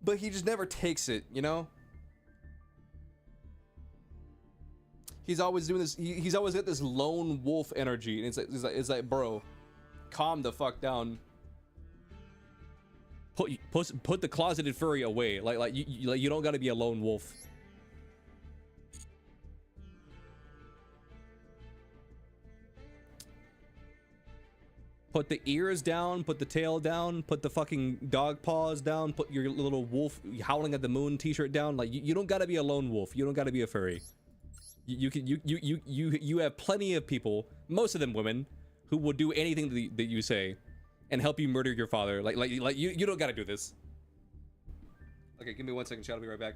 But he just never takes it, you know? He's always doing this. He's always got this lone wolf energy, and it's like, bro, calm the fuck down. Put the closeted furry away. Like you don't gotta be a lone wolf. Put the ears down, put the tail down, put the fucking dog paws down, put your little wolf howling at the moon t-shirt down. Like you don't gotta be a lone wolf. You don't gotta be a furry. You have plenty of people, most of them women, who will do anything that you say and help you murder your father. Like you don't gotta do this. Okay, give me 1 second, chat. I'll be right back.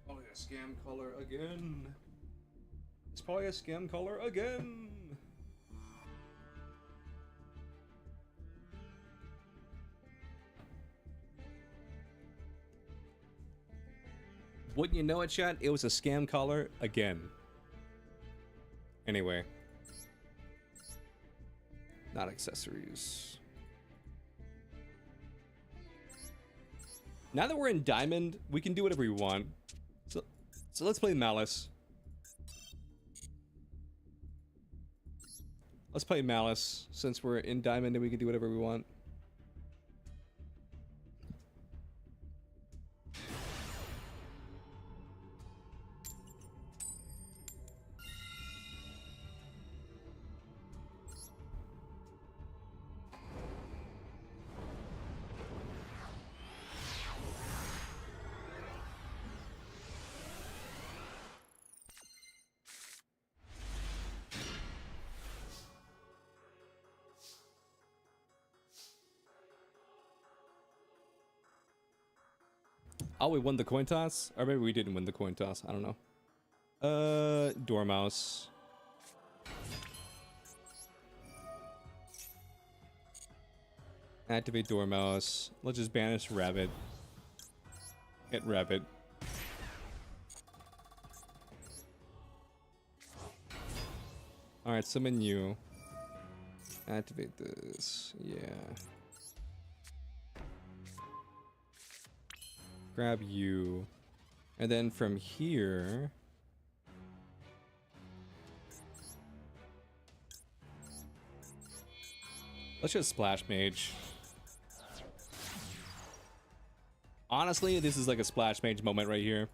Oh yeah, scam caller again. It's probably a scam caller again. Wouldn't you know it, chat? It was a scam caller again. Anyway. Not accessories. Now that we're in Diamond, we can do whatever we want. So let's play Malice. Let's play Malice, since we're in Diamond and we can do whatever we want. Oh, we won the coin toss? Or maybe we didn't win the coin toss. I don't know. Dormouse. Activate Dormouse. Let's just banish Rabbit. Hit Rabbit. Alright, summon you. Activate this. Yeah. Grab you. And then from here... let's just Splash Mage. Honestly, this is like a Splash Mage moment right here.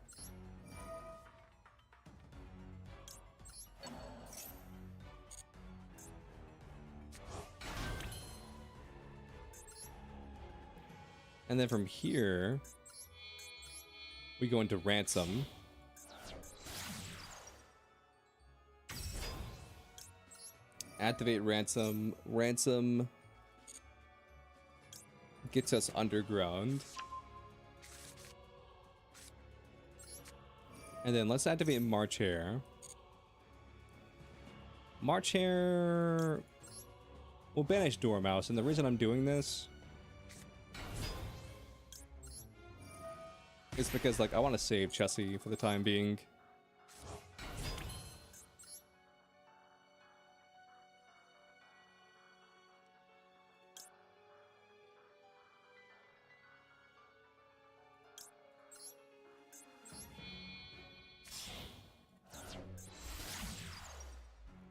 And then from here... we go into Ransom. Activate Ransom. Ransom gets us underground. And then let's activate March Hare. March Hare will banish Dormouse, and the reason I'm doing this is because, like, I want to save Chessie for the time being.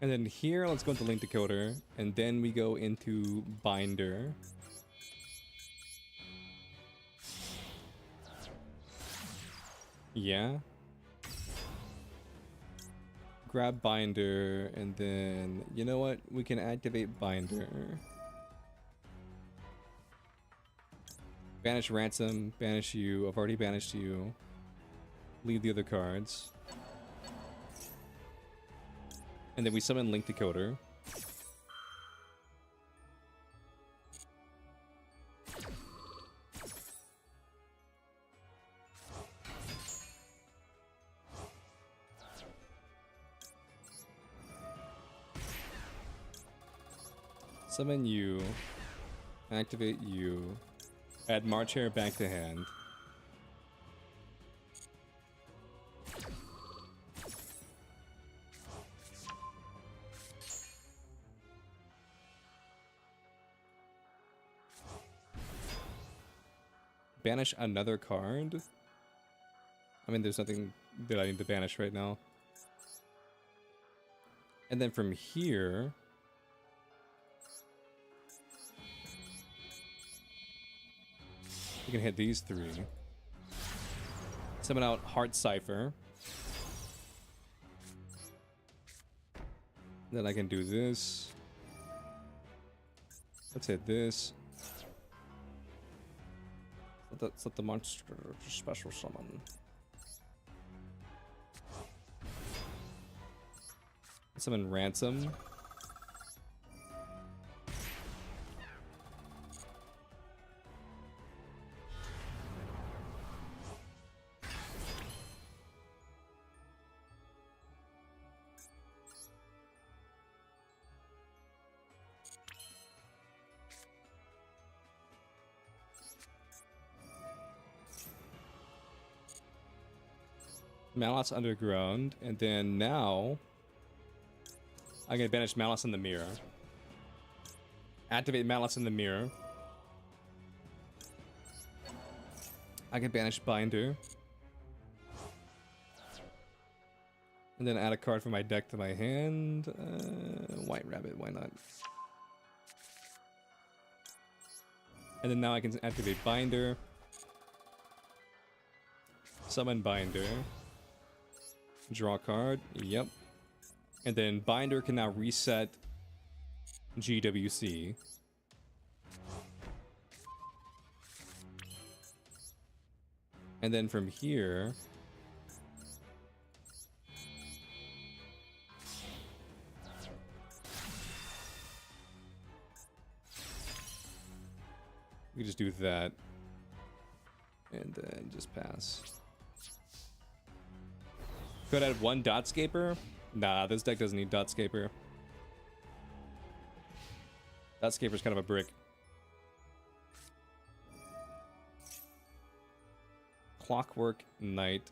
And then here, let's go into Link Decoder, and then we go into Binder. Yeah. Grab Binder, and then, you know what? We can activate Binder. Banish Ransom, banish you. I've already banished you. Leave the other cards. And then we summon Link Decoder. Summon you. Activate you. Add March Hare back to hand. Banish another card? I mean, there's nothing that I need to banish right now. And then from here... you can hit these three. Summon out Heart Cipher. Then I can do this. Let's hit this. Let the monster special summon. Summon Ransom. Malice Underground, and then now I'm gonna banish Malice in the Mirror. Activate Malice in the Mirror. I can banish Binder. And then add a card from my deck to my hand. White Rabbit, why not? And then now I can activate Binder. Summon Binder. Draw a card. Yep. And then Binder can now reset GWC. And then from here... we just do that. And then just pass. Could add one Dotscaper? Nah, this deck doesn't need Dotscaper. Dotscaper's kind of a brick. Clockwork Knight.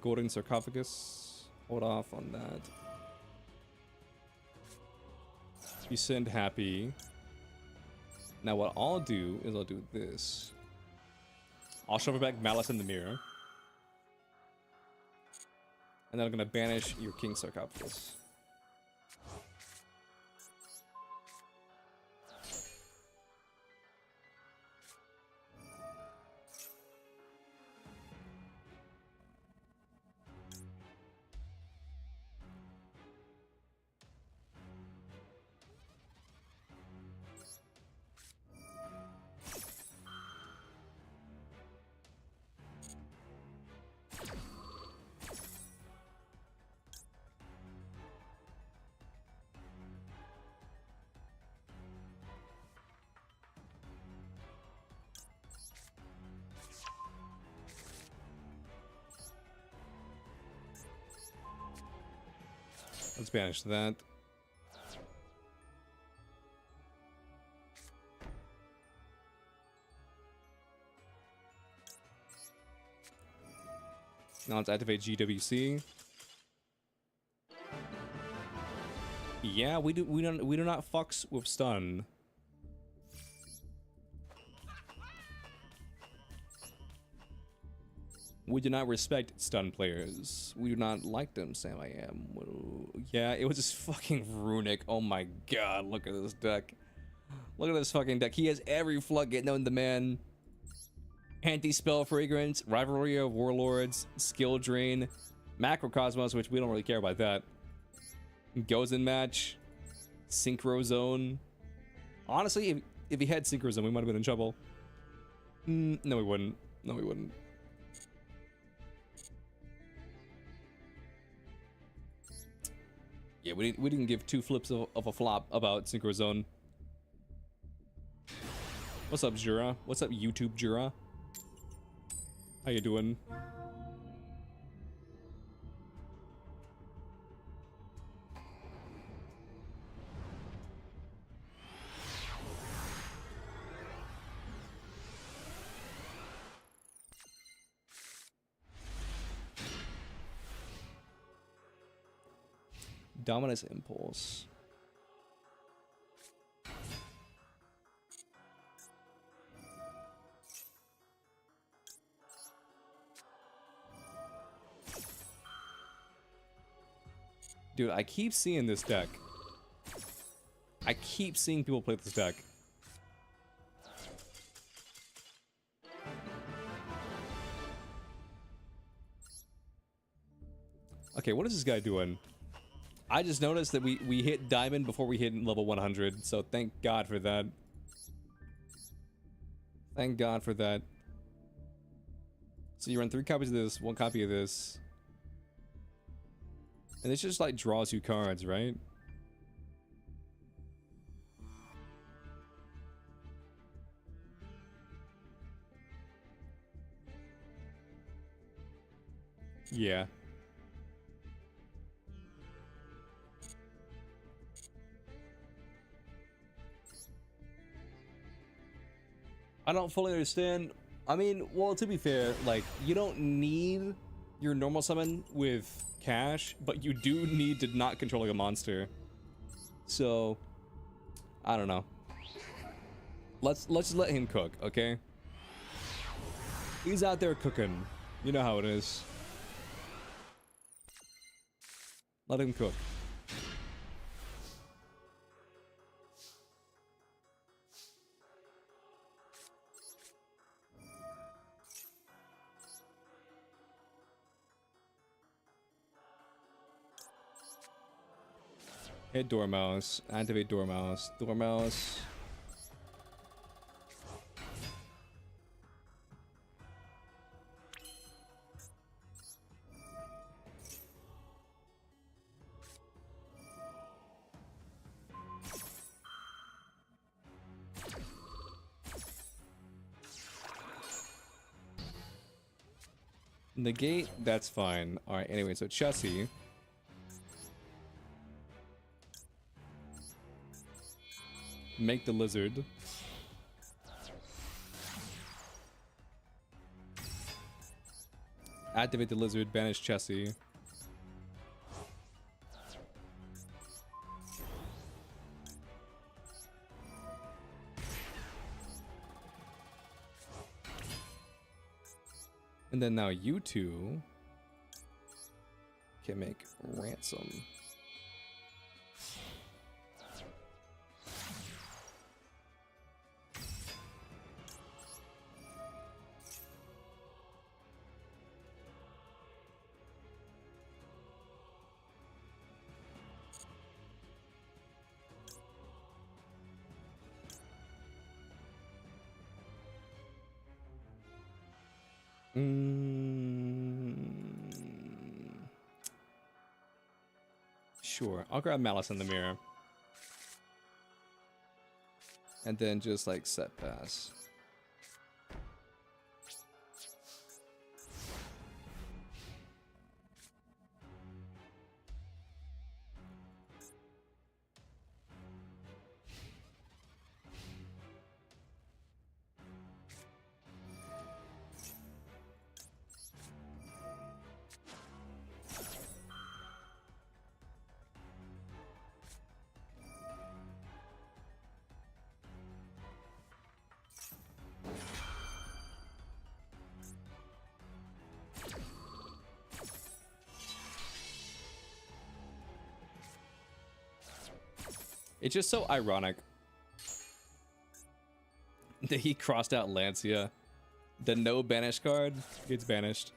Golden Sarcophagus. Hold off on that. You send Happy. Now what I'll do is I'll do this. I'll shuffle back Malice in the Mirror. And then I'm gonna banish your King Sarcophagus. Let's banish that. Now let's activate GWC. Yeah, we do not fucks with stun. We do not respect stun players. We do not like them, Sam I am. Well, yeah, it was just fucking runic. Oh my god, look at this deck. Look at this fucking deck. He has every floodgate known to man. Anti-spell fragrance, rivalry of warlords, skill drain, macrocosmos, which we don't really care about that. Goes in match, synchro zone. Honestly, if he had synchro zone, we might have been in trouble. No, we wouldn't. No, we wouldn't. Yeah, we didn't give two flips of a flop about synchro zone. What's up, Jura? What's up, YouTube Jura? How you doing? Dominus Impulse. Dude, I keep seeing this deck. I keep seeing people play this deck. Okay, what is this guy doing? I just noticed that we hit diamond before we hit level 100, so thank God for that. Thank God for that. So you run 3 copies of this, 1 copy of this. And this just like draws you cards, right? Yeah. I don't fully understand. I mean, well, to be fair, like, you don't need your normal summon with cash, but you do need to not control like a monster. So, I don't know. Let's just let him cook, okay? He's out there cooking. You know how it is. Let him cook. Hit Dormouse. Activate Dormouse. Dormouse. Negate, that's fine. Alright, anyway, so Chessie. Make the lizard. Activate the lizard, banish Chessie. And then now you two can make ransom. Sure, I'll grab Malice in the Mirror. And then just like set pass. It's just so ironic that he crossed out Lancia. The no banish card gets banished.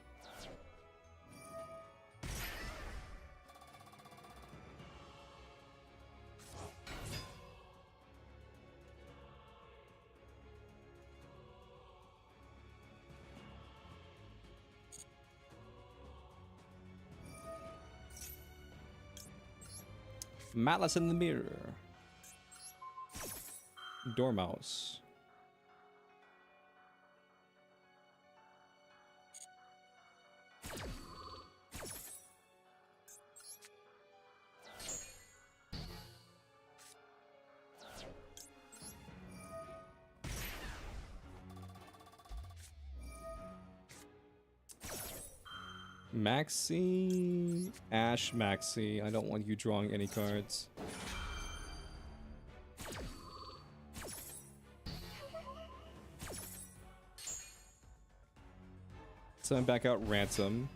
Malice in the Mirror. Dormouse. Maxi, Ash Maxi. I don't want you drawing any cards. So I'm back out Ransom.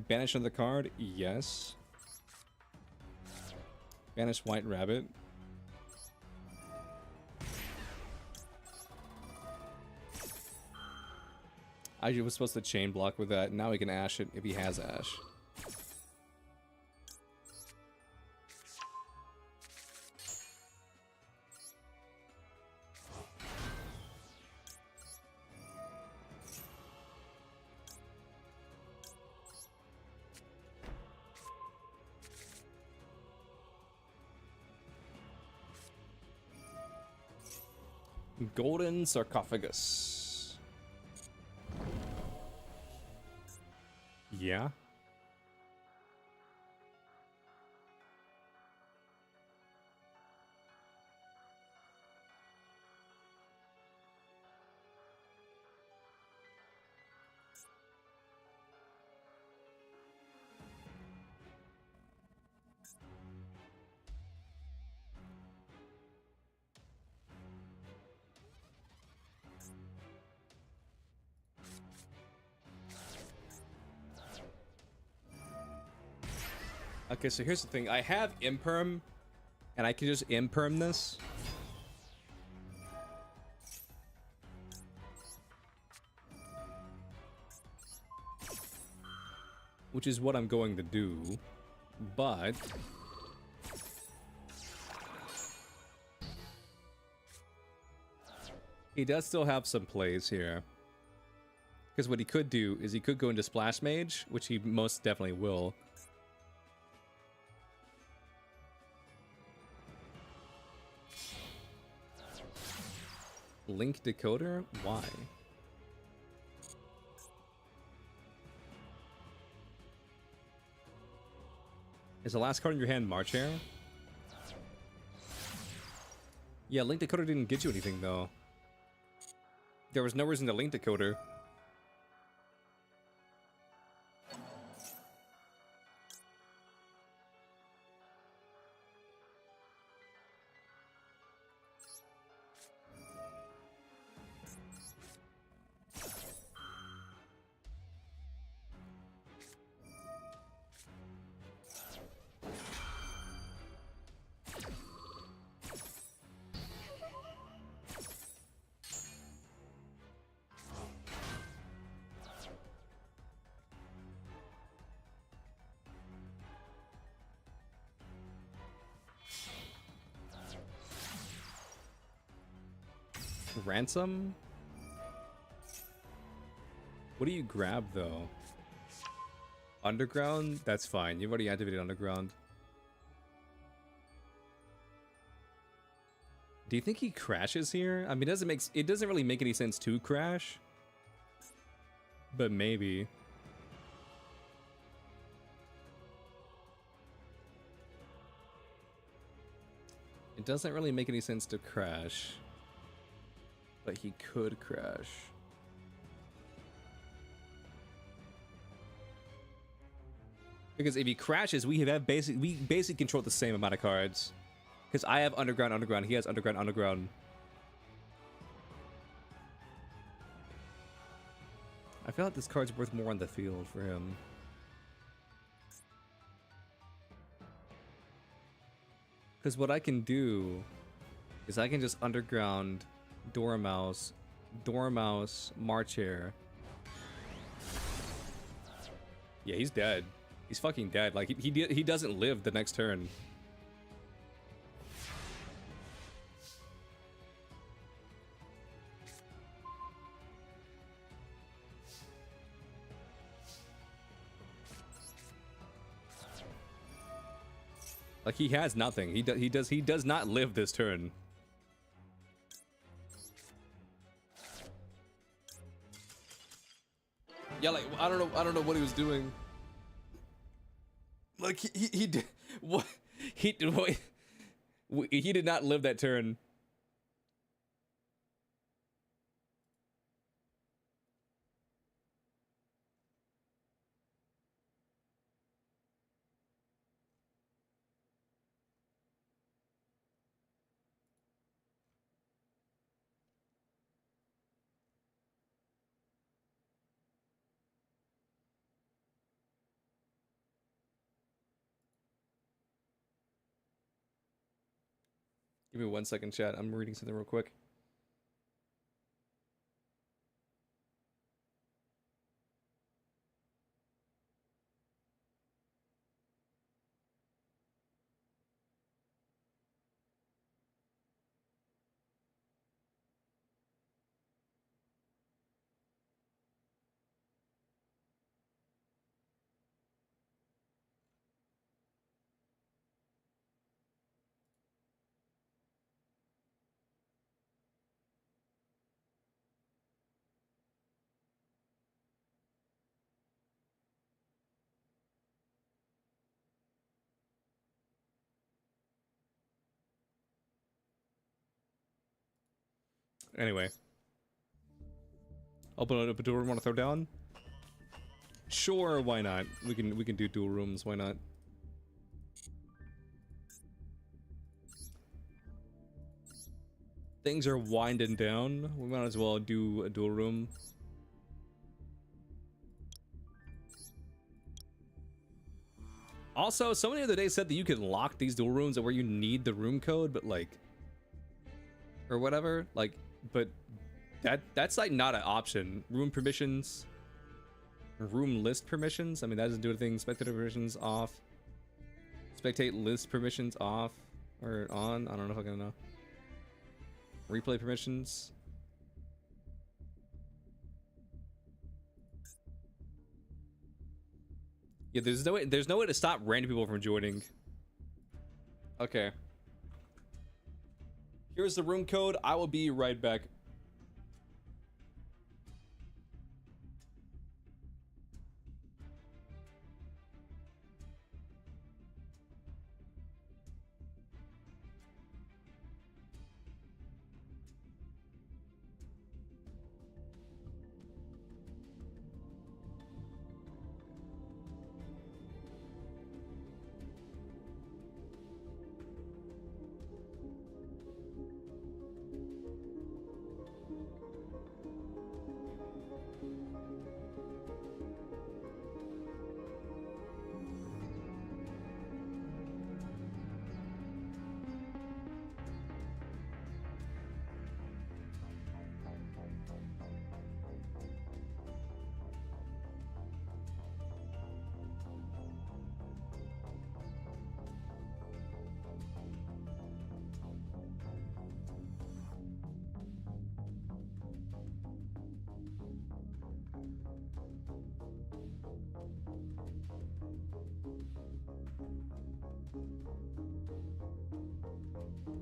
Banish another card? Yes. Banish White Rabbit. I was supposed to chain block with that. Now he can Ash it if he has Ash. Golden Sarcophagus. Yeah. Okay, so here's the thing. I have Imperm, and I can just Imperm this. Which is what I'm going to do, but... he does still have some plays here. Because what he could do is he could go into Splash Mage, which he most definitely will. Link Decoder? Why? Is the last card in your hand March Hare? Yeah, Link Decoder didn't get you anything though. There was no reason to Link Decoder. Ransom? What do you grab though? Underground? That's fine. You've already activated Underground. Do you think he crashes here? I mean, it doesn't really make any sense to crash. But maybe. It doesn't really make any sense to crash. But he could crash. Because if he crashes, we basically control the same amount of cards. Because I have Underground, Underground, he has Underground, Underground. I feel like this card's worth more on the field for him. Because what I can do is I can just underground Dormouse, Marchair. Yeah, he's dead. He's fucking dead. Like he doesn't live the next turn. Like he has nothing. He does not live this turn. Yeah, like I don't know what he was doing. Like he did what he did not live that turn. Give me 1 second, chat. I'm reading something real quick. Anyway. Open up a door. Want to throw down? Sure, why not? We can do dual rooms. Why not? Things are winding down. We might as well do a dual room. Also, somebody the other day said that you can lock these dual rooms where you need the room code, but like, or whatever. Like, but that's like not an option. Room permissions, room list permissions. I mean, that doesn't do anything. Spectator permissions off. Spectate list permissions off or on. I don't know if I'm gonna know. Replay permissions. Yeah, there's no way to stop random people from joining. Okay. Here's the room code. I will be right back.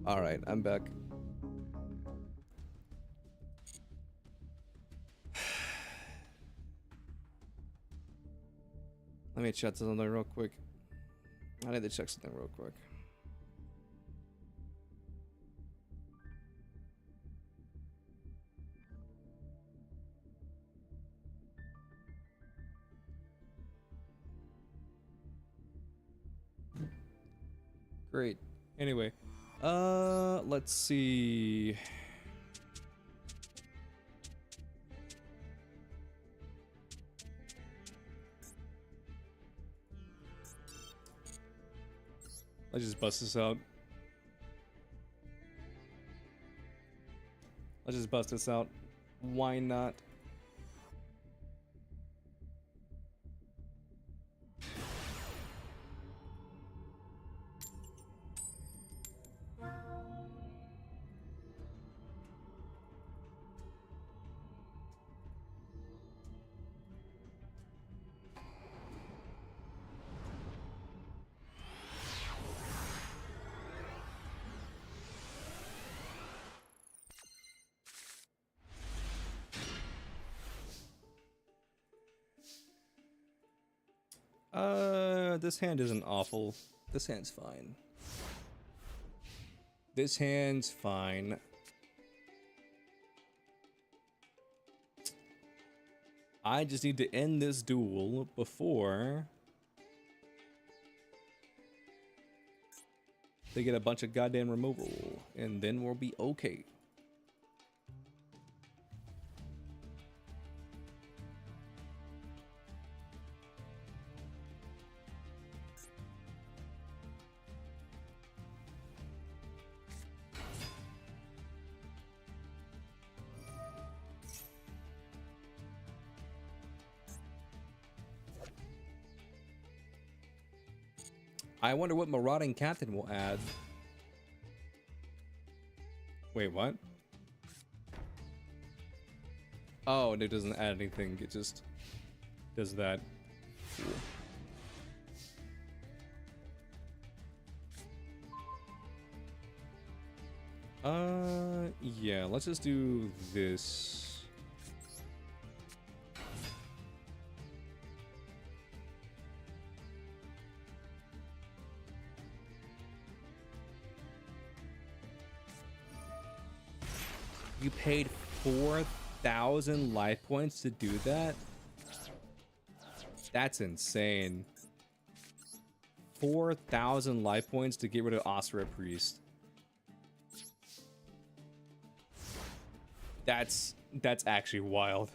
All right, I'm back. Let me check something real quick. I need to check something real quick. Great. Anyway, let's see. Let's just bust this out. Let's just bust this out. Why not? This hand isn't awful. This hand's fine. This hand's fine. I just need to end this duel before they get a bunch of goddamn removal, and then we'll be okay. I wonder what Marauding Captain will add. Wait, what? Oh, and it doesn't add anything. It just does that. Cool. Yeah, let's just do this. You paid 4,000 life points to do that? That's insane. 4,000 life points to get rid of Osira Priest. That's actually wild.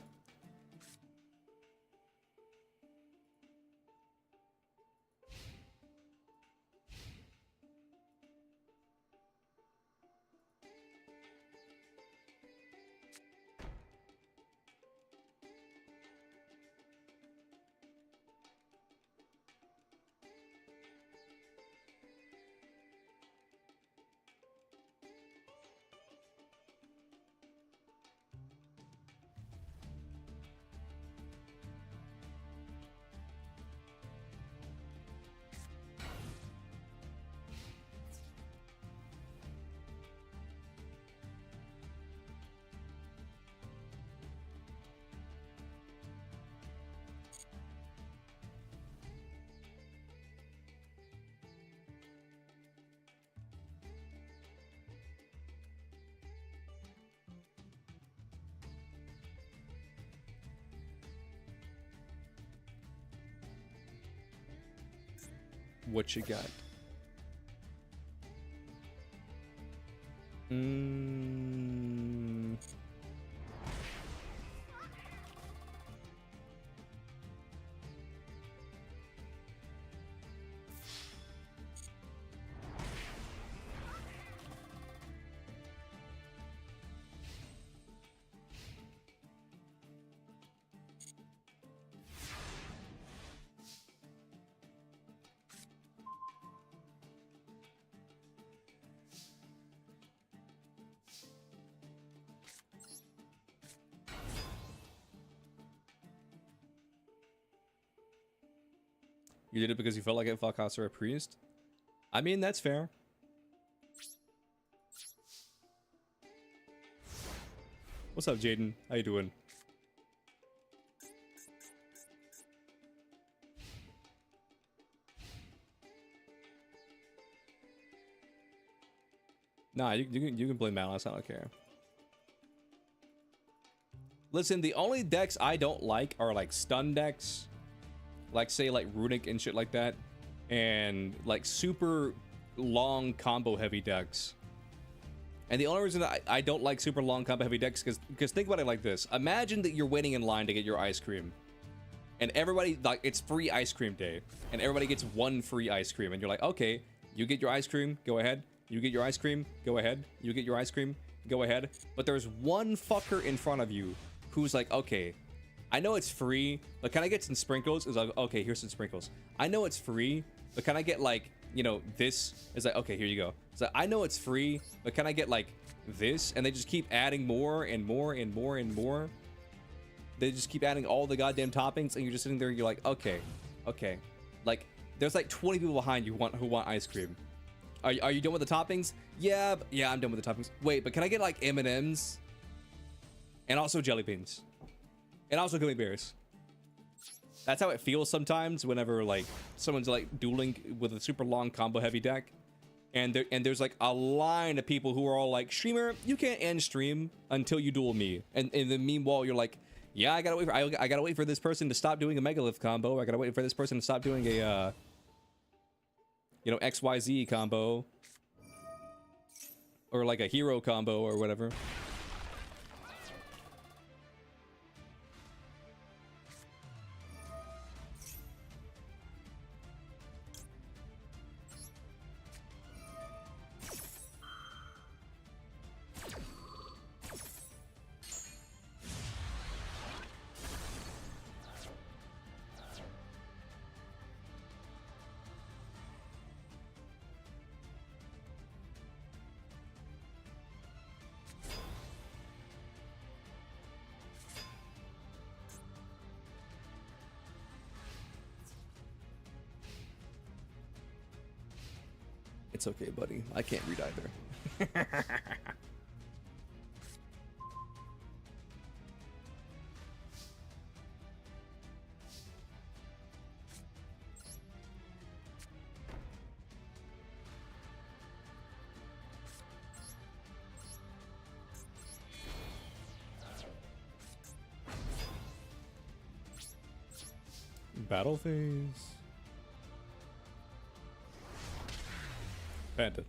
What you got? You did it because you felt like it fuck Osira Priest? I mean, that's fair. What's up, Jaden? How you doing? Nah, you can blame Malice. I don't care. Listen, the only decks I don't like are like stun decks. Like, say, like, Runic and shit like that. And, like, super long combo-heavy decks. And the only reason I don't like super long combo-heavy decks because think about it like this. Imagine that you're waiting in line to get your ice cream. And everybody, like, it's free ice cream day. And everybody gets one free ice cream. And you're like, okay, you get your ice cream, go ahead. You get your ice cream, go ahead. You get your ice cream, go ahead. But there's one fucker in front of you who's like, okay, I know it's free, but can I get some sprinkles? It's like, okay, here's some sprinkles. I know it's free, but can I get like, you know, this? It's like, okay, here you go. It's like, I know it's free, but can I get like this? And they just keep adding more and more and more and more. They just keep adding all the goddamn toppings, and you're just sitting there and you're like, okay, okay. Like, there's like 20 people behind you who want ice cream. Are you done with the toppings? Yeah, I'm done with the toppings. Wait, but can I get like M&Ms? And also jelly beans. And also gummy bears. That's how it feels sometimes whenever like someone's like dueling with a super long combo heavy deck. And there's like a line of people who are all like, streamer, you can't end stream until you duel me. And in the meanwhile, you're like, yeah, I gotta wait for this person to stop doing a megalith combo. I gotta wait for this person to stop doing a you know, XYZ combo. Or like a hero combo or whatever. It's okay, buddy. I can't read either. Battle phase. Panda.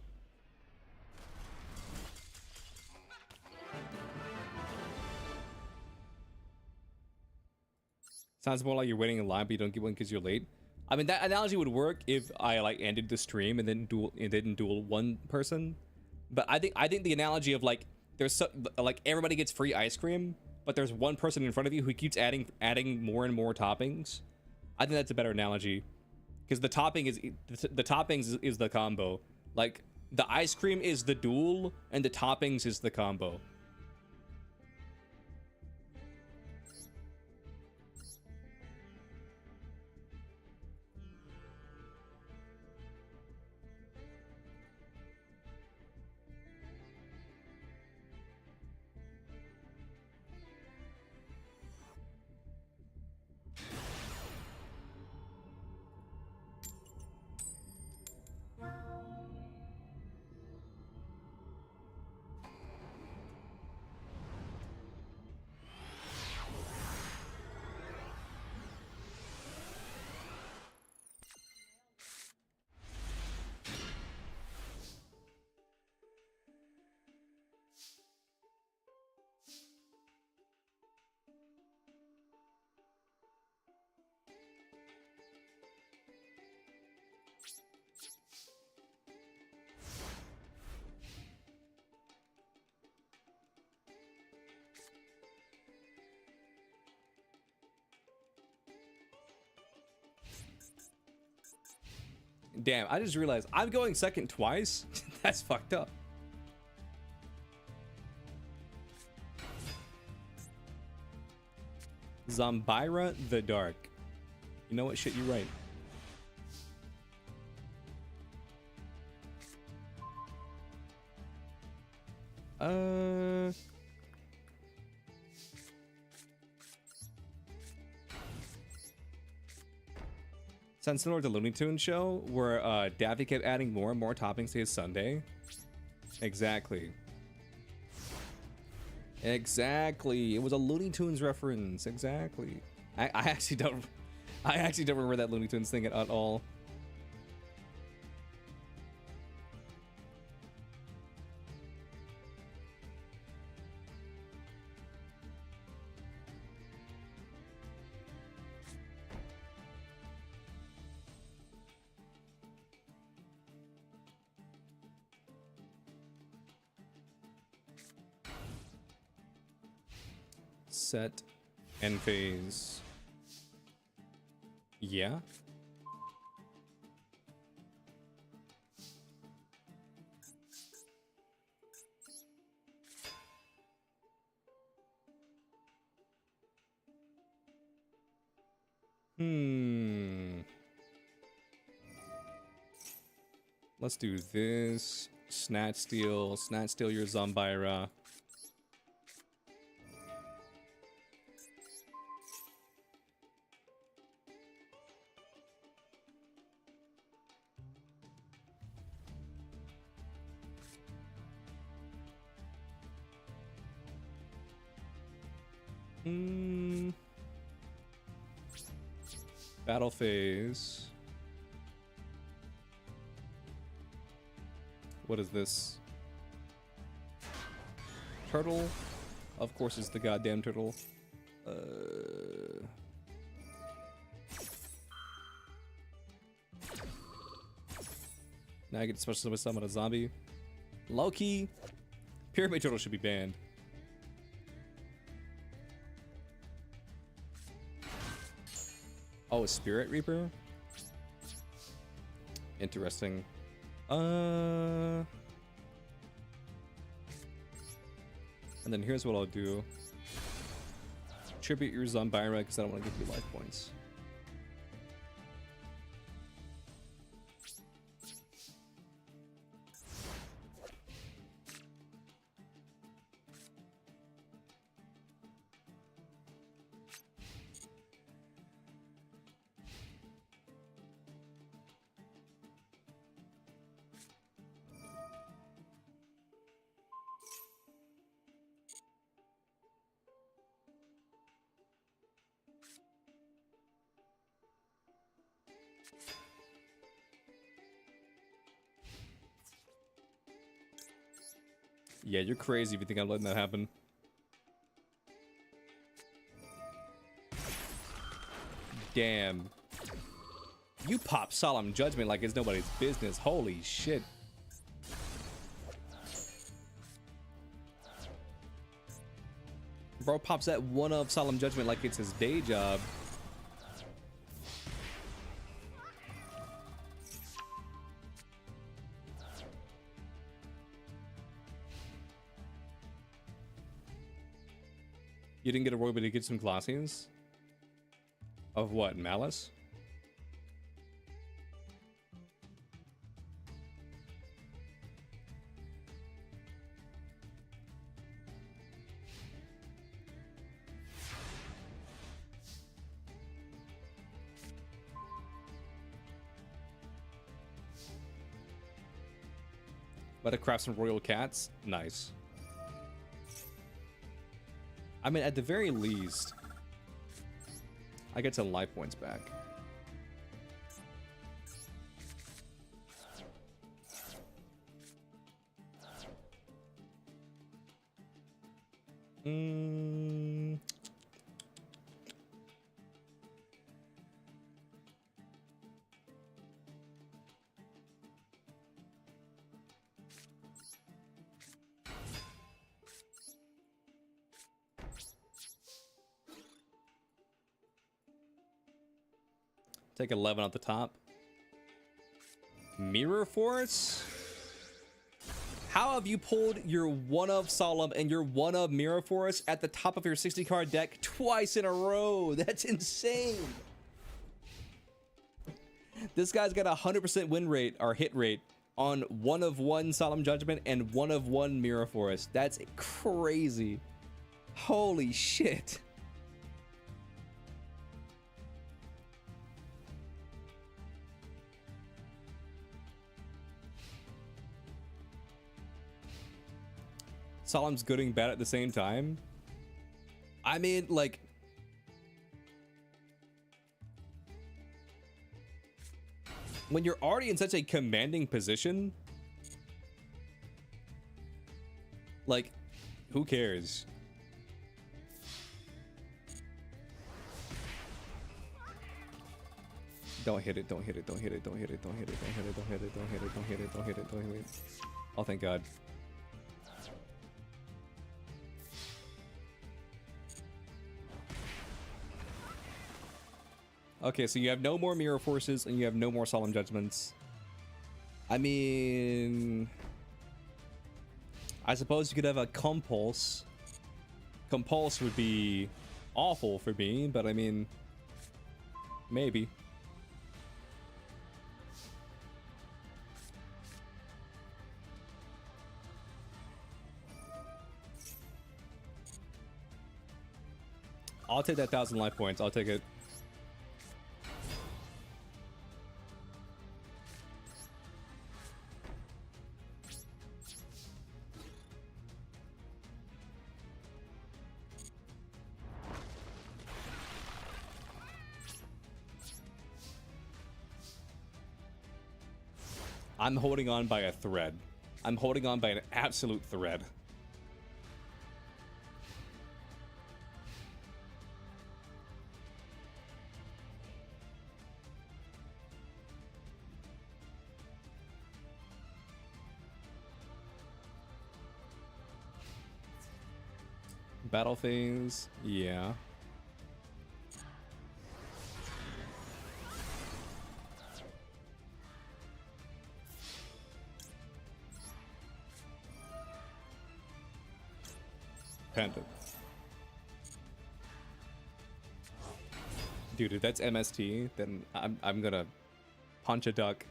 Sounds more like you're waiting in line, but you don't get one because you're late. I mean, that analogy would work if I like ended the stream and then didn't duel one person. But I think the analogy of like there's like everybody gets free ice cream, but there's one person in front of you who keeps adding more and more toppings. I think that's a better analogy, because the toppings is the combo. Like the ice cream is the duel, and the toppings is the combo. Damn, I just realized I'm going second twice. That's fucked up. Zombira the Dark. You know what? Shit, you're right. Sounds similar to Looney Tunes show, where Daffy kept adding more and more toppings to his sundae. Exactly. Exactly. It was a Looney Tunes reference. Exactly. I actually don't remember that Looney Tunes thing at all. set, end phase. Yeah. Let's do this. Snatch steal your Zombira. Battle phase. What is this? Turtle? Of course it's the goddamn turtle. Now I get special summon a zombie. Low-key, Pyramid Turtle should be banned. Oh, a Spirit Reaper? Interesting. And then here's what I'll do. Tribute your Zombira because I don't want to give you life points. Yeah, you're crazy if you think I'm letting that happen. Damn. You pop Solemn Judgment like it's nobody's business. Holy shit. Bro pops that one of Solemn Judgment like it's his day job. You didn't get a roy, but you get some Glossians? Of what, Malice? Let it craft some royal cats? Nice. I mean, at the very least, I get some life points back. Take 11 at the top. Mirror Force? How have you pulled your one of Solemn and your one of Mirror Force at the top of your 60 card deck twice in a row? That's insane. This guy's got a 100% win rate or hit rate on one of one Solemn Judgment and one of one Mirror Force. That's crazy. Holy shit. Solemn's good and bad at the same time. I mean, like, when you're already in such a commanding position, like, who cares? Don't hit it, don't hit it, don't hit it, don't hit it, don't hit it, don't hit it, don't hit it, don't hit it, don't hit it, don't hit it, don't hit it. Oh, thank God. Okay, so you have no more mirror forces and you have no more solemn judgments. I mean, I suppose you could have a compulse. Compulse would be awful for me, but I mean, maybe. I'll take that 1,000 life points. I'll take it. I'm holding on by a thread. I'm holding on by an absolute thread. Battle phase, yeah. Pendant. Dude, if that's MST, then I'm gonna punch a duck.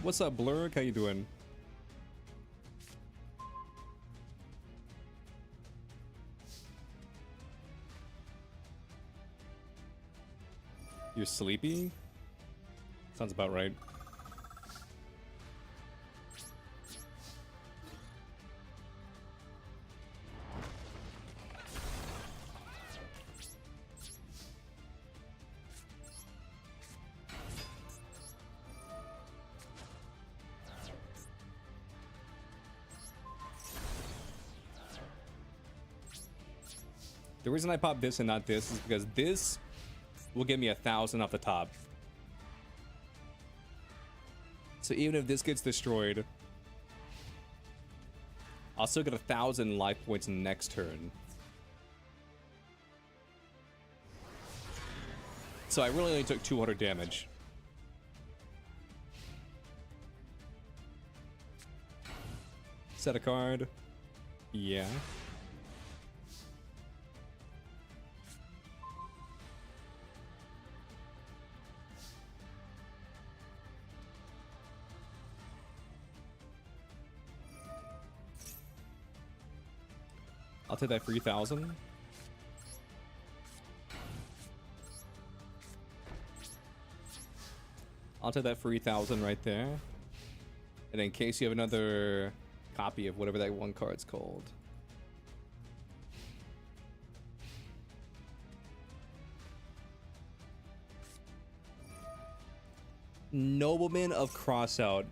What's up, Blurg? How you doing? You're sleepy? Sounds about right. The reason I popped this and not this is because this will give me 1,000 off the top. So even if this gets destroyed, I'll still get 1,000 life points next turn. So I really only took 200 damage. Set a card. Yeah. I'll take that 3,000. I'll take that 3,000 right there. And in case you have another copy of whatever that one card's called. Nobleman of Crossout.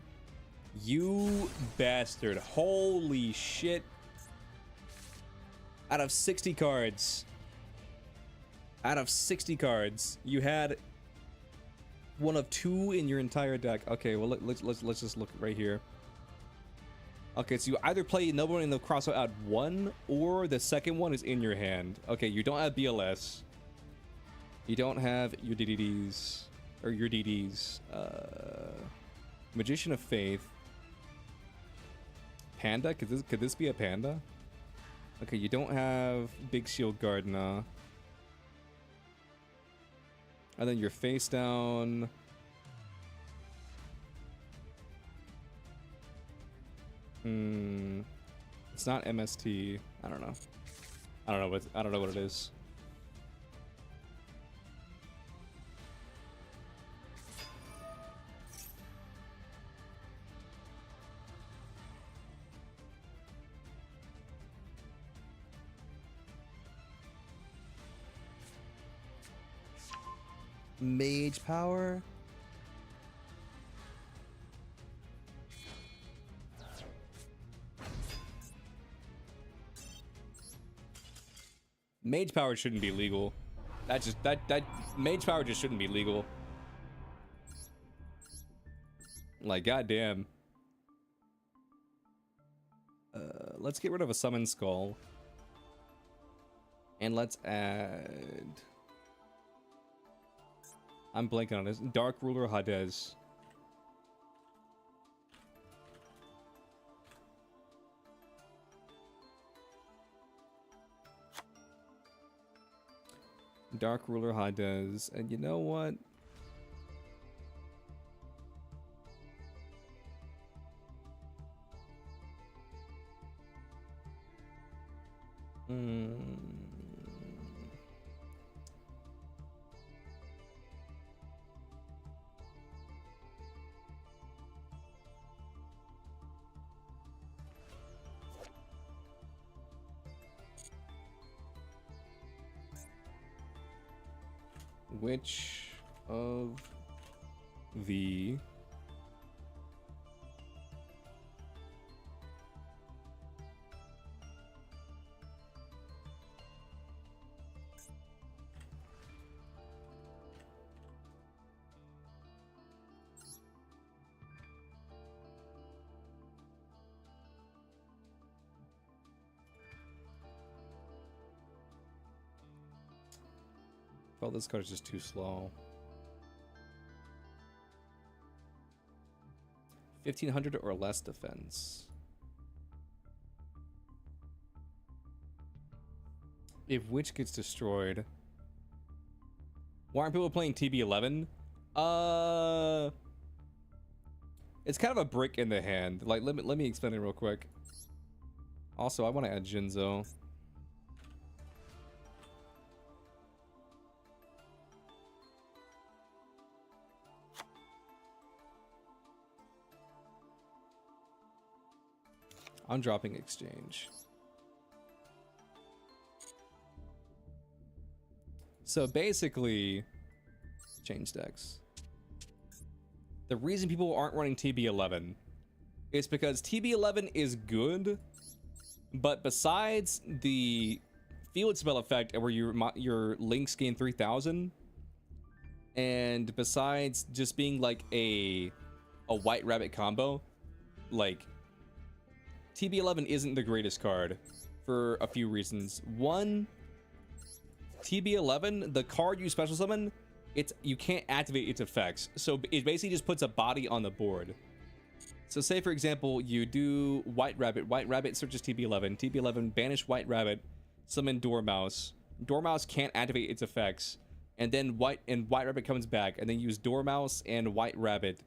You bastard. Holy shit. Out of 60 cards, you had one of 2 in your entire deck. Okay, well let's just look right here. Okay, so you either play Nobleman in the Crossout at 1, or the second one is in your hand. Okay, you don't have BLS. You don't have your DDDs or your DDs. Magician of Faith. Panda? Could this be a panda? Okay, you don't have Big Shield Gardener. And then you're face down. It's not MST. I don't know. I don't know what it is. Mage power. Mage power shouldn't be legal. That mage power just shouldn't be legal. Like, goddamn. Let's get rid of a summon skull. And let's add... I'm blanking on this. Dark Ruler Hades. Dark Ruler Hades. And you know what? Which of the well, this card is just too slow. 1500 or less defense. If which gets destroyed. Why aren't people playing TB11? It's kind of a brick in the hand. Like, let me explain it real quick. Also, I want to add Jinzo. I'm dropping exchange. So basically, change decks. The reason people aren't running TB11 is because TB11 is good, but besides the field spell effect where your links gain 3000, and besides just being like a white rabbit combo, like TB11 isn't the greatest card for a few reasons. One, TB11, the card you special summon, you can't activate its effects. So it basically just puts a body on the board. So say for example, you do White Rabbit searches TB11, TB11 banish White Rabbit, summon Dormouse. Dormouse can't activate its effects. And then White Rabbit comes back, and then use Dormouse and White Rabbit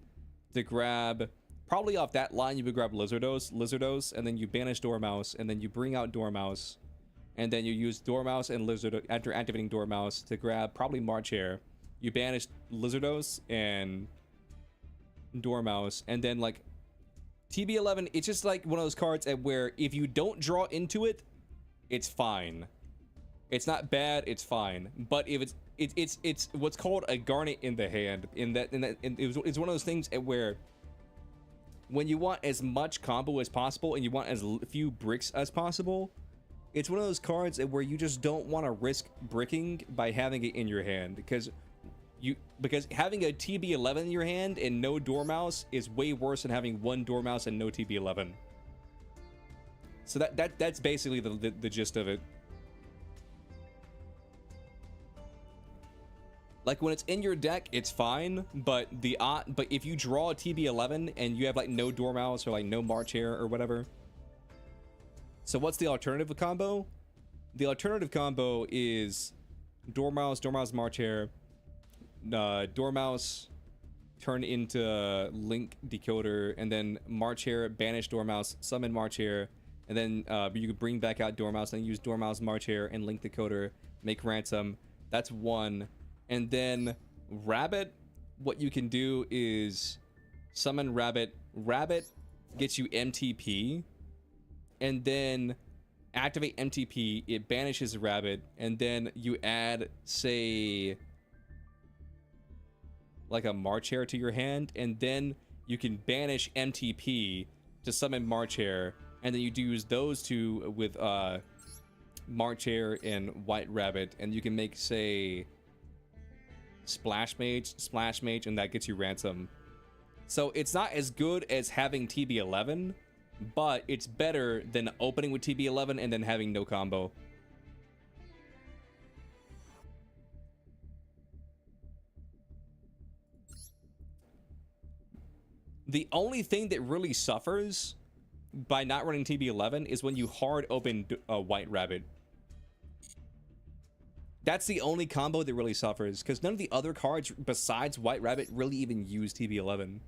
to grab. Probably off that line, you would grab Lizardos, and then you banish Dormouse, and then you bring out Dormouse, and then you use Dormouse and Lizard after activating Dormouse to grab probably March Hare. You banish Lizardos and Dormouse, and then like TB11, it's just like one of those cards at where if you don't draw into it, it's fine. It's not bad, it's fine. But if it's what's called a garnet in the hand. It's one of those things at where when you want as much combo as possible and you want as few bricks as possible, it's one of those cards where you just don't want to risk bricking by having it in your hand, because having a TB11 in your hand and no Dormouse is way worse than having one Dormouse and no TB11. So that's basically the gist of it. Like when it's in your deck, it's fine, but if you draw a TB11 and you have like no Dormouse or like no March Hare or whatever. So what's the alternative combo? The alternative combo is Dormouse, March Hare, Dormouse turn into Link Decoder, and then March Hare, banish Dormouse, summon March Hare, and then you could bring back out Dormouse and use Dormouse, March Hare, and Link Decoder, make Ransom. That's one. And then Rabbit, what you can do is summon Rabbit. Rabbit gets you MTP, and then activate MTP, it banishes Rabbit, and then you add, say, like a March Hare to your hand, and then you can banish MTP to summon March Hare, and then you do use those two with March Hare and White Rabbit, and you can make, say, Splash Mage, and that gets you Ransom. So it's not as good as having TB11, but it's better than opening with TB11 and then having no combo. The only thing that really suffers by not running TB11 is when you hard open White Rabbit. That's the only combo that really suffers, because none of the other cards besides White Rabbit really even use TB11.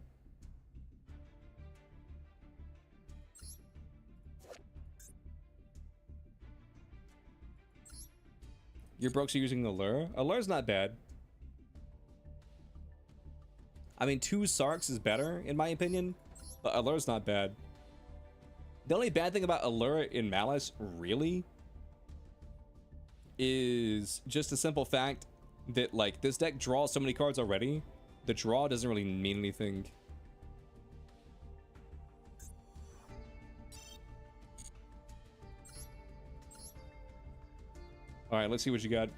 Your Brooks are using Allure? Allure's not bad. I mean, 2 Sarks is better, in my opinion, but Allure's not bad. The only bad thing about Allure in Malice, really, is just the simple fact that, like, this deck draws so many cards already, the draw doesn't really mean anything. Alright, let's see what you got.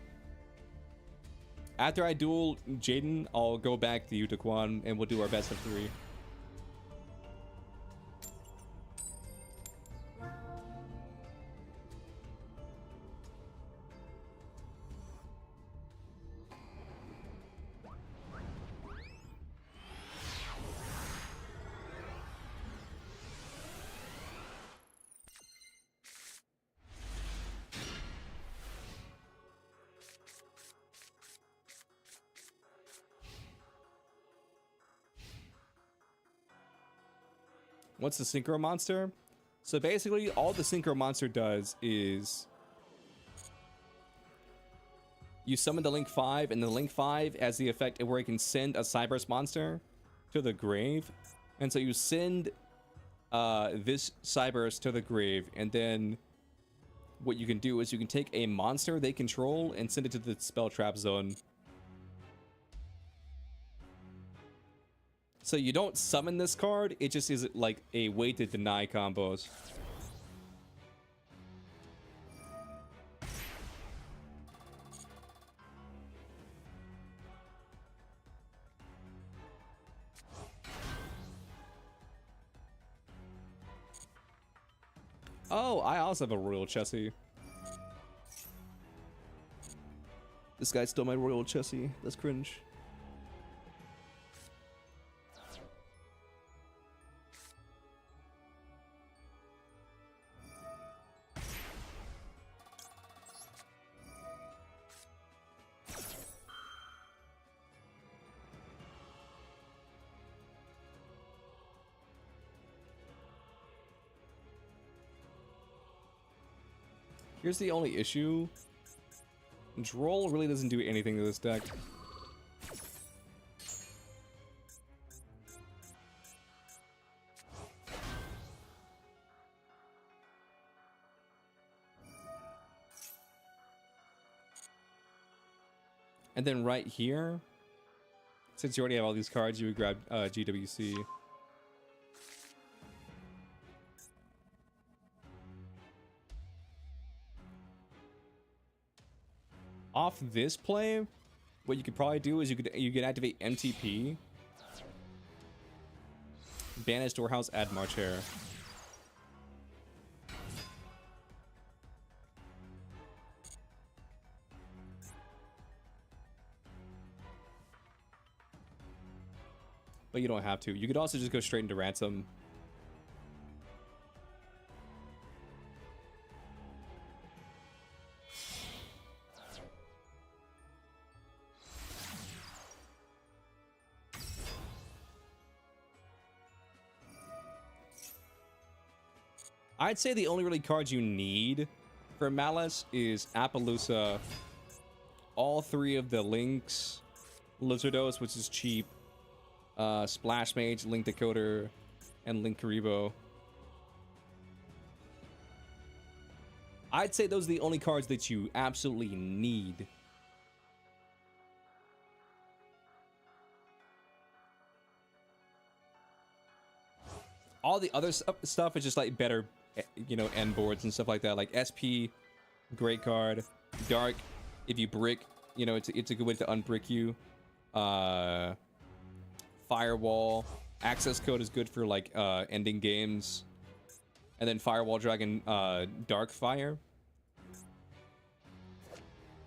After I duel Jaden, I'll go back to you, Daquan, and we'll do our best of 3. What's the Synchro Monster? So basically, all the Synchro Monster does is you summon the Link 5, and the Link 5 has the effect where it can send a Cyberse monster to the grave. And so you send this Cyberse to the grave, and then what you can do is you can take a monster they control and send it to the spell trap zone. So you don't summon this card, it just is like a way to deny combos. Oh, I also have a Royal Chessie. This guy stole my Royal Chessie. That's cringe. Here's the only issue. Droll really doesn't do anything to this deck. And then right here, since you already have all these cards, you would grab GWC. Off this play, what you could probably do is you could activate MTP, banish Storehouse, add March Hare. But you don't have to. You could also just go straight into Ransom. I'd say the only really cards you need for Malice is Appaloosa, all 3 of the Links, Lizardos, which is cheap, Splash Mage, Link Decoder, and Link Karibo. I'd say those are the only cards that you absolutely need. all the other stuff is just like better, you know, end boards and stuff like that. Like SP, great card. Dark, if you brick, you know, it's a good way to unbrick you. Firewall, access code is good for like ending games. And then Firewall Dragon, Dark Fire.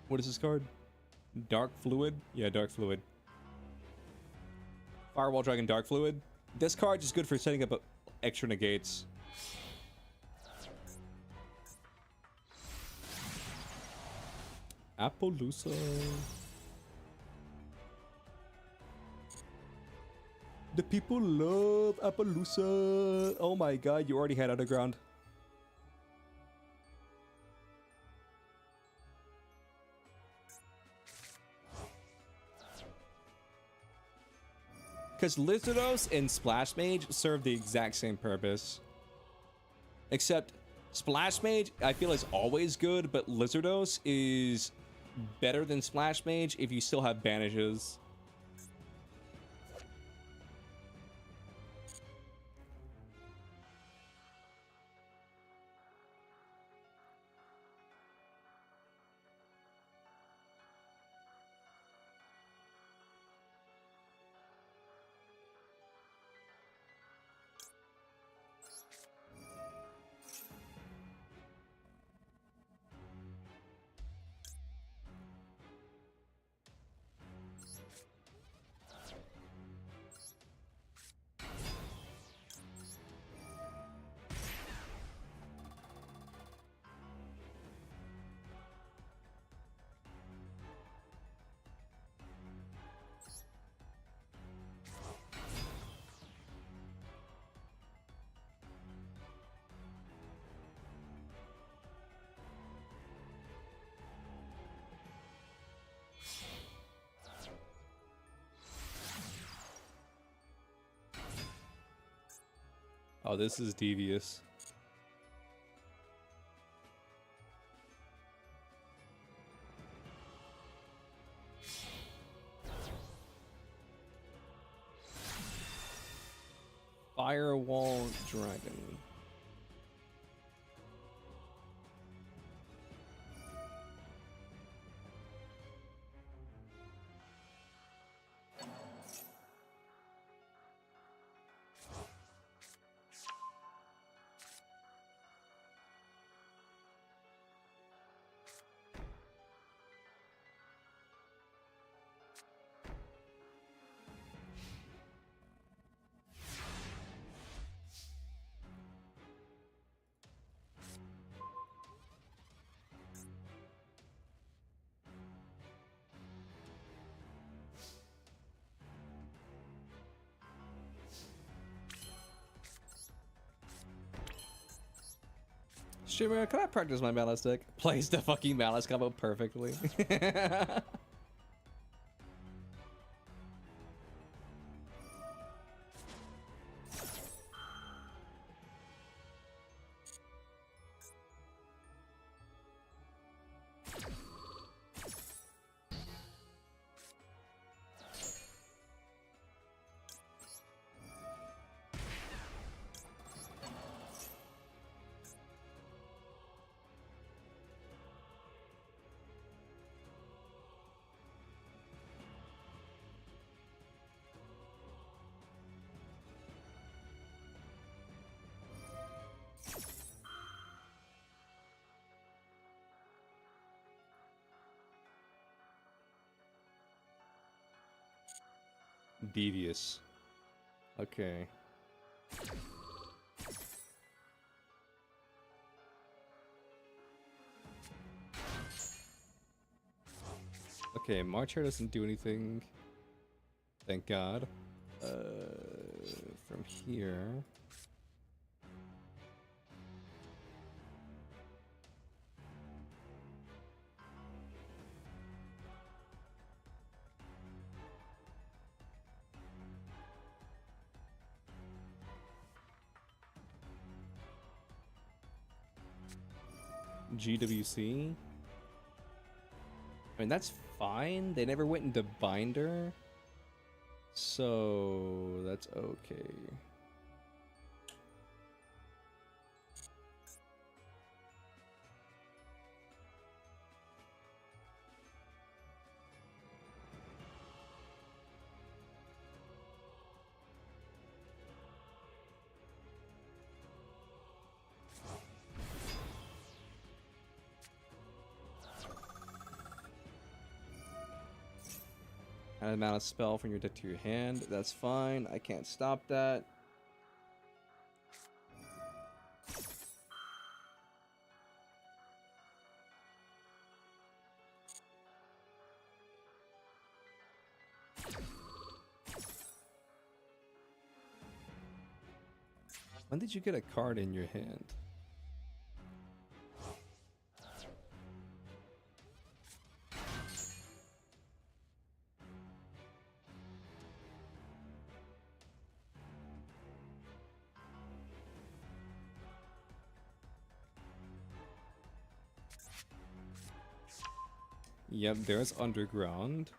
What is this card? Dark Fluid? Yeah, Dark Fluid. Firewall Dragon, Dark Fluid. This card is good for setting up extra negates. Appaloosa. The people love Appaloosa. Oh my god, you already had Underground. Because Lizardos and Splash Mage serve the exact same purpose. Except Splash Mage, I feel, is always good, but Lizardos is better than Splash Mage if you still have banishes. Oh, this is devious. Firewall Dragon. Streamer, can I practice my Malice deck? Plays the fucking Malice combo perfectly. Devious. Okay. Okay, Marcher doesn't do anything. Thank God. From here. GWC. I mean, that's fine. They never went into binder, so that's okay. Add a mana spell from your deck to your hand. That's fine. I can't stop that. When did you get a card in your hand? Yep, there's Underground.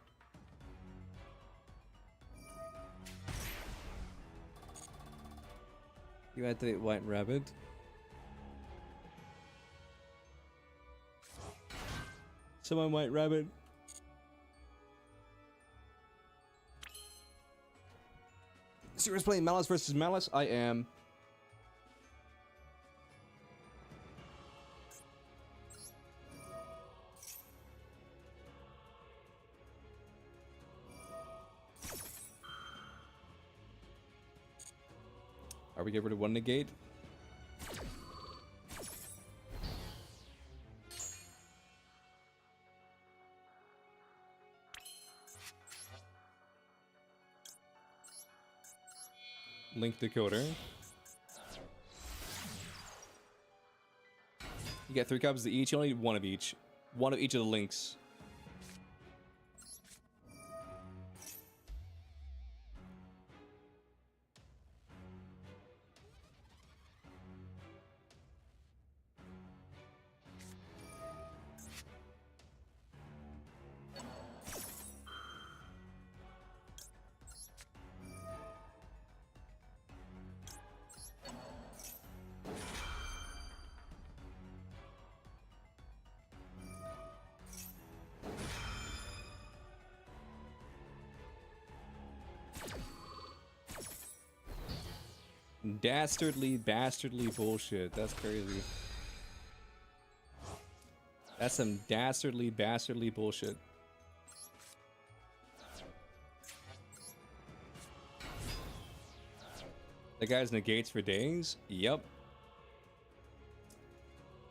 You activate White Rabbit. Summon White Rabbit. Serious playing Malice versus Malice? I am. Are we getting rid of one negate? Link decoder. You get 3 copies of each. You only need one of each. One of each of the links. Dastardly bullshit. That's crazy. That's some dastardly bullshit. The guy's negates for days? Yep.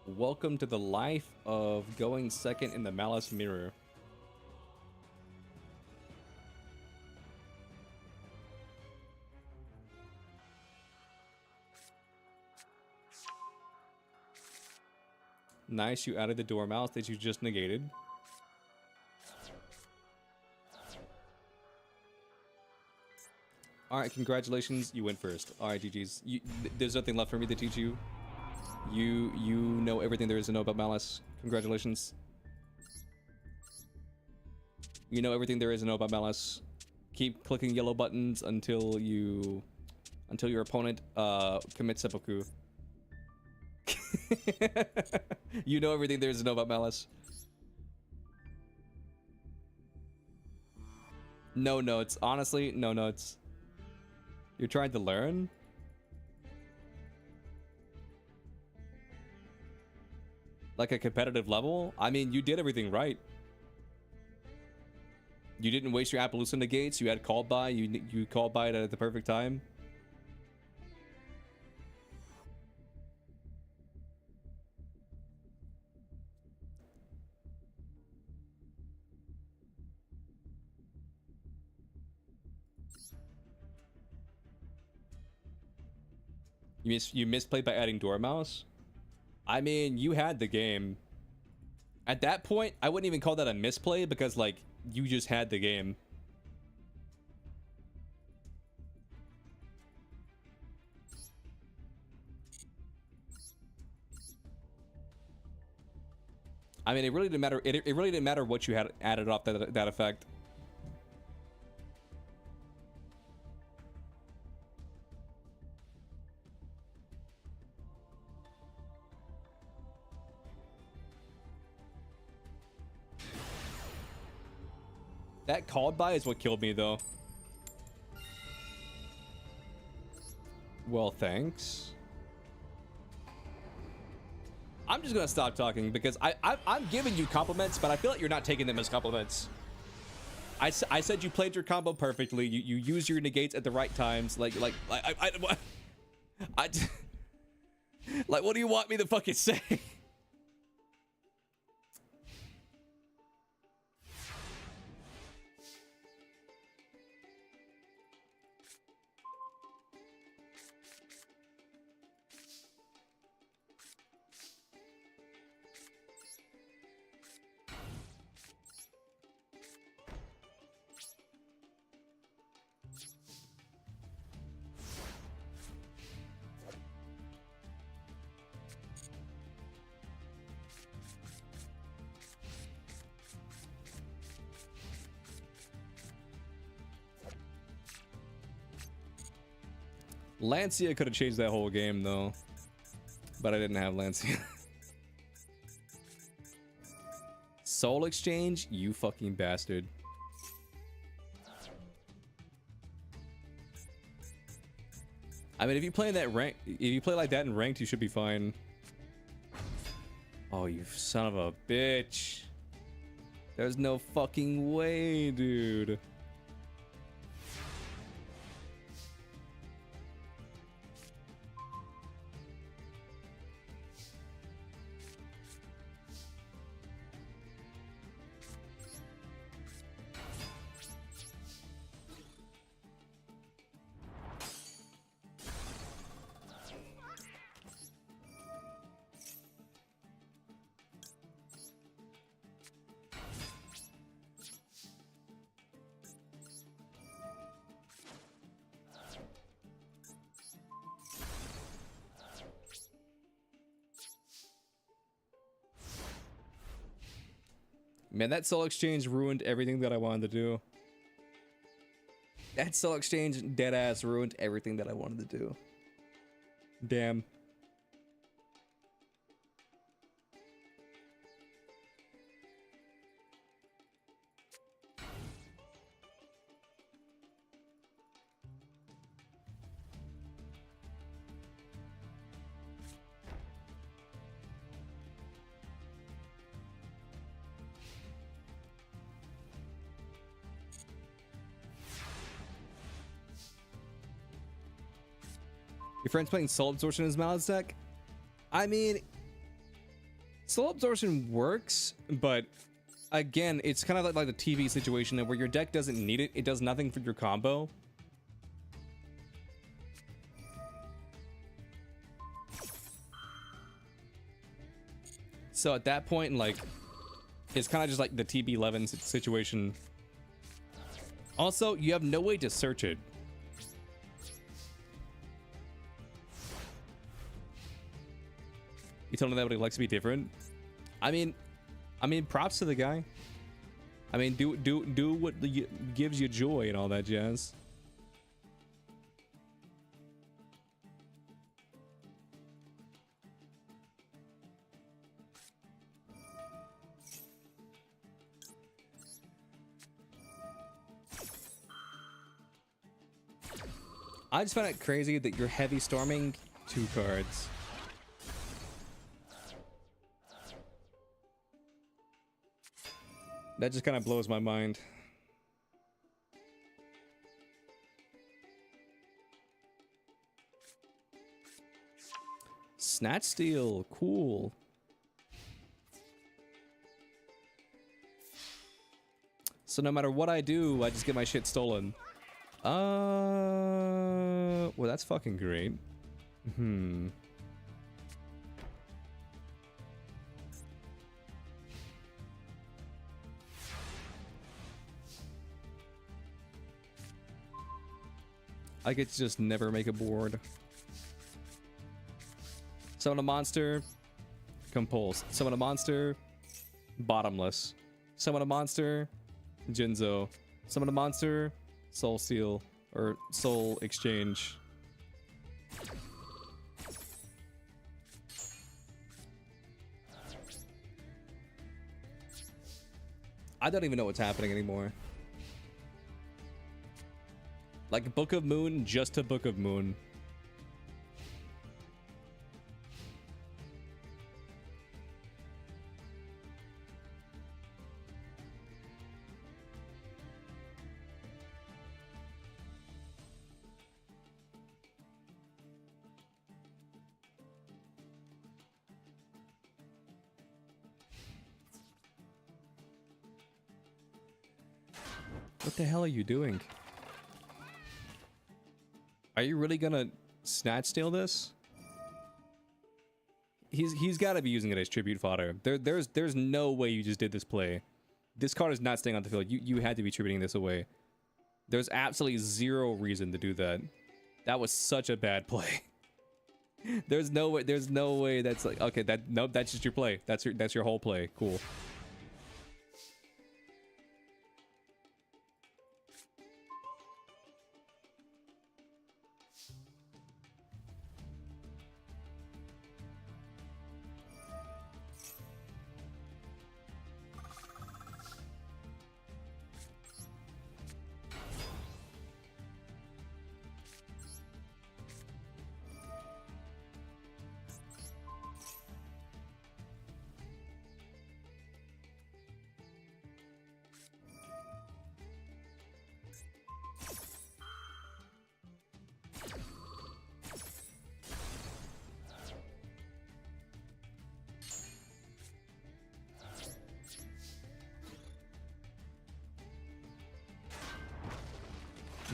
Welcome to the life of going second in the Malice Mirror. Nice, you added the Dormouse that you just negated. Alright, congratulations, you went first. Alright, GG's. There's nothing left for me to teach you. You know everything there is to know about Malice. Congratulations. You know everything there is to know about Malice. Keep clicking yellow buttons until your opponent commits seppuku. You know everything there is to know about Malice. No notes. Honestly, no notes. You're trying to learn? Like a competitive level? I mean, you did everything right. You didn't waste your Appaloosa negates. You had called by. You called by it at the perfect time. You misplayed by adding Dormouse? I mean, you had the game. At that point, I wouldn't even call that a misplay because, like, you just had the game. I mean, it really didn't matter. It really didn't matter what you had added off that effect. That called by is what killed me, though. Well, thanks. I'm just gonna stop talking because I'm giving you compliments, but I feel like you're not taking them as compliments. I said you played your combo perfectly. You use your negates at the right times. Like like what do you want me to fucking say? Lancia could have changed that whole game though, but I didn't have Lancia. Soul Exchange, you fucking bastard. I mean, if you play that rank, if you play like that in ranked, you should be fine. Oh, you son of a bitch. There's no fucking way, dude. Man, that Soul Exchange ruined everything that I wanted to do. That Soul Exchange deadass ruined everything that I wanted to do. Damn. Your friend's playing Soul Absorption in his Mallet's deck? I mean, Soul Absorption works, but again, it's kind of like the TV situation where your deck doesn't need it. It does nothing for your combo. So at that point, like, it's kind of just like the TB11 situation. Also, you have no way to search it. You told him that what he likes to be different. I mean, props to the guy. I mean, do what gives you joy and all that jazz. I just found it crazy that you're heavy storming 2 cards. That just kind of blows my mind. Snatch Steal, cool. So no matter what I do, I just get my shit stolen. Well, that's fucking great. I get to just never make a board. Summon a monster, compulse. Summon a monster, bottomless. Summon a monster, Jinzo. Summon a monster, Soul Steal or Soul Exchange. I don't even know what's happening anymore. Like Book of Moon, just a Book of Moon. What the hell are you doing? Are you really gonna snatch steal this? He's got to be using it as tribute fodder. There's no way you just did this play. This card is not staying on the field. You had to be tributing this away. There's absolutely zero reason to do that. That was such a bad play. There's no way that's like, okay, nope, that's just your play. That's your whole play. Cool.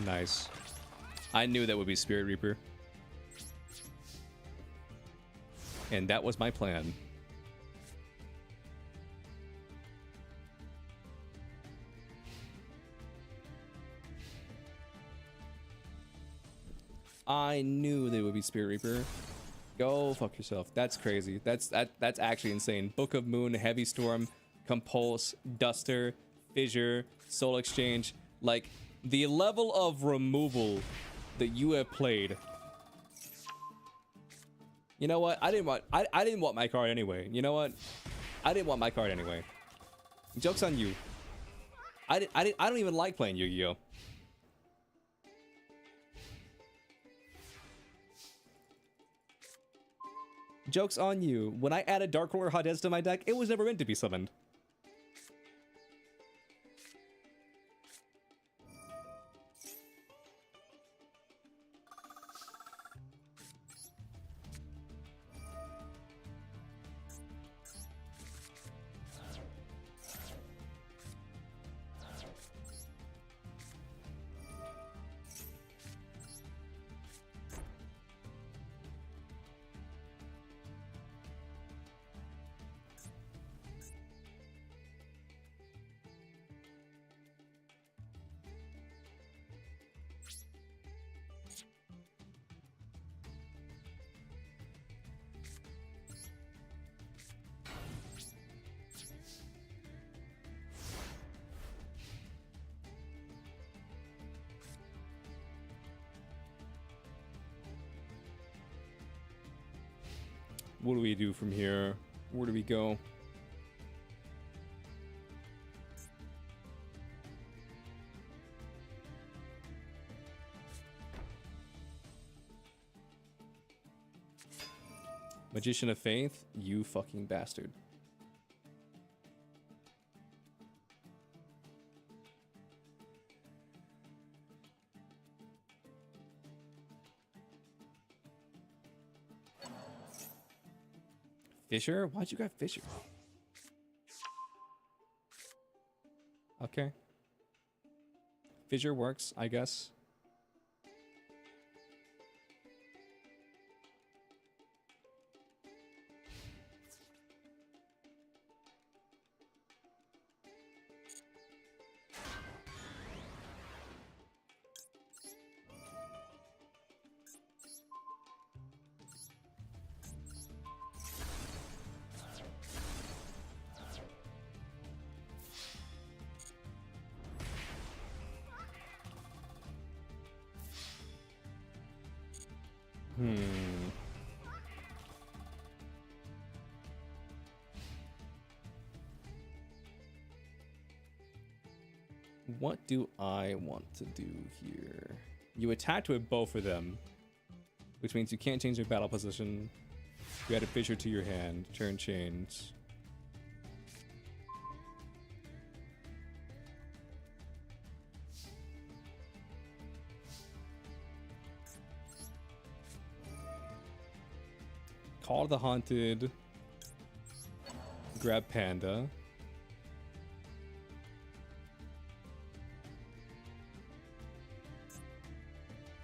Nice. I knew that would be Spirit Reaper. And that was my plan. I knew they would be Spirit Reaper. Go fuck yourself. That's crazy. That's actually insane. Book of Moon, Heavy Storm, Compulse, Duster, Fissure, Soul Exchange. Like, the level of removal that you have played. You know what? I didn't want my card anyway. You know what? I didn't want my card anyway. Joke's on you. I don't even like playing Yu-Gi-Oh! Joke's on you. When I added Dark Roller Hades to my deck, it was never meant to be summoned. What do we do from here? Where do we go? Magician of Faith? You fucking bastard. Fissure? Why'd you got Fissure? Okay. Fissure works, I guess. What do I want to do here? You attacked with both of them, which means you can't change your battle position. You add a Fissure to your hand. Turn change. Call the Haunted. Grab Panda.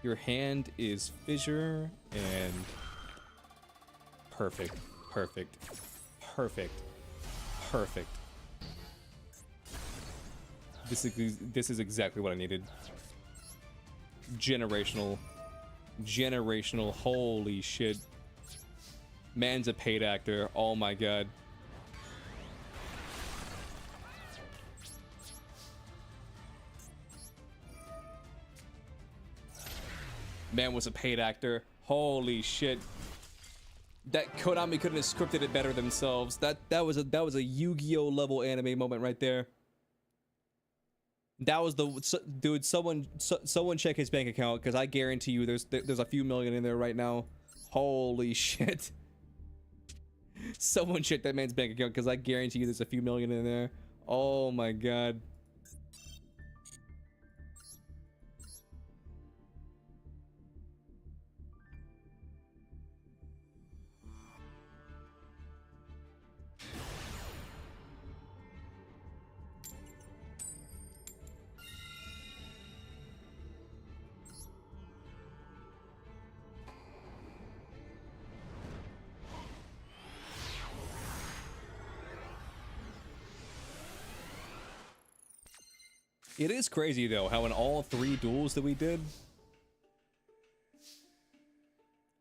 Your hand is fissure and perfect, perfect, perfect, perfect. This is exactly what I needed. Generational, holy shit. Man's a paid actor. Oh my god. Man was a paid actor. Holy shit. That Konami couldn't have scripted it better themselves. That was a Yu-Gi-Oh level anime moment right there. That was the dude. Someone check his bank account, because I guarantee you there's a few million in there right now. Holy shit. Someone check that man's bank account, because I guarantee you there's a few million in there. Oh my god. It is crazy though how in all 3 duels that we did,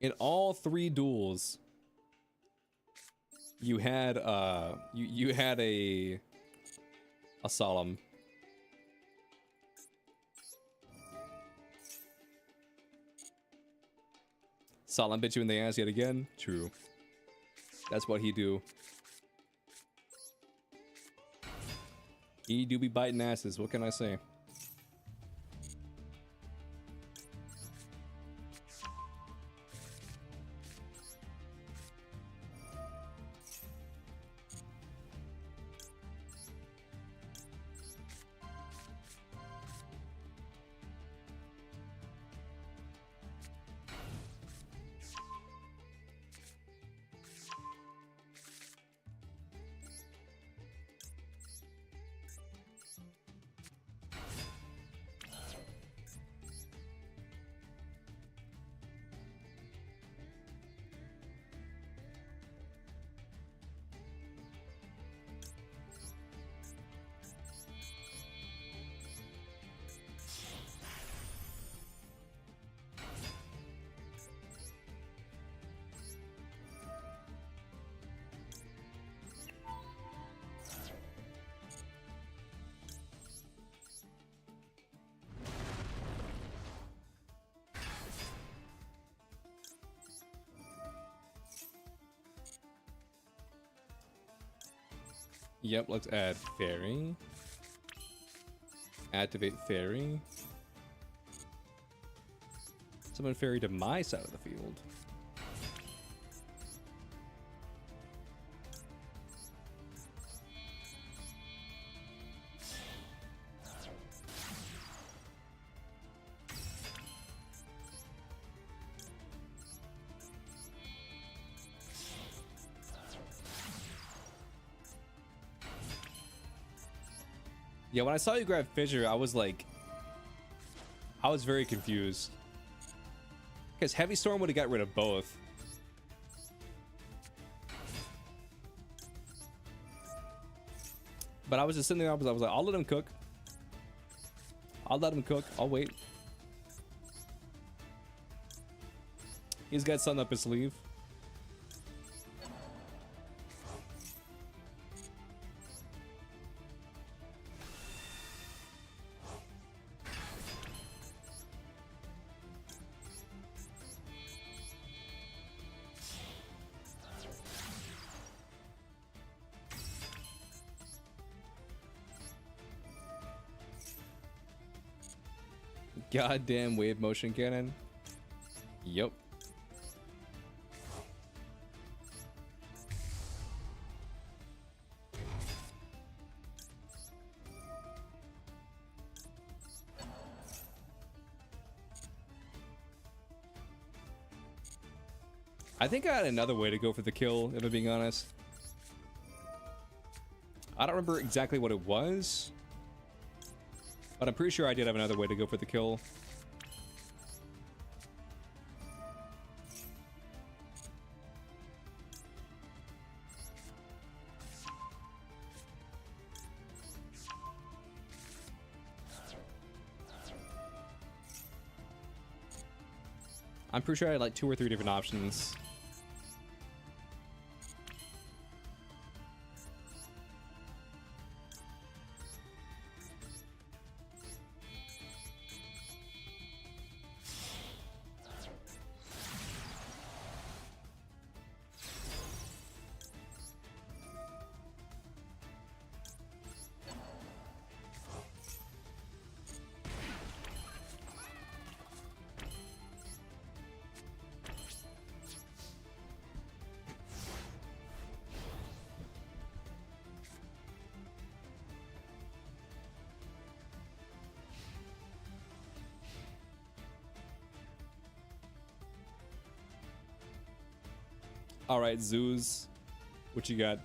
in all 3 duels, you had you had a solemn. Solemn bit you in the ass yet again. True. That's what he do. He do be biting asses, what can I say? Yep, let's add fairy. Activate fairy. Summon fairy to my side of the field. Yeah, when I saw you grab Fissure, I was like, I was very confused. Because Heavy Storm would have got rid of both. But I was just sitting there, I was like, I'll let him cook. I'll let him cook. I'll wait. He's got something up his sleeve. Goddamn wave motion cannon. Yup. I think I had another way to go for the kill, if I'm being honest. I don't remember exactly what it was, but I'm pretty sure I did have another way to go for the kill. I'm pretty sure I had like 2 or 3 different options. All right, Zeus, what you got?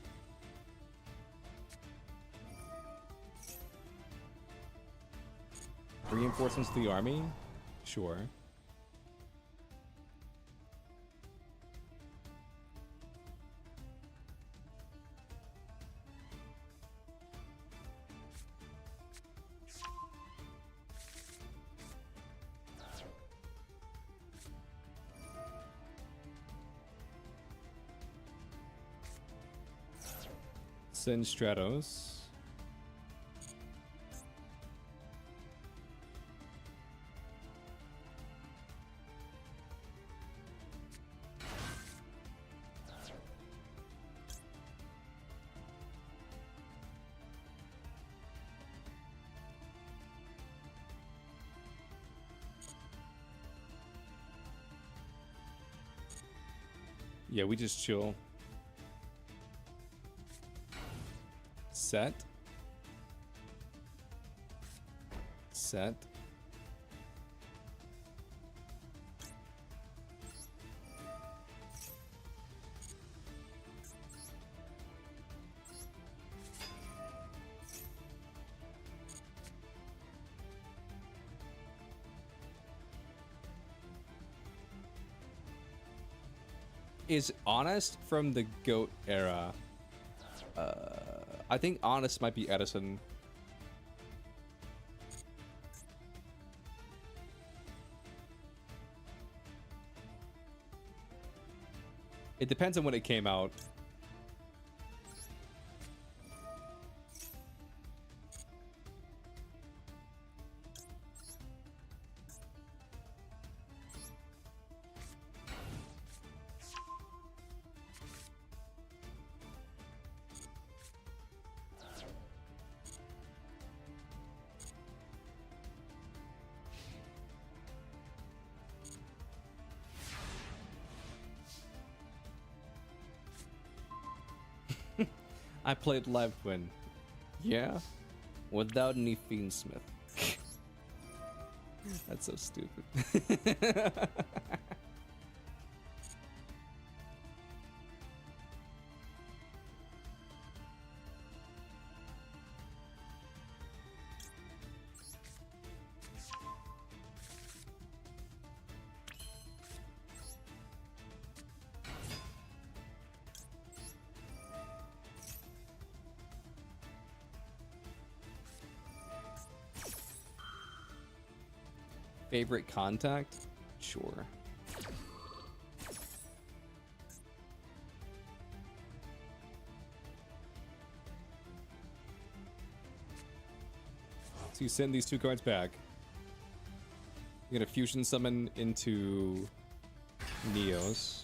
Reinforcements to the army? Sure. Send Stratos. Yeah, we just chill. Set. Set. Is Honest from the GOAT era? I think Honest might be Edison. It depends on when it came out. I played Live Twin. Yeah? Without any Fiendsmith. That's so stupid. Favorite contact? Sure. So you send these 2 cards back. You're gonna fusion summon into Neos.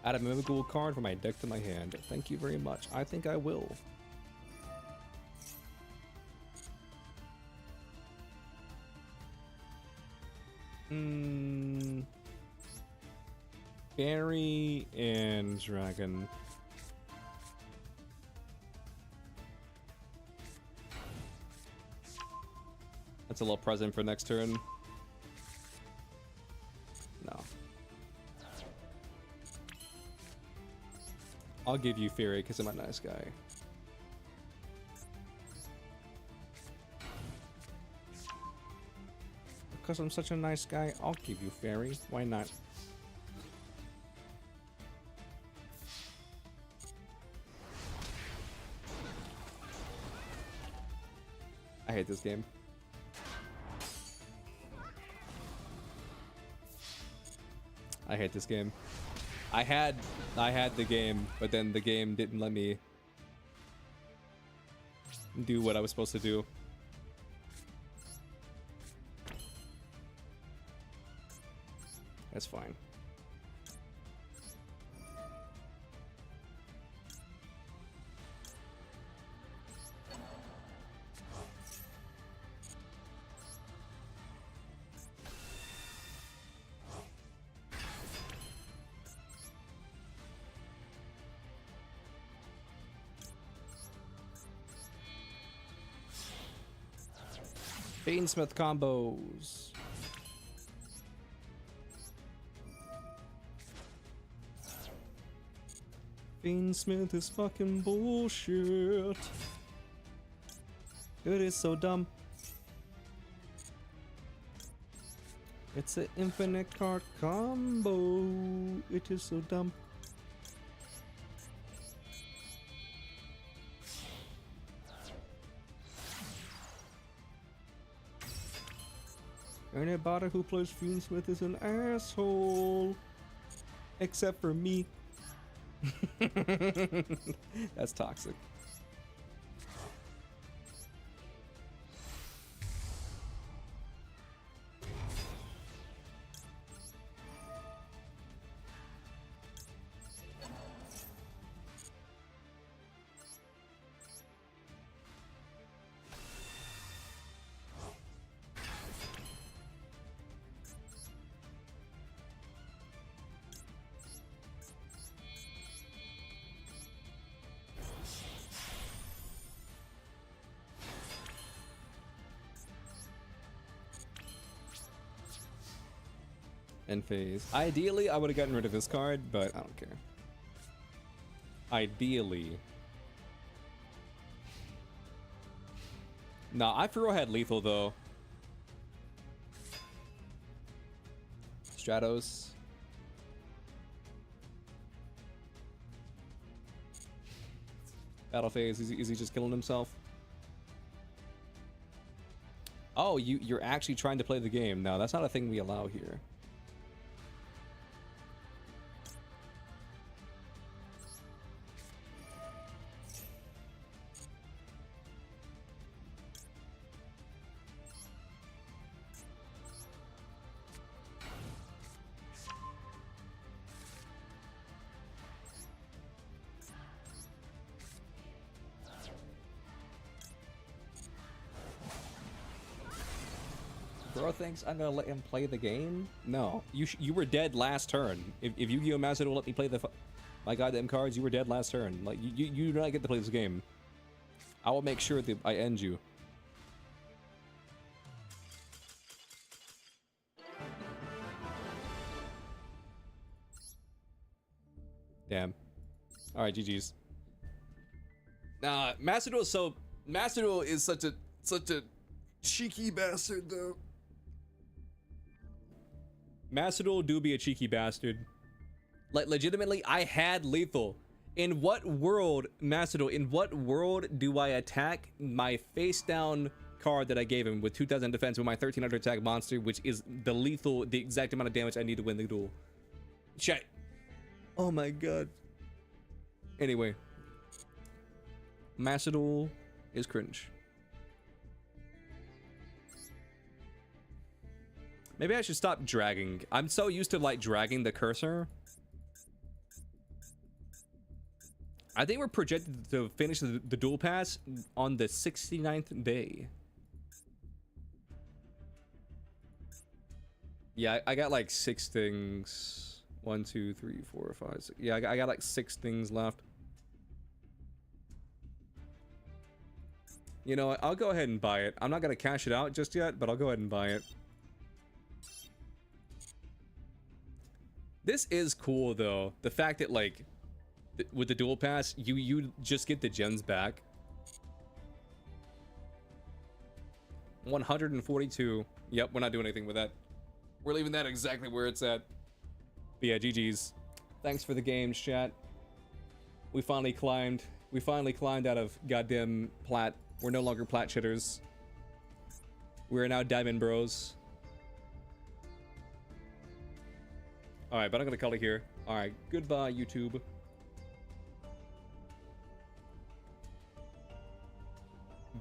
Add a Mimical card from my deck to my hand. Thank you very much. I think I will. Fairy and dragon. That's a little present for next turn. No. I'll give you fairy because I'm a nice guy. Because I'm such a nice guy, I'll give you fairy. Why not? I hate this game. I hate this game. I had the game, but then the game didn't let me do what I was supposed to do. That's fine. Smith combos. Smith is fucking bullshit. It is so dumb. It's an infinite card combo. It is so dumb. Anybody who plays Fiendsmith is an asshole. Except for me. That's toxic. End phase. Ideally, I would have gotten rid of this card, but I don't care. Ideally. Nah, I for real had lethal though. Stratos. Battle phase. Is he just killing himself? Oh, you're actually trying to play the game. No, that's not a thing we allow here. Bro thinks I'm gonna let him play the game? No, you were dead last turn. If Yu-Gi-Oh! Master will let me play my goddamn cards, you were dead last turn. Like you do not get to play this game. I will make sure that I end you. Damn. All right, GG's. Nah, Master Duel is such a cheeky bastard though. Master Duel do be a cheeky bastard. Like legitimately, I had lethal. In what world, Master Duel, in what world do I attack my face down card that I gave him with 2000 defense with my 1300 attack monster, which is the lethal, the exact amount of damage I need to win the duel? Shit. Oh my god. Anyway. Master Duel is cringe. Maybe I should stop dragging. I'm so used to like dragging the cursor. I think we're projected to finish the duel pass on the 69th day. Yeah, I got like 6 things. 1, 2, 3, 4, 5, 6. Yeah, I got like 6 things left. You know what? I'll go ahead and buy it. I'm not gonna cash it out just yet, but I'll go ahead and buy it. This is cool though. The fact that like with the dual pass, you just get the gens back. 142. Yep, we're not doing anything with that. We're leaving that exactly where it's at. But yeah, GG's. Thanks for the games, chat. We finally climbed out of goddamn plat. We're no longer plat shitters. We're now diamond bros. Alright, but I'm gonna call it here. Alright, goodbye, YouTube.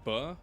Buh.